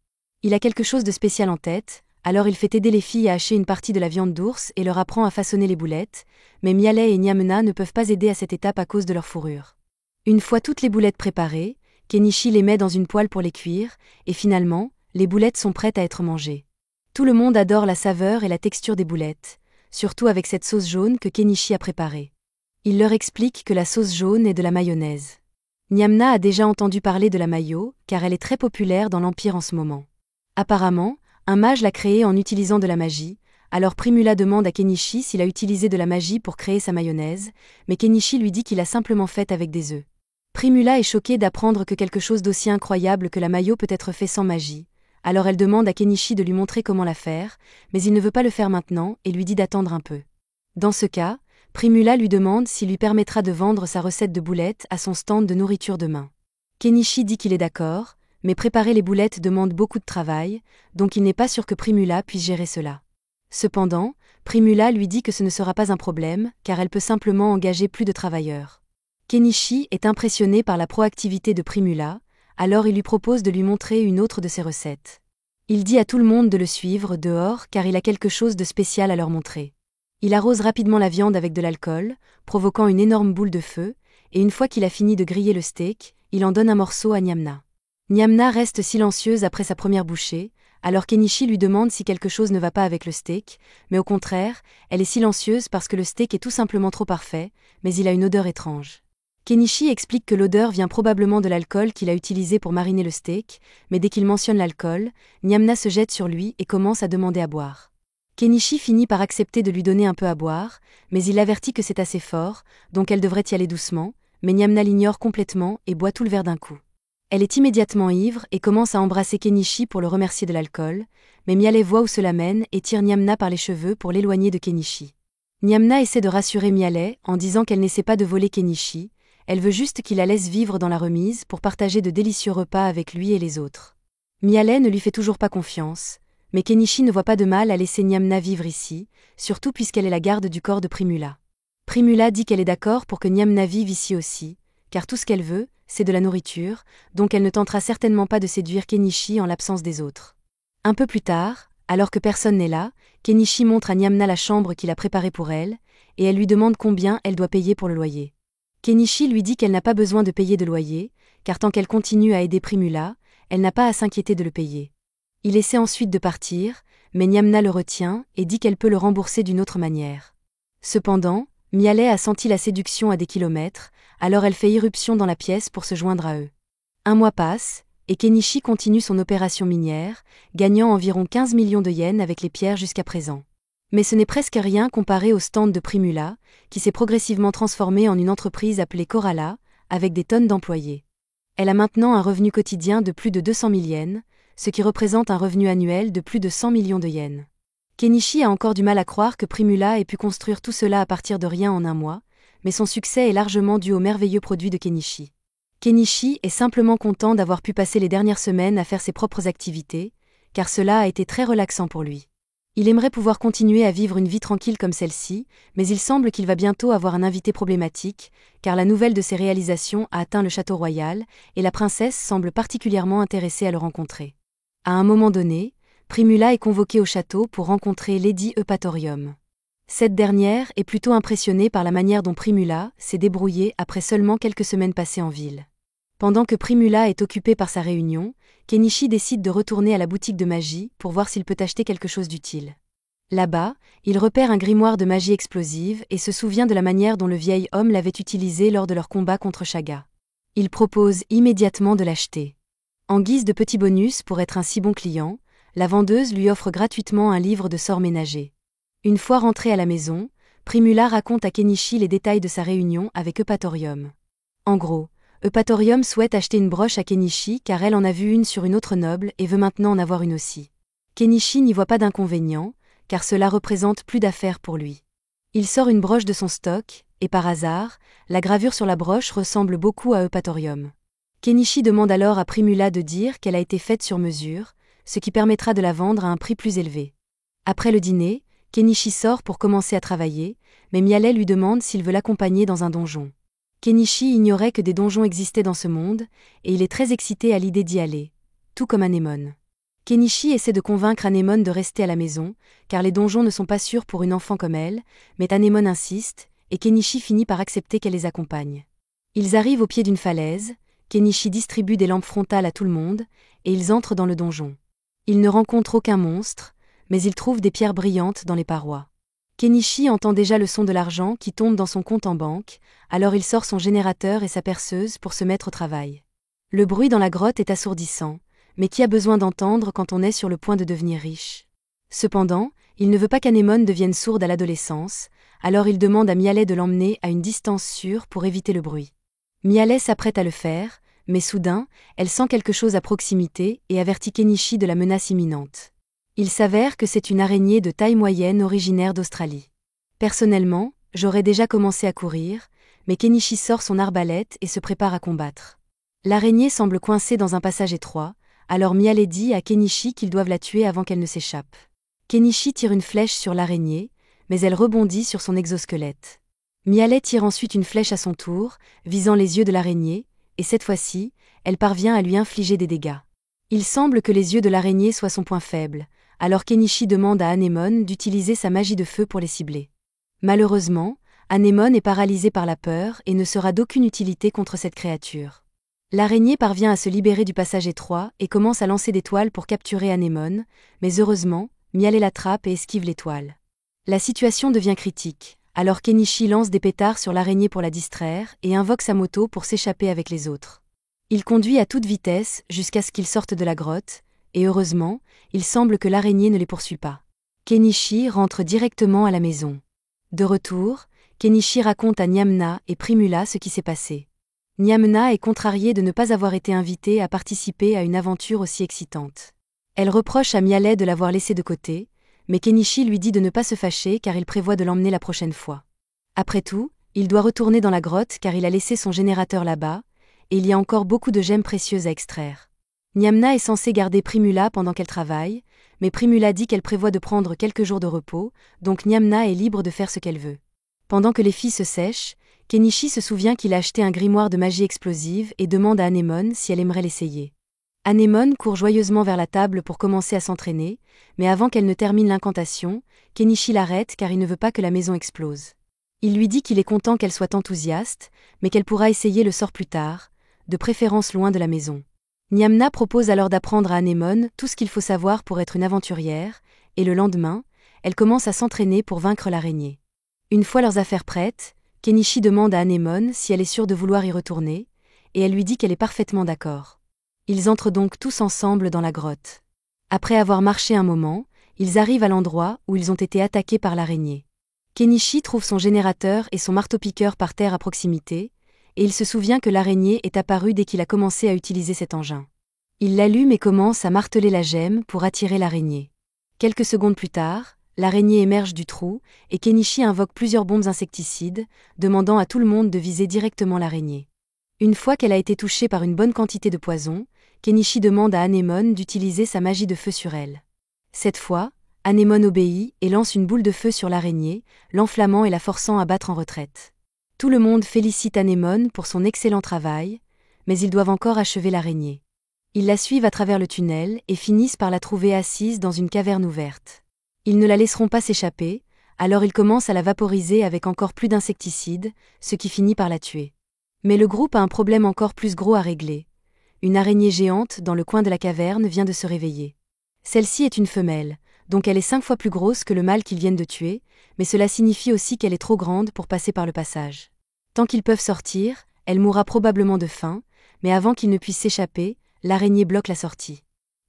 Il a quelque chose de spécial en tête, alors il fait aider les filles à hacher une partie de la viande d'ours et leur apprend à façonner les boulettes, mais Miale et Nyamna ne peuvent pas aider à cette étape à cause de leur fourrure. Une fois toutes les boulettes préparées, Kenichi les met dans une poêle pour les cuire, et finalement, les boulettes sont prêtes à être mangées. Tout le monde adore la saveur et la texture des boulettes, surtout avec cette sauce jaune que Kenichi a préparée. Il leur explique que la sauce jaune est de la mayonnaise. Nyamna a déjà entendu parler de la mayo, car elle est très populaire dans l'Empire en ce moment. Apparemment, un mage l'a créée en utilisant de la magie, alors Primula demande à Kenichi s'il a utilisé de la magie pour créer sa mayonnaise, mais Kenichi lui dit qu'il a simplement fait avec des œufs. Primula est choquée d'apprendre que quelque chose d'aussi incroyable que la mayo peut être fait sans magie, alors elle demande à Kenichi de lui montrer comment la faire, mais il ne veut pas le faire maintenant et lui dit d'attendre un peu. Dans ce cas, Primula lui demande s'il lui permettra de vendre sa recette de boulettes à son stand de nourriture demain. Kenichi dit qu'il est d'accord, mais préparer les boulettes demande beaucoup de travail, donc il n'est pas sûr que Primula puisse gérer cela. Cependant, Primula lui dit que ce ne sera pas un problème, car elle peut simplement engager plus de travailleurs. Kenichi est impressionné par la proactivité de Primula, alors il lui propose de lui montrer une autre de ses recettes. Il dit à tout le monde de le suivre dehors car il a quelque chose de spécial à leur montrer. Il arrose rapidement la viande avec de l'alcool, provoquant une énorme boule de feu, et une fois qu'il a fini de griller le steak, il en donne un morceau à Nyamna. Nyamna reste silencieuse après sa première bouchée, alors Kenichi lui demande si quelque chose ne va pas avec le steak, mais au contraire, elle est silencieuse parce que le steak est tout simplement trop parfait, mais il a une odeur étrange. Kenichi explique que l'odeur vient probablement de l'alcool qu'il a utilisé pour mariner le steak, mais dès qu'il mentionne l'alcool, Nyamna se jette sur lui et commence à demander à boire. Kenichi finit par accepter de lui donner un peu à boire, mais il avertit que c'est assez fort, donc elle devrait y aller doucement, mais Nyamna l'ignore complètement et boit tout le verre d'un coup. Elle est immédiatement ivre et commence à embrasser Kenichi pour le remercier de l'alcool, mais Miale voit où cela mène et tire Nyamna par les cheveux pour l'éloigner de Kenichi. Nyamna essaie de rassurer Miale en disant qu'elle n'essaie pas de voler Kenichi, elle veut juste qu'il la laisse vivre dans la remise pour partager de délicieux repas avec lui et les autres. Miale ne lui fait toujours pas confiance, mais Kenichi ne voit pas de mal à laisser Nyamna vivre ici, surtout puisqu'elle est la garde du corps de Primula. Primula dit qu'elle est d'accord pour que Nyamna vive ici aussi, car tout ce qu'elle veut, c'est de la nourriture, donc elle ne tentera certainement pas de séduire Kenichi en l'absence des autres. Un peu plus tard, alors que personne n'est là, Kenichi montre à Nyamna la chambre qu'il a préparée pour elle, et elle lui demande combien elle doit payer pour le loyer. Kenichi lui dit qu'elle n'a pas besoin de payer de loyer, car tant qu'elle continue à aider Primula, elle n'a pas à s'inquiéter de le payer. Il essaie ensuite de partir, mais Nyamna le retient et dit qu'elle peut le rembourser d'une autre manière. Cependant, Miale a senti la séduction à des kilomètres, alors elle fait irruption dans la pièce pour se joindre à eux. Un mois passe, et Kenichi continue son opération minière, gagnant environ 15 millions de yens avec les pierres jusqu'à présent. Mais ce n'est presque rien comparé au stand de Primula, qui s'est progressivement transformé en une entreprise appelée Coralla, avec des tonnes d'employés. Elle a maintenant un revenu quotidien de plus de 200 000 yens, ce qui représente un revenu annuel de plus de 100 millions de yens. Kenichi a encore du mal à croire que Primula ait pu construire tout cela à partir de rien en un mois, mais son succès est largement dû aux merveilleux produits de Kenichi. Kenichi est simplement content d'avoir pu passer les dernières semaines à faire ses propres activités, car cela a été très relaxant pour lui. Il aimerait pouvoir continuer à vivre une vie tranquille comme celle-ci, mais il semble qu'il va bientôt avoir un invité problématique, car la nouvelle de ses réalisations a atteint le château royal, et la princesse semble particulièrement intéressée à le rencontrer. À un moment donné, Primula est convoquée au château pour rencontrer Lady Eupatorium. Cette dernière est plutôt impressionnée par la manière dont Primula s'est débrouillée après seulement quelques semaines passées en ville. Pendant que Primula est occupée par sa réunion, Kenichi décide de retourner à la boutique de magie pour voir s'il peut acheter quelque chose d'utile. Là-bas, il repère un grimoire de magie explosive et se souvient de la manière dont le vieil homme l'avait utilisé lors de leur combat contre Shaga. Il propose immédiatement de l'acheter. En guise de petit bonus pour être un si bon client, la vendeuse lui offre gratuitement un livre de sorts ménagers. Une fois rentrée à la maison, Primula raconte à Kenichi les détails de sa réunion avec Eupatorium. En gros, Eupatorium souhaite acheter une broche à Kenichi car elle en a vu une sur une autre noble et veut maintenant en avoir une aussi. Kenichi n'y voit pas d'inconvénient, car cela représente plus d'affaires pour lui. Il sort une broche de son stock, et par hasard, la gravure sur la broche ressemble beaucoup à Eupatorium. Kenichi demande alors à Primula de dire qu'elle a été faite sur mesure, ce qui permettra de la vendre à un prix plus élevé. Après le dîner, Kenichi sort pour commencer à travailler, mais Mialet lui demande s'il veut l'accompagner dans un donjon. Kenichi ignorait que des donjons existaient dans ce monde, et il est très excité à l'idée d'y aller, tout comme Anémone. Kenichi essaie de convaincre Anémone de rester à la maison, car les donjons ne sont pas sûrs pour une enfant comme elle, mais Anémone insiste, et Kenichi finit par accepter qu'elle les accompagne. Ils arrivent au pied d'une falaise, Kenichi distribue des lampes frontales à tout le monde, et ils entrent dans le donjon. Ils ne rencontrent aucun monstre, mais ils trouvent des pierres brillantes dans les parois. Kenichi entend déjà le son de l'argent qui tombe dans son compte en banque, alors il sort son générateur et sa perceuse pour se mettre au travail. Le bruit dans la grotte est assourdissant, mais qui a besoin d'entendre quand on est sur le point de devenir riche? Cependant, il ne veut pas qu'Anémone devienne sourde à l'adolescence, alors il demande à Mialet de l'emmener à une distance sûre pour éviter le bruit. Mialet s'apprête à le faire, mais soudain, elle sent quelque chose à proximité et avertit Kenichi de la menace imminente. Il s'avère que c'est une araignée de taille moyenne originaire d'Australie. Personnellement, j'aurais déjà commencé à courir, mais Kenichi sort son arbalète et se prépare à combattre. L'araignée semble coincée dans un passage étroit, alors Mialet dit à Kenichi qu'ils doivent la tuer avant qu'elle ne s'échappe. Kenichi tire une flèche sur l'araignée, mais elle rebondit sur son exosquelette. Mialet tire ensuite une flèche à son tour, visant les yeux de l'araignée, et cette fois-ci, elle parvient à lui infliger des dégâts. Il semble que les yeux de l'araignée soient son point faible, alors Kenichi demande à Anémone d'utiliser sa magie de feu pour les cibler. Malheureusement, Anémone est paralysée par la peur et ne sera d'aucune utilité contre cette créature. L'araignée parvient à se libérer du passage étroit et commence à lancer des toiles pour capturer Anémone, mais heureusement, Mialet l'attrape et esquive les toiles. La situation devient critique, alors Kenichi lance des pétards sur l'araignée pour la distraire et invoque sa moto pour s'échapper avec les autres. Il conduit à toute vitesse jusqu'à ce qu'ils sortent de la grotte, et heureusement, il semble que l'araignée ne les poursuit pas. Kenichi rentre directement à la maison. De retour, Kenichi raconte à Nyamna et Primula ce qui s'est passé. Nyamna est contrariée de ne pas avoir été invitée à participer à une aventure aussi excitante. Elle reproche à Mialet de l'avoir laissée de côté, mais Kenichi lui dit de ne pas se fâcher car il prévoit de l'emmener la prochaine fois. Après tout, il doit retourner dans la grotte car il a laissé son générateur là-bas, et il y a encore beaucoup de gemmes précieuses à extraire. Nyamna est censée garder Primula pendant qu'elle travaille, mais Primula dit qu'elle prévoit de prendre quelques jours de repos, donc Nyamna est libre de faire ce qu'elle veut. Pendant que les filles se sèchent, Kenichi se souvient qu'il a acheté un grimoire de magie explosive et demande à Anémone si elle aimerait l'essayer. Anémone court joyeusement vers la table pour commencer à s'entraîner, mais avant qu'elle ne termine l'incantation, Kenichi l'arrête car il ne veut pas que la maison explose. Il lui dit qu'il est content qu'elle soit enthousiaste, mais qu'elle pourra essayer le sort plus tard, de préférence loin de la maison. Nyamna propose alors d'apprendre à Anémone tout ce qu'il faut savoir pour être une aventurière, et le lendemain, elle commence à s'entraîner pour vaincre l'araignée. Une fois leurs affaires prêtes, Kenichi demande à Anémone si elle est sûre de vouloir y retourner, et elle lui dit qu'elle est parfaitement d'accord. Ils entrent donc tous ensemble dans la grotte. Après avoir marché un moment, ils arrivent à l'endroit où ils ont été attaqués par l'araignée. Kenichi trouve son générateur et son marteau-piqueur par terre à proximité, et il se souvient que l'araignée est apparue dès qu'il a commencé à utiliser cet engin. Il l'allume et commence à marteler la gemme pour attirer l'araignée. Quelques secondes plus tard, l'araignée émerge du trou, et Kenichi invoque plusieurs bombes insecticides, demandant à tout le monde de viser directement l'araignée. Une fois qu'elle a été touchée par une bonne quantité de poison, Kenichi demande à Anémone d'utiliser sa magie de feu sur elle. Cette fois, Anémone obéit et lance une boule de feu sur l'araignée, l'enflammant et la forçant à battre en retraite. Tout le monde félicite Anémone pour son excellent travail, mais ils doivent encore achever l'araignée. Ils la suivent à travers le tunnel et finissent par la trouver assise dans une caverne ouverte. Ils ne la laisseront pas s'échapper, alors ils commencent à la vaporiser avec encore plus d'insecticides, ce qui finit par la tuer. Mais le groupe a un problème encore plus gros à régler. Une araignée géante dans le coin de la caverne vient de se réveiller. Celle-ci est une femelle, donc elle est 5 fois plus grosse que le mâle qu'ils viennent de tuer, mais cela signifie aussi qu'elle est trop grande pour passer par le passage. Tant qu'ils peuvent sortir, elle mourra probablement de faim, mais avant qu'ils ne puissent s'échapper, l'araignée bloque la sortie.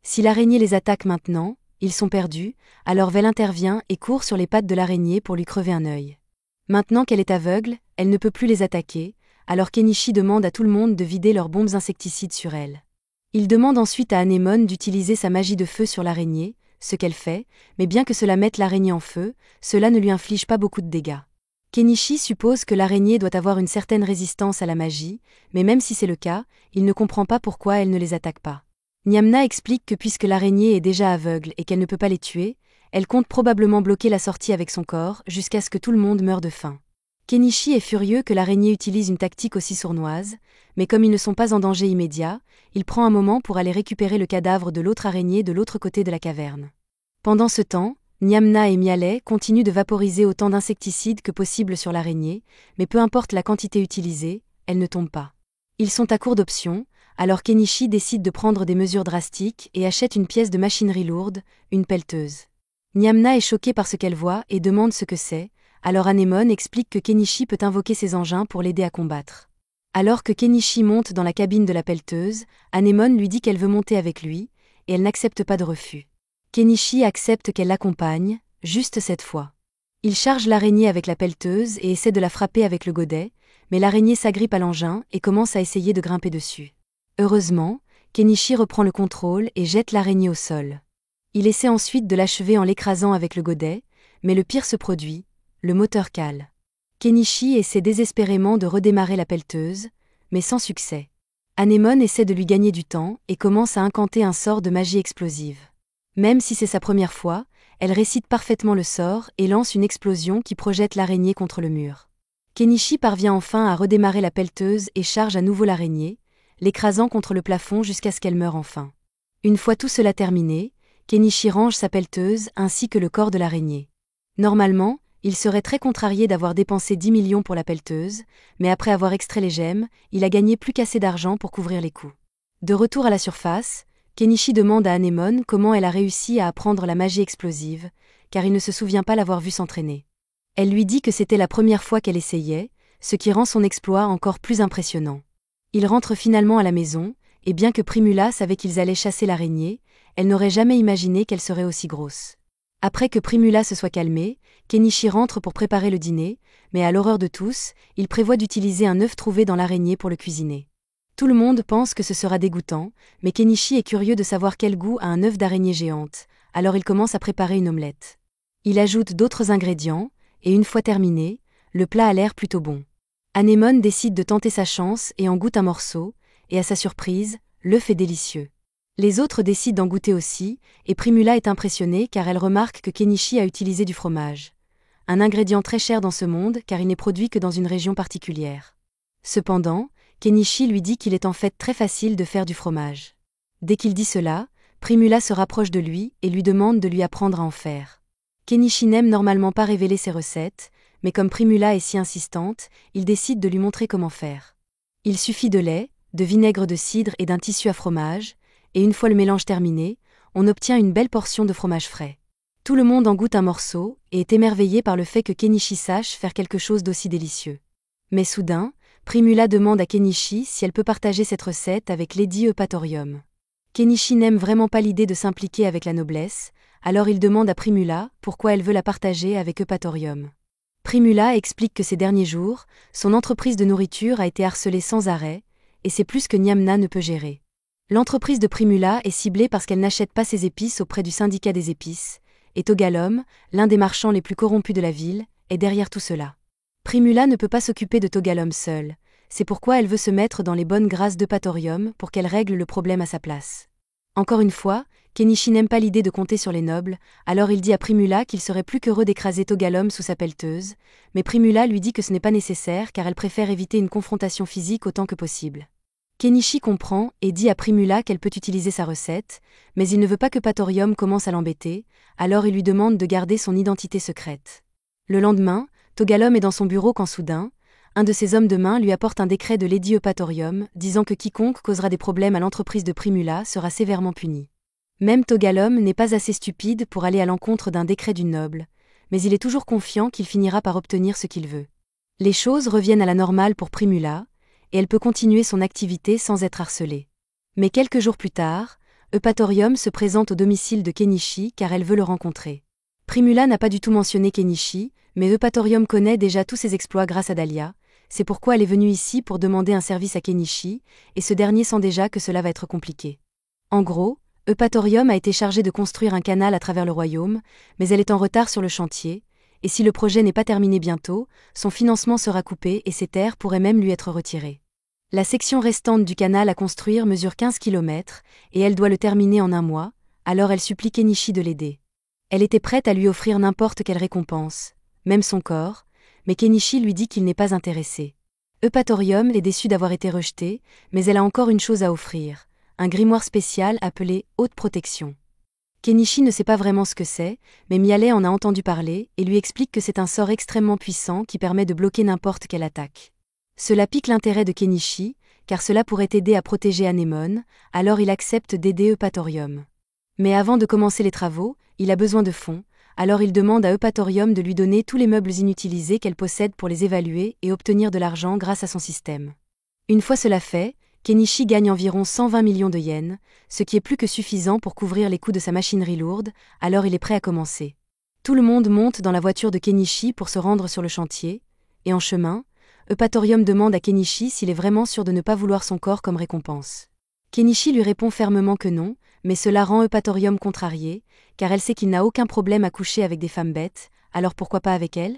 Si l'araignée les attaque maintenant, ils sont perdus, alors Vel intervient et court sur les pattes de l'araignée pour lui crever un œil. Maintenant qu'elle est aveugle, elle ne peut plus les attaquer, alors Kenichi demande à tout le monde de vider leurs bombes insecticides sur elle. Il demande ensuite à Anémone d'utiliser sa magie de feu sur l'araignée, ce qu'elle fait, mais bien que cela mette l'araignée en feu, cela ne lui inflige pas beaucoup de dégâts. Kenichi suppose que l'araignée doit avoir une certaine résistance à la magie, mais même si c'est le cas, il ne comprend pas pourquoi elle ne les attaque pas. Nyamna explique que puisque l'araignée est déjà aveugle et qu'elle ne peut pas les tuer, elle compte probablement bloquer la sortie avec son corps jusqu'à ce que tout le monde meure de faim. Kenichi est furieux que l'araignée utilise une tactique aussi sournoise, mais comme ils ne sont pas en danger immédiat, il prend un moment pour aller récupérer le cadavre de l'autre araignée de l'autre côté de la caverne. Pendant ce temps, Nyamna et Mialet continuent de vaporiser autant d'insecticides que possible sur l'araignée, mais peu importe la quantité utilisée, elle ne tombe pas. Ils sont à court d'options, alors Kenichi décide de prendre des mesures drastiques et achète une pièce de machinerie lourde, une pelleteuse. Nyamna est choquée par ce qu'elle voit et demande ce que c'est, alors Anémone explique que Kenichi peut invoquer ses engins pour l'aider à combattre. Alors que Kenichi monte dans la cabine de la pelleteuse, Anémone lui dit qu'elle veut monter avec lui, et elle n'accepte pas de refus. Kenichi accepte qu'elle l'accompagne, juste cette fois. Il charge l'araignée avec la pelleteuse et essaie de la frapper avec le godet, mais l'araignée s'agrippe à l'engin et commence à essayer de grimper dessus. Heureusement, Kenichi reprend le contrôle et jette l'araignée au sol. Il essaie ensuite de l'achever en l'écrasant avec le godet, mais le pire se produit, le moteur cale. Kenichi essaie désespérément de redémarrer la pelleteuse, mais sans succès. Anémone essaie de lui gagner du temps et commence à incanter un sort de magie explosive. Même si c'est sa première fois, elle récite parfaitement le sort et lance une explosion qui projette l'araignée contre le mur. Kenichi parvient enfin à redémarrer la pelleteuse et charge à nouveau l'araignée, l'écrasant contre le plafond jusqu'à ce qu'elle meure enfin. Une fois tout cela terminé, Kenichi range sa pelleteuse ainsi que le corps de l'araignée. Normalement, il serait très contrarié d'avoir dépensé 10 millions pour la pelleteuse, mais après avoir extrait les gemmes, il a gagné plus qu'assez d'argent pour couvrir les coûts. De retour à la surface, Kenichi demande à Anémone comment elle a réussi à apprendre la magie explosive, car il ne se souvient pas l'avoir vue s'entraîner. Elle lui dit que c'était la première fois qu'elle essayait, ce qui rend son exploit encore plus impressionnant. Ils rentrent finalement à la maison, et bien que Primula savait qu'ils allaient chasser l'araignée, elle n'aurait jamais imaginé qu'elle serait aussi grosse. Après que Primula se soit calmée, Kenichi rentre pour préparer le dîner, mais à l'horreur de tous, il prévoit d'utiliser un œuf trouvé dans l'araignée pour le cuisiner. Tout le monde pense que ce sera dégoûtant, mais Kenichi est curieux de savoir quel goût a un œuf d'araignée géante, alors il commence à préparer une omelette. Il ajoute d'autres ingrédients, et une fois terminé, le plat a l'air plutôt bon. Anémone décide de tenter sa chance et en goûte un morceau, et à sa surprise, l'œuf est délicieux. Les autres décident d'en goûter aussi, et Primula est impressionnée car elle remarque que Kenichi a utilisé du fromage. Un ingrédient très cher dans ce monde car il n'est produit que dans une région particulière. Cependant, Kenichi lui dit qu'il est en fait très facile de faire du fromage. Dès qu'il dit cela, Primula se rapproche de lui et lui demande de lui apprendre à en faire. Kenichi n'aime normalement pas révéler ses recettes, mais comme Primula est si insistante, il décide de lui montrer comment faire. Il suffit de lait, de vinaigre de cidre et d'un tissu à fromage, et une fois le mélange terminé, on obtient une belle portion de fromage frais. Tout le monde en goûte un morceau et est émerveillé par le fait que Kenichi sache faire quelque chose d'aussi délicieux. Mais soudain, Primula demande à Kenichi si elle peut partager cette recette avec Lady Eupatorium. Kenichi n'aime vraiment pas l'idée de s'impliquer avec la noblesse, alors il demande à Primula pourquoi elle veut la partager avec Eupatorium. Primula explique que ces derniers jours, son entreprise de nourriture a été harcelée sans arrêt, et c'est plus que Nyamna ne peut gérer. L'entreprise de Primula est ciblée parce qu'elle n'achète pas ses épices auprès du syndicat des épices, et Togalom, l'un des marchands les plus corrompus de la ville, est derrière tout cela. Primula ne peut pas s'occuper de Togalom seule, c'est pourquoi elle veut se mettre dans les bonnes grâces d'Eupatorium pour qu'elle règle le problème à sa place. Encore une fois, Kenichi n'aime pas l'idée de compter sur les nobles, alors il dit à Primula qu'il serait plus qu'heureux d'écraser Togalom sous sa pelleteuse, mais Primula lui dit que ce n'est pas nécessaire car elle préfère éviter une confrontation physique autant que possible. Kenichi comprend et dit à Primula qu'elle peut utiliser sa recette, mais il ne veut pas que Patorium commence à l'embêter, alors il lui demande de garder son identité secrète. Le lendemain, Togalom est dans son bureau quand soudain, un de ses hommes de main lui apporte un décret de Lady Eupatorium disant que quiconque causera des problèmes à l'entreprise de Primula sera sévèrement puni. Même Togalom n'est pas assez stupide pour aller à l'encontre d'un décret d'une noble, mais il est toujours confiant qu'il finira par obtenir ce qu'il veut. Les choses reviennent à la normale pour Primula, et elle peut continuer son activité sans être harcelée. Mais quelques jours plus tard, Eupatorium se présente au domicile de Kenichi car elle veut le rencontrer. Primula n'a pas du tout mentionné Kenichi, mais Eupatorium connaît déjà tous ses exploits grâce à Dahlia, c'est pourquoi elle est venue ici pour demander un service à Kenichi, et ce dernier sent déjà que cela va être compliqué. En gros, Eupatorium a été chargée de construire un canal à travers le royaume, mais elle est en retard sur le chantier, et si le projet n'est pas terminé bientôt, son financement sera coupé et ses terres pourraient même lui être retirées. La section restante du canal à construire mesure 15 km, et elle doit le terminer en un mois, alors elle supplie Kenichi de l'aider. Elle était prête à lui offrir n'importe quelle récompense, même son corps, mais Kenichi lui dit qu'il n'est pas intéressé. Eupatorium est déçue d'avoir été rejetée, mais elle a encore une chose à offrir, un grimoire spécial appelé Haute Protection. Kenichi ne sait pas vraiment ce que c'est, mais Miale en a entendu parler et lui explique que c'est un sort extrêmement puissant qui permet de bloquer n'importe quelle attaque. Cela pique l'intérêt de Kenichi, car cela pourrait aider à protéger Anémone, alors il accepte d'aider Eupatorium. Mais avant de commencer les travaux, il a besoin de fonds, alors il demande à Eupatorium de lui donner tous les meubles inutilisés qu'elle possède pour les évaluer et obtenir de l'argent grâce à son système. Une fois cela fait, Kenichi gagne environ 120 millions de yens, ce qui est plus que suffisant pour couvrir les coûts de sa machinerie lourde, alors il est prêt à commencer. Tout le monde monte dans la voiture de Kenichi pour se rendre sur le chantier, et en chemin, Eupatorium demande à Kenichi s'il est vraiment sûr de ne pas vouloir son corps comme récompense. Kenichi lui répond fermement que non, mais cela rend Eupatorium contrarié, car elle sait qu'il n'a aucun problème à coucher avec des femmes bêtes, alors pourquoi pas avec elle?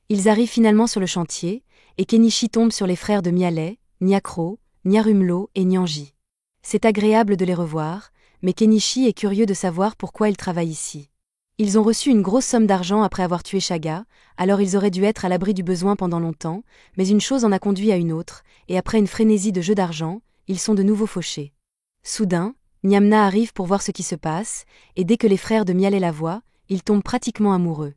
Ils arrivent finalement sur le chantier, et Kenichi tombe sur les frères de Miale, Nyakro, Nyarumlo et Nyanji. C'est agréable de les revoir, mais Kenichi est curieux de savoir pourquoi ils travaillent ici. Ils ont reçu une grosse somme d'argent après avoir tué Shaga, alors ils auraient dû être à l'abri du besoin pendant longtemps, mais une chose en a conduit à une autre, et après une frénésie de jeu d'argent, ils sont de nouveau fauchés. Soudain, Nyamna arrive pour voir ce qui se passe, et dès que les frères de Miale la voient, ils tombent pratiquement amoureux.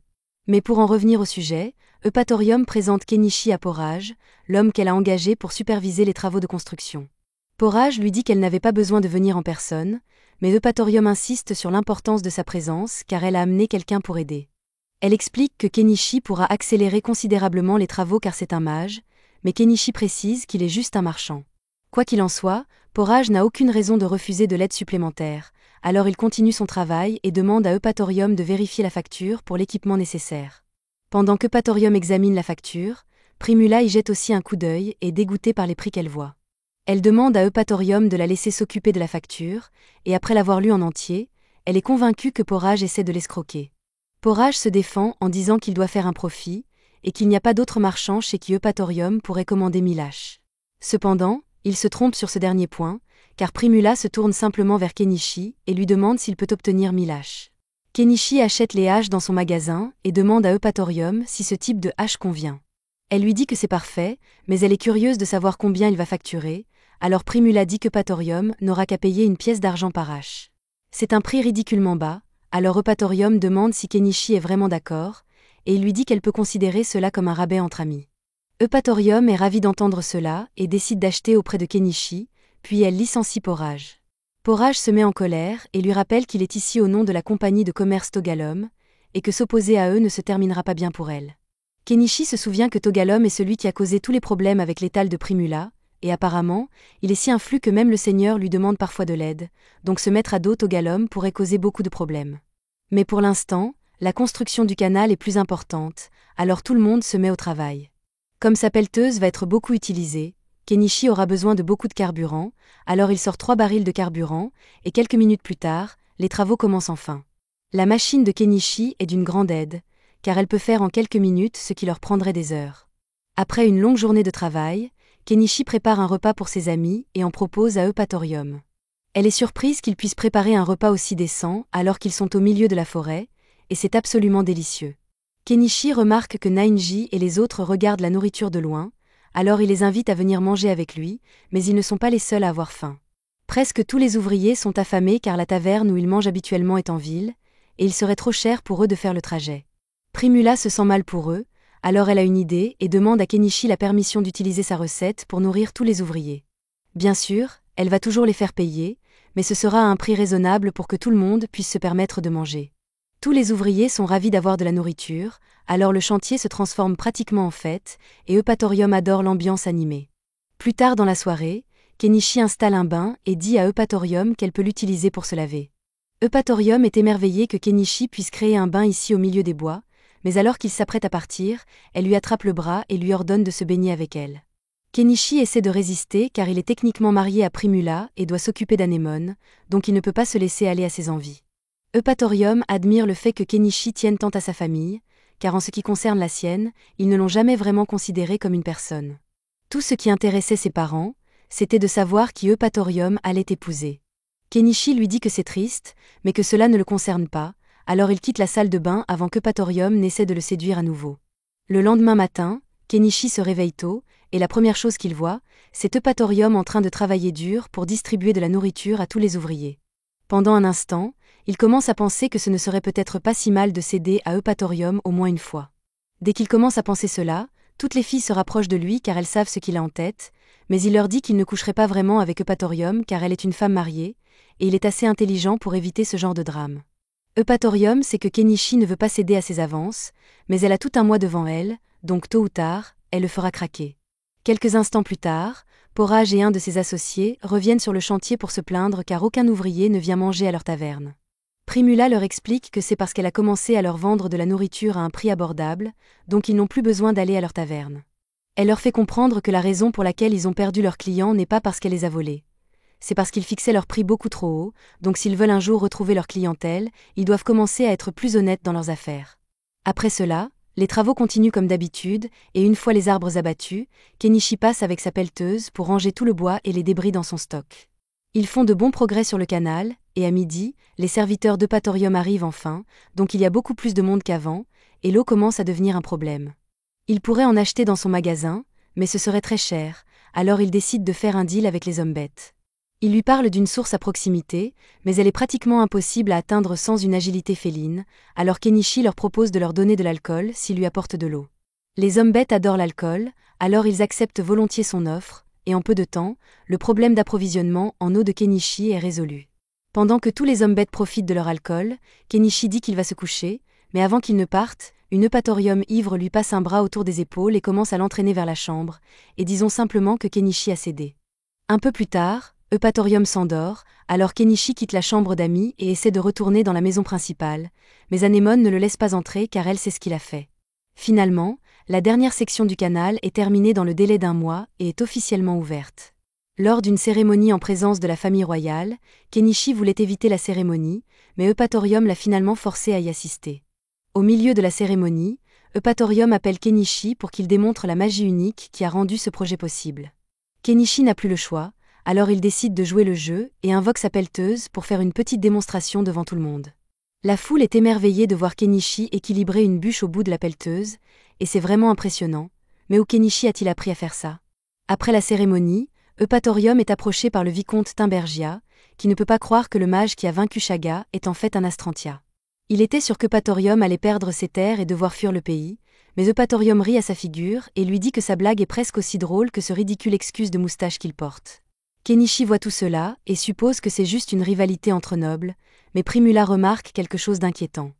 Mais pour en revenir au sujet, Eupatorium présente Kenichi à Porage, l'homme qu'elle a engagé pour superviser les travaux de construction. Porage lui dit qu'elle n'avait pas besoin de venir en personne, mais Eupatorium insiste sur l'importance de sa présence car elle a amené quelqu'un pour aider. Elle explique que Kenichi pourra accélérer considérablement les travaux car c'est un mage, mais Kenichi précise qu'il est juste un marchand. Quoi qu'il en soit, Porage n'a aucune raison de refuser de l'aide supplémentaire, alors il continue son travail et demande à Eupatorium de vérifier la facture pour l'équipement nécessaire. Pendant qu'Eupatorium examine la facture, Primula y jette aussi un coup d'œil et dégoûtée par les prix qu'elle voit. Elle demande à Eupatorium de la laisser s'occuper de la facture, et après l'avoir lue en entier, elle est convaincue que Porage essaie de l'escroquer. Porage se défend en disant qu'il doit faire un profit, et qu'il n'y a pas d'autre marchand chez qui Eupatorium pourrait commander 1000 haches. Cependant, il se trompe sur ce dernier point, car Primula se tourne simplement vers Kenichi et lui demande s'il peut obtenir 1000 haches. Kenichi achète les haches dans son magasin et demande à Eupatorium si ce type de hache convient. Elle lui dit que c'est parfait, mais elle est curieuse de savoir combien il va facturer, alors Primula dit qu'Eupatorium n'aura qu'à payer une pièce d'argent par hache. C'est un prix ridiculement bas, alors Eupatorium demande si Kenichi est vraiment d'accord, et il lui dit qu'elle peut considérer cela comme un rabais entre amis. Eupatorium est ravie d'entendre cela et décide d'acheter auprès de Kenichi, puis elle licencie Porage. Porage se met en colère et lui rappelle qu'il est ici au nom de la compagnie de commerce Togalom, et que s'opposer à eux ne se terminera pas bien pour elle. Kenichi se souvient que Togalom est celui qui a causé tous les problèmes avec l'étal de Primula, et apparemment, il est si influe que même le seigneur lui demande parfois de l'aide, donc se mettre à dos Togalom pourrait causer beaucoup de problèmes. Mais pour l'instant, la construction du canal est plus importante, alors tout le monde se met au travail. Comme sa pelleteuse va être beaucoup utilisée, Kenichi aura besoin de beaucoup de carburant, alors il sort 3 barils de carburant, et quelques minutes plus tard, les travaux commencent enfin. La machine de Kenichi est d'une grande aide, car elle peut faire en quelques minutes ce qui leur prendrait des heures. Après une longue journée de travail, Kenichi prépare un repas pour ses amis et en propose à Eupatorium. Elle est surprise qu'ils puissent préparer un repas aussi décent alors qu'ils sont au milieu de la forêt, et c'est absolument délicieux. Kenichi remarque que Nainji et les autres regardent la nourriture de loin, alors il les invite à venir manger avec lui, mais ils ne sont pas les seuls à avoir faim. Presque tous les ouvriers sont affamés car la taverne où ils mangent habituellement est en ville, et il serait trop cher pour eux de faire le trajet. Primula se sent mal pour eux, alors elle a une idée et demande à Kenichi la permission d'utiliser sa recette pour nourrir tous les ouvriers. Bien sûr, elle va toujours les faire payer, mais ce sera à un prix raisonnable pour que tout le monde puisse se permettre de manger. Tous les ouvriers sont ravis d'avoir de la nourriture, alors le chantier se transforme pratiquement en fête, et Eupatorium adore l'ambiance animée. Plus tard dans la soirée, Kenichi installe un bain et dit à Eupatorium qu'elle peut l'utiliser pour se laver. Eupatorium est émerveillé que Kenichi puisse créer un bain ici au milieu des bois, mais alors qu'il s'apprête à partir, elle lui attrape le bras et lui ordonne de se baigner avec elle. Kenichi essaie de résister car il est techniquement marié à Primula et doit s'occuper d'Anémone, donc il ne peut pas se laisser aller à ses envies. Eupatorium admire le fait que Kenichi tienne tant à sa famille, car en ce qui concerne la sienne, ils ne l'ont jamais vraiment considéré comme une personne. Tout ce qui intéressait ses parents, c'était de savoir qui Eupatorium allait épouser. Kenichi lui dit que c'est triste, mais que cela ne le concerne pas, alors il quitte la salle de bain avant qu'Eupatorium n'essaie de le séduire à nouveau. Le lendemain matin, Kenichi se réveille tôt, et la première chose qu'il voit, c'est Eupatorium en train de travailler dur pour distribuer de la nourriture à tous les ouvriers. Pendant un instant, il commence à penser que ce ne serait peut-être pas si mal de céder à Eupatorium au moins une fois. Dès qu'il commence à penser cela, toutes les filles se rapprochent de lui car elles savent ce qu'il a en tête, mais il leur dit qu'il ne coucherait pas vraiment avec Eupatorium car elle est une femme mariée, et il est assez intelligent pour éviter ce genre de drame. Eupatorium sait que Kenichi ne veut pas céder à ses avances, mais elle a tout un mois devant elle, donc tôt ou tard, elle le fera craquer. Quelques instants plus tard, Porage et un de ses associés reviennent sur le chantier pour se plaindre car aucun ouvrier ne vient manger à leur taverne. Primula leur explique que c'est parce qu'elle a commencé à leur vendre de la nourriture à un prix abordable, donc ils n'ont plus besoin d'aller à leur taverne. Elle leur fait comprendre que la raison pour laquelle ils ont perdu leurs clients n'est pas parce qu'elle les a volés. C'est parce qu'ils fixaient leur prix beaucoup trop haut, donc s'ils veulent un jour retrouver leur clientèle, ils doivent commencer à être plus honnêtes dans leurs affaires. Après cela, les travaux continuent comme d'habitude, et une fois les arbres abattus, Kenichi passe avec sa pelleteuse pour ranger tout le bois et les débris dans son stock. Ils font de bons progrès sur le canal, et à midi, les serviteurs d'Eupatorium arrivent enfin, donc il y a beaucoup plus de monde qu'avant, et l'eau commence à devenir un problème. Il pourrait en acheter dans son magasin, mais ce serait très cher, alors il décide de faire un deal avec les hommes bêtes. Il lui parle d'une source à proximité, mais elle est pratiquement impossible à atteindre sans une agilité féline, alors Kenichi leur propose de leur donner de l'alcool s'ils lui apportent de l'eau. Les hommes bêtes adorent l'alcool, alors ils acceptent volontiers son offre, et en peu de temps, le problème d'approvisionnement en eau de Kenichi est résolu. Pendant que tous les hommes bêtes profitent de leur alcool, Kenichi dit qu'il va se coucher, mais avant qu'il ne parte, une Eupatorium ivre lui passe un bras autour des épaules et commence à l'entraîner vers la chambre, et disons simplement que Kenichi a cédé. Un peu plus tard, Eupatorium s'endort, alors Kenichi quitte la chambre d'amis et essaie de retourner dans la maison principale, mais Anémone ne le laisse pas entrer car elle sait ce qu'il a fait. Finalement, la dernière section du canal est terminée dans le délai d'un mois et est officiellement ouverte. Lors d'une cérémonie en présence de la famille royale, Kenichi voulait éviter la cérémonie, mais Eupatorium l'a finalement forcé à y assister. Au milieu de la cérémonie, Eupatorium appelle Kenichi pour qu'il démontre la magie unique qui a rendu ce projet possible. Kenichi n'a plus le choix, alors il décide de jouer le jeu et invoque sa pelleteuse pour faire une petite démonstration devant tout le monde. La foule est émerveillée de voir Kenichi équilibrer une bûche au bout de la pelleteuse, et c'est vraiment impressionnant, mais où Kenichi a-t-il appris à faire ça? Après la cérémonie, Eupatorium est approché par le vicomte Timbergia, qui ne peut pas croire que le mage qui a vaincu Shaga est en fait un Astrantia. Il était sûr qu'Eupatorium allait perdre ses terres et devoir fuir le pays, mais Eupatorium rit à sa figure et lui dit que sa blague est presque aussi drôle que ce ridicule excuse de moustache qu'il porte. Kenichi voit tout cela et suppose que c'est juste une rivalité entre nobles, mais Primula remarque quelque chose d'inquiétant.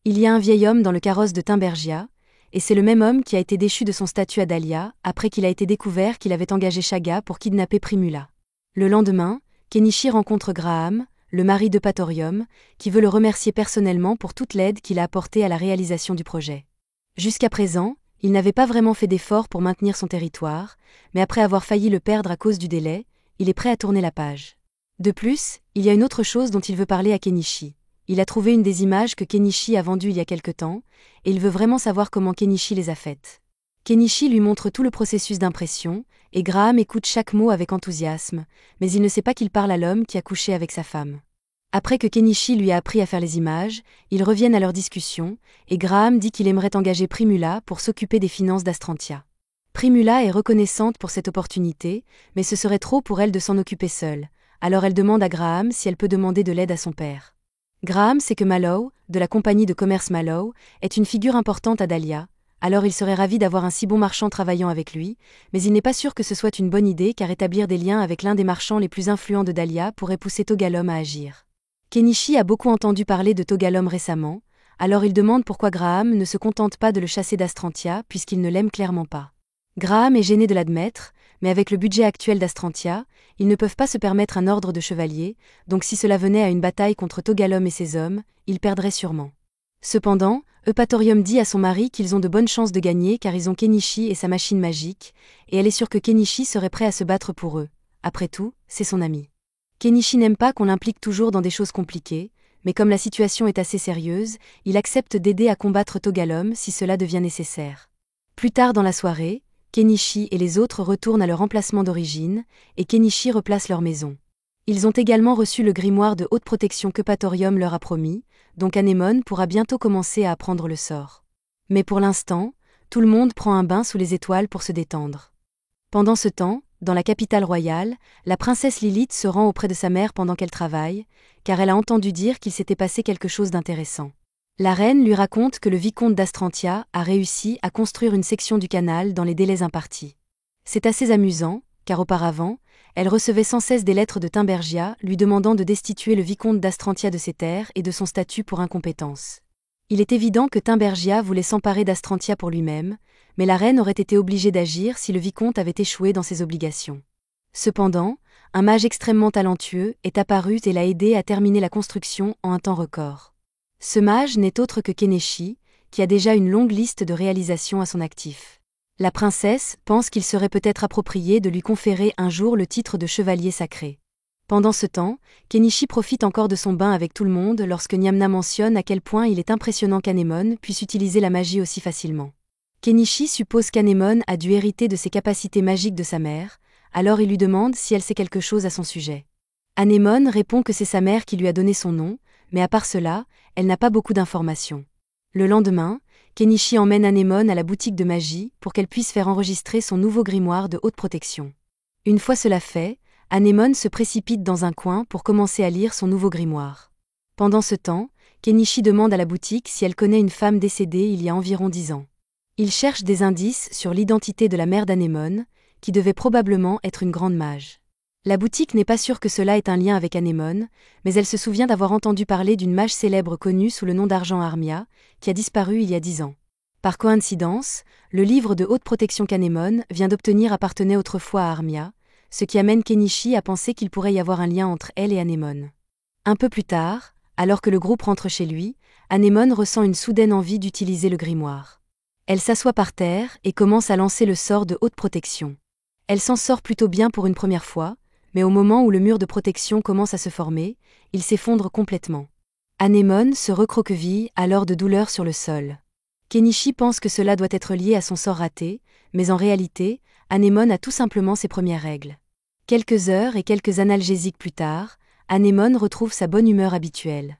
Il y a un vieil homme dans le carrosse de Timbergia, et c'est le même homme qui a été déchu de son statut à Dahlia après qu'il a été découvert qu'il avait engagé Shaga pour kidnapper Primula. Le lendemain, Kenichi rencontre Graham, le mari d'Eupatorium, qui veut le remercier personnellement pour toute l'aide qu'il a apportée à la réalisation du projet. Jusqu'à présent, il n'avait pas vraiment fait d'efforts pour maintenir son territoire, mais après avoir failli le perdre à cause du délai, il est prêt à tourner la page. De plus, il y a une autre chose dont il veut parler à Kenichi. Il a trouvé une des images que Kenichi a vendues il y a quelque temps, et il veut vraiment savoir comment Kenichi les a faites. Kenichi lui montre tout le processus d'impression, et Graham écoute chaque mot avec enthousiasme, mais il ne sait pas qu'il parle à l'homme qui a couché avec sa femme. Après que Kenichi lui a appris à faire les images, ils reviennent à leur discussion, et Graham dit qu'il aimerait engager Primula pour s'occuper des finances d'Astrantia. Primula est reconnaissante pour cette opportunité, mais ce serait trop pour elle de s'en occuper seule, alors elle demande à Graham si elle peut demander de l'aide à son père. Graham sait que Mallow, de la compagnie de commerce Mallow, est une figure importante à Dahlia, alors il serait ravi d'avoir un si bon marchand travaillant avec lui, mais il n'est pas sûr que ce soit une bonne idée car établir des liens avec l'un des marchands les plus influents de Dahlia pourrait pousser Togalom à agir. Kenichi a beaucoup entendu parler de Togalom récemment, alors il demande pourquoi Graham ne se contente pas de le chasser d'Astrantia puisqu'il ne l'aime clairement pas. Graham est gêné de l'admettre, Mais avec le budget actuel d'Astrantia, ils ne peuvent pas se permettre un ordre de chevalier, donc si cela venait à une bataille contre Togalom et ses hommes, ils perdraient sûrement. Cependant, Eupatorium dit à son mari qu'ils ont de bonnes chances de gagner car ils ont Kenichi et sa machine magique, et elle est sûre que Kenichi serait prêt à se battre pour eux. Après tout, c'est son ami. Kenichi n'aime pas qu'on l'implique toujours dans des choses compliquées, mais comme la situation est assez sérieuse, il accepte d'aider à combattre Togalom si cela devient nécessaire. Plus tard dans la soirée, Kenichi et les autres retournent à leur emplacement d'origine, et Kenichi replace leur maison. Ils ont également reçu le grimoire de haute protection qu'Eupatorium leur a promis, donc Anémone pourra bientôt commencer à apprendre le sort. Mais pour l'instant, tout le monde prend un bain sous les étoiles pour se détendre. Pendant ce temps, dans la capitale royale, la princesse Lilith se rend auprès de sa mère pendant qu'elle travaille, car elle a entendu dire qu'il s'était passé quelque chose d'intéressant. La reine lui raconte que le vicomte d'Astrantia a réussi à construire une section du canal dans les délais impartis. C'est assez amusant, car auparavant, elle recevait sans cesse des lettres de Timbergia lui demandant de destituer le vicomte d'Astrantia de ses terres et de son statut pour incompétence. Il est évident que Timbergia voulait s'emparer d'Astrantia pour lui-même, mais la reine aurait été obligée d'agir si le vicomte avait échoué dans ses obligations. Cependant, un mage extrêmement talentueux est apparu et l'a aidé à terminer la construction en un temps record. Ce mage n'est autre que Keneshi, qui a déjà une longue liste de réalisations à son actif. La princesse pense qu'il serait peut-être approprié de lui conférer un jour le titre de chevalier sacré. Pendant ce temps, Kenichi profite encore de son bain avec tout le monde lorsque Nyamna mentionne à quel point il est impressionnant qu'Anémone puisse utiliser la magie aussi facilement. Kenichi suppose qu'Anémone a dû hériter de ses capacités magiques de sa mère, alors il lui demande si elle sait quelque chose à son sujet. Anémone répond que c'est sa mère qui lui a donné son nom, mais à part cela, elle n'a pas beaucoup d'informations. Le lendemain, Kenichi emmène Anémone à la boutique de magie pour qu'elle puisse faire enregistrer son nouveau grimoire de haute protection. Une fois cela fait, Anémone se précipite dans un coin pour commencer à lire son nouveau grimoire. Pendant ce temps, Kenichi demande à la boutique si elle connaît une femme décédée il y a environ 10 ans. Il cherche des indices sur l'identité de la mère d'Anémone, qui devait probablement être une grande mage. La boutique n'est pas sûre que cela ait un lien avec Anémone, mais elle se souvient d'avoir entendu parler d'une mage célèbre connue sous le nom d'Argent Armia, qui a disparu il y a 10 ans. Par coïncidence, le livre de haute protection qu'Anémone vient d'obtenir appartenait autrefois à Armia, ce qui amène Kenichi à penser qu'il pourrait y avoir un lien entre elle et Anémone. Un peu plus tard, alors que le groupe rentre chez lui, Anémone ressent une soudaine envie d'utiliser le grimoire. Elle s'assoit par terre et commence à lancer le sort de haute protection. Elle s'en sort plutôt bien pour une première fois, mais au moment où le mur de protection commence à se former, il s'effondre complètement. Anémone se recroqueville alors de douleur sur le sol. Kenichi pense que cela doit être lié à son sort raté, mais en réalité, Anémone a tout simplement ses premières règles. Quelques heures et quelques analgésiques plus tard, Anémone retrouve sa bonne humeur habituelle.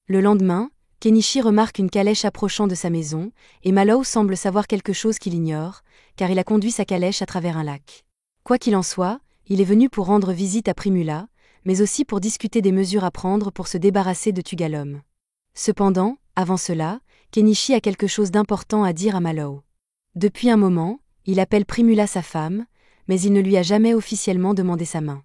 Le lendemain, Kenichi remarque une calèche approchant de sa maison, et Mallow semble savoir quelque chose qu'il ignore, car il a conduit sa calèche à travers un lac. Quoi qu'il en soit, il est venu pour rendre visite à Primula, mais aussi pour discuter des mesures à prendre pour se débarrasser de Tugalom. Cependant, avant cela, Kenichi a quelque chose d'important à dire à Mallow. Depuis un moment, il appelle Primula sa femme, mais il ne lui a jamais officiellement demandé sa main.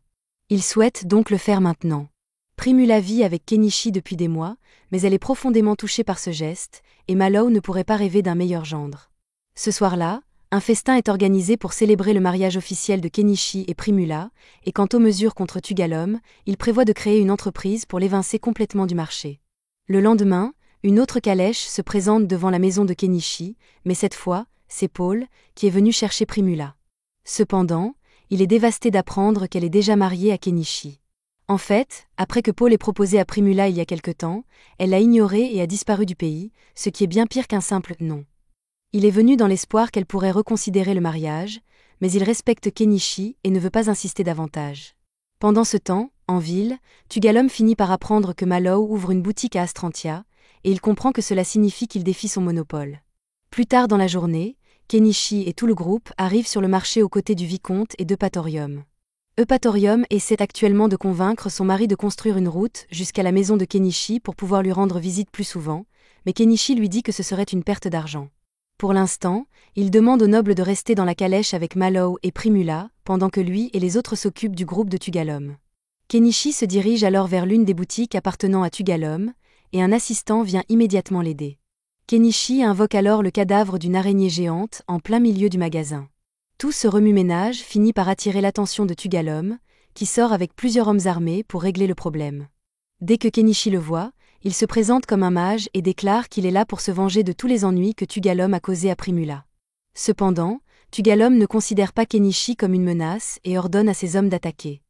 Il souhaite donc le faire maintenant. Primula vit avec Kenichi depuis des mois, mais elle est profondément touchée par ce geste, et Mallow ne pourrait pas rêver d'un meilleur gendre. Ce soir-là, un festin est organisé pour célébrer le mariage officiel de Kenichi et Primula, et quant aux mesures contre Tugalom, il prévoit de créer une entreprise pour l'évincer complètement du marché. Le lendemain, une autre calèche se présente devant la maison de Kenichi, mais cette fois, c'est Paul, qui est venu chercher Primula. Cependant, il est dévasté d'apprendre qu'elle est déjà mariée à Kenichi. En fait, après que Paul ait proposé à Primula il y a quelque temps, elle l'a ignoré et a disparu du pays, ce qui est bien pire qu'un simple « non ». Il est venu dans l'espoir qu'elle pourrait reconsidérer le mariage, mais il respecte Kenichi et ne veut pas insister davantage. Pendant ce temps, en ville, Tugalom finit par apprendre que Mallow ouvre une boutique à Astrantia, et il comprend que cela signifie qu'il défie son monopole. Plus tard dans la journée, Kenichi et tout le groupe arrivent sur le marché aux côtés du vicomte et d'Eupatorium. Eupatorium essaie actuellement de convaincre son mari de construire une route jusqu'à la maison de Kenichi pour pouvoir lui rendre visite plus souvent, mais Kenichi lui dit que ce serait une perte d'argent. Pour l'instant, il demande aux nobles de rester dans la calèche avec Mallow et Primula, pendant que lui et les autres s'occupent du groupe de Tugalom. Kenichi se dirige alors vers l'une des boutiques appartenant à Tugalom, et un assistant vient immédiatement l'aider. Kenichi invoque alors le cadavre d'une araignée géante en plein milieu du magasin. Tout ce remue-ménage finit par attirer l'attention de Tugalum, qui sort avec plusieurs hommes armés pour régler le problème. Dès que Kenichi le voit, il se présente comme un mage et déclare qu'il est là pour se venger de tous les ennuis que Tugalum a causés à Primula. Cependant, Tugalum ne considère pas Kenichi comme une menace et ordonne à ses hommes d'attaquer.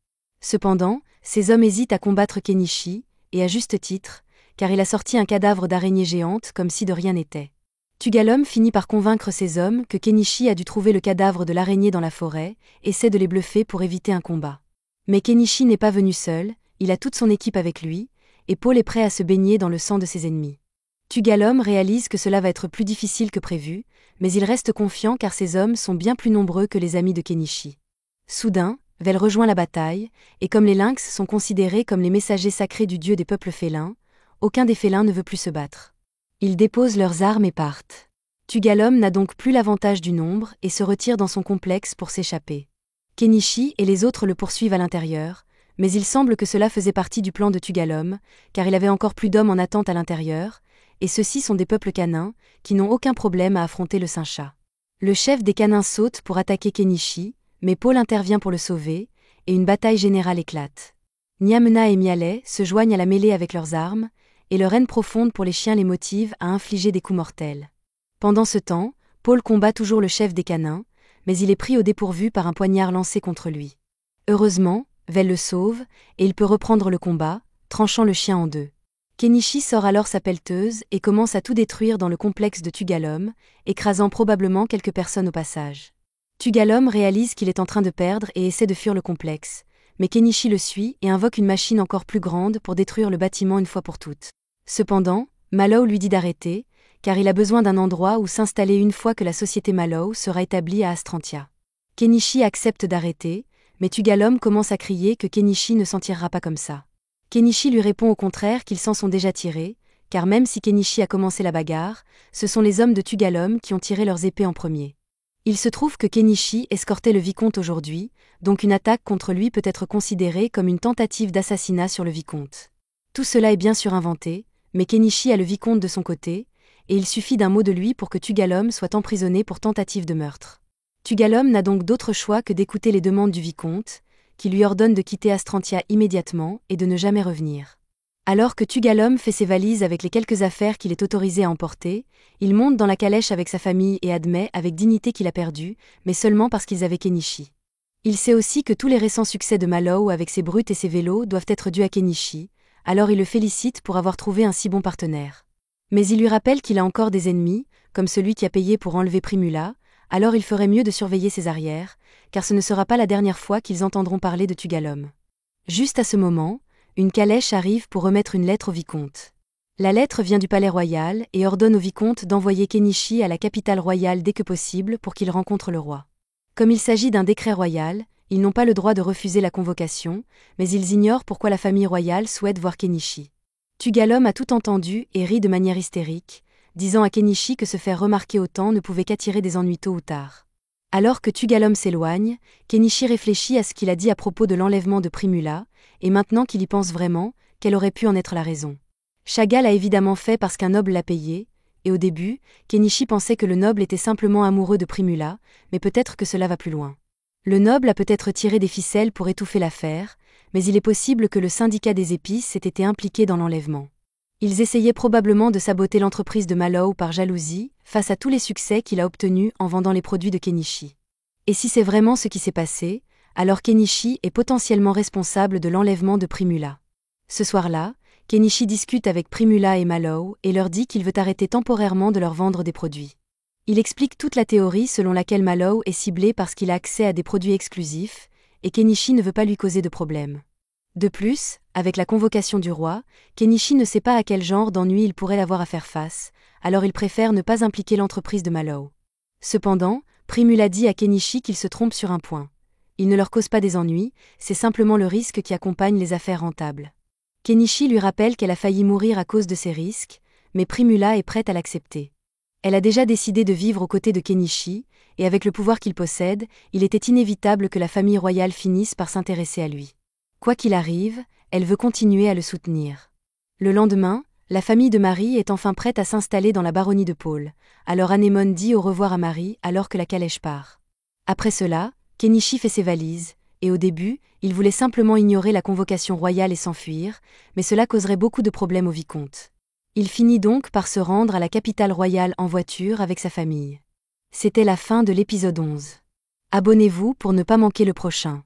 Cependant, ces hommes hésitent à combattre Kenichi, et à juste titre, car il a sorti un cadavre d'araignée géante comme si de rien n'était. Tugalum finit par convaincre ses hommes que Kenichi a dû trouver le cadavre de l'araignée dans la forêt, et essaie de les bluffer pour éviter un combat. Mais Kenichi n'est pas venu seul, il a toute son équipe avec lui, et Paul est prêt à se baigner dans le sang de ses ennemis. Tugalum réalise que cela va être plus difficile que prévu, mais il reste confiant car ses hommes sont bien plus nombreux que les amis de Kenichi. Soudain, Vel rejoint la bataille, et comme les lynx sont considérés comme les messagers sacrés du dieu des peuples félins, aucun des félins ne veut plus se battre. Ils déposent leurs armes et partent. Tugalum n'a donc plus l'avantage du nombre et se retire dans son complexe pour s'échapper. Kenichi et les autres le poursuivent à l'intérieur, mais il semble que cela faisait partie du plan de Tugalum, car il avait encore plus d'hommes en attente à l'intérieur, et ceux-ci sont des peuples canins, qui n'ont aucun problème à affronter le Saint-Chat. Le chef des canins saute pour attaquer Kenichi, mais Paul intervient pour le sauver, et une bataille générale éclate. Nyamna et Mialet se joignent à la mêlée avec leurs armes, et leur haine profonde pour les chiens les motive à infliger des coups mortels. Pendant ce temps, Paul combat toujours le chef des canins, mais il est pris au dépourvu par un poignard lancé contre lui. Heureusement, Vel le sauve, et il peut reprendre le combat, tranchant le chien en deux. Kenichi sort alors sa pelleteuse et commence à tout détruire dans le complexe de Tugalum, écrasant probablement quelques personnes au passage. Tugalum réalise qu'il est en train de perdre et essaie de fuir le complexe, mais Kenichi le suit et invoque une machine encore plus grande pour détruire le bâtiment une fois pour toutes. Cependant, Mallow lui dit d'arrêter, car il a besoin d'un endroit où s'installer une fois que la société Mallow sera établie à Astrantia. Kenichi accepte d'arrêter, mais Tugalum commence à crier que Kenichi ne s'en tirera pas comme ça. Kenichi lui répond au contraire qu'ils s'en sont déjà tirés, car même si Kenichi a commencé la bagarre, ce sont les hommes de Tugalum qui ont tiré leurs épées en premier. Il se trouve que Kenichi escortait le vicomte aujourd'hui, donc une attaque contre lui peut être considérée comme une tentative d'assassinat sur le vicomte. Tout cela est bien sûr inventé, mais Kenichi a le vicomte de son côté, et il suffit d'un mot de lui pour que Tugalum soit emprisonné pour tentative de meurtre. Tugalum n'a donc d'autre choix que d'écouter les demandes du vicomte, qui lui ordonne de quitter Astrantia immédiatement et de ne jamais revenir. Alors que Tugalum fait ses valises avec les quelques affaires qu'il est autorisé à emporter, il monte dans la calèche avec sa famille et admet avec dignité qu'il a perdu, mais seulement parce qu'ils avaient Kenichi. Il sait aussi que tous les récents succès de Mallow avec ses brutes et ses vélos doivent être dus à Kenichi, alors il le félicite pour avoir trouvé un si bon partenaire. Mais il lui rappelle qu'il a encore des ennemis, comme celui qui a payé pour enlever Primula, alors il ferait mieux de surveiller ses arrières, car ce ne sera pas la dernière fois qu'ils entendront parler de Tugalum. Juste à ce moment, une calèche arrive pour remettre une lettre au vicomte. La lettre vient du palais royal et ordonne au vicomte d'envoyer Kenichi à la capitale royale dès que possible pour qu'il rencontre le roi. Comme il s'agit d'un décret royal, ils n'ont pas le droit de refuser la convocation, mais ils ignorent pourquoi la famille royale souhaite voir Kenichi. Tugalum a tout entendu et rit de manière hystérique, disant à Kenichi que se faire remarquer autant ne pouvait qu'attirer des ennuis tôt ou tard. Alors que Tugalum s'éloigne, Kenichi réfléchit à ce qu'il a dit à propos de l'enlèvement de Primula, et maintenant qu'il y pense vraiment, quelle aurait pu en être la raison. Chagall a évidemment fait parce qu'un noble l'a payé, et au début, Kenichi pensait que le noble était simplement amoureux de Primula, mais peut-être que cela va plus loin. Le noble a peut-être tiré des ficelles pour étouffer l'affaire, mais il est possible que le syndicat des épices ait été impliqué dans l'enlèvement. Ils essayaient probablement de saboter l'entreprise de Mallow par jalousie, face à tous les succès qu'il a obtenus en vendant les produits de Kenichi. Et si c'est vraiment ce qui s'est passé, alors Kenichi est potentiellement responsable de l'enlèvement de Primula. Ce soir-là, Kenichi discute avec Primula et Mallow et leur dit qu'il veut arrêter temporairement de leur vendre des produits. Il explique toute la théorie selon laquelle Mallow est ciblé parce qu'il a accès à des produits exclusifs, et Kenichi ne veut pas lui causer de problème. De plus, avec la convocation du roi, Kenichi ne sait pas à quel genre d'ennui il pourrait avoir à faire face, alors il préfère ne pas impliquer l'entreprise de Mallow. Cependant, Primula dit à Kenichi qu'il se trompe sur un point. Il ne leur cause pas des ennuis, c'est simplement le risque qui accompagne les affaires rentables. Kenichi lui rappelle qu'elle a failli mourir à cause de ces risques, mais Primula est prête à l'accepter. Elle a déjà décidé de vivre aux côtés de Kenichi, et avec le pouvoir qu'il possède, il était inévitable que la famille royale finisse par s'intéresser à lui. Quoi qu'il arrive, elle veut continuer à le soutenir. Le lendemain, la famille de Marie est enfin prête à s'installer dans la baronnie de Paul, alors Anémone dit au revoir à Marie alors que la calèche part. Après cela, Kenichi fait ses valises, et au début, il voulait simplement ignorer la convocation royale et s'enfuir, mais cela causerait beaucoup de problèmes au vicomte. Il finit donc par se rendre à la capitale royale en voiture avec sa famille. C'était la fin de l'épisode 11. Abonnez-vous pour ne pas manquer le prochain.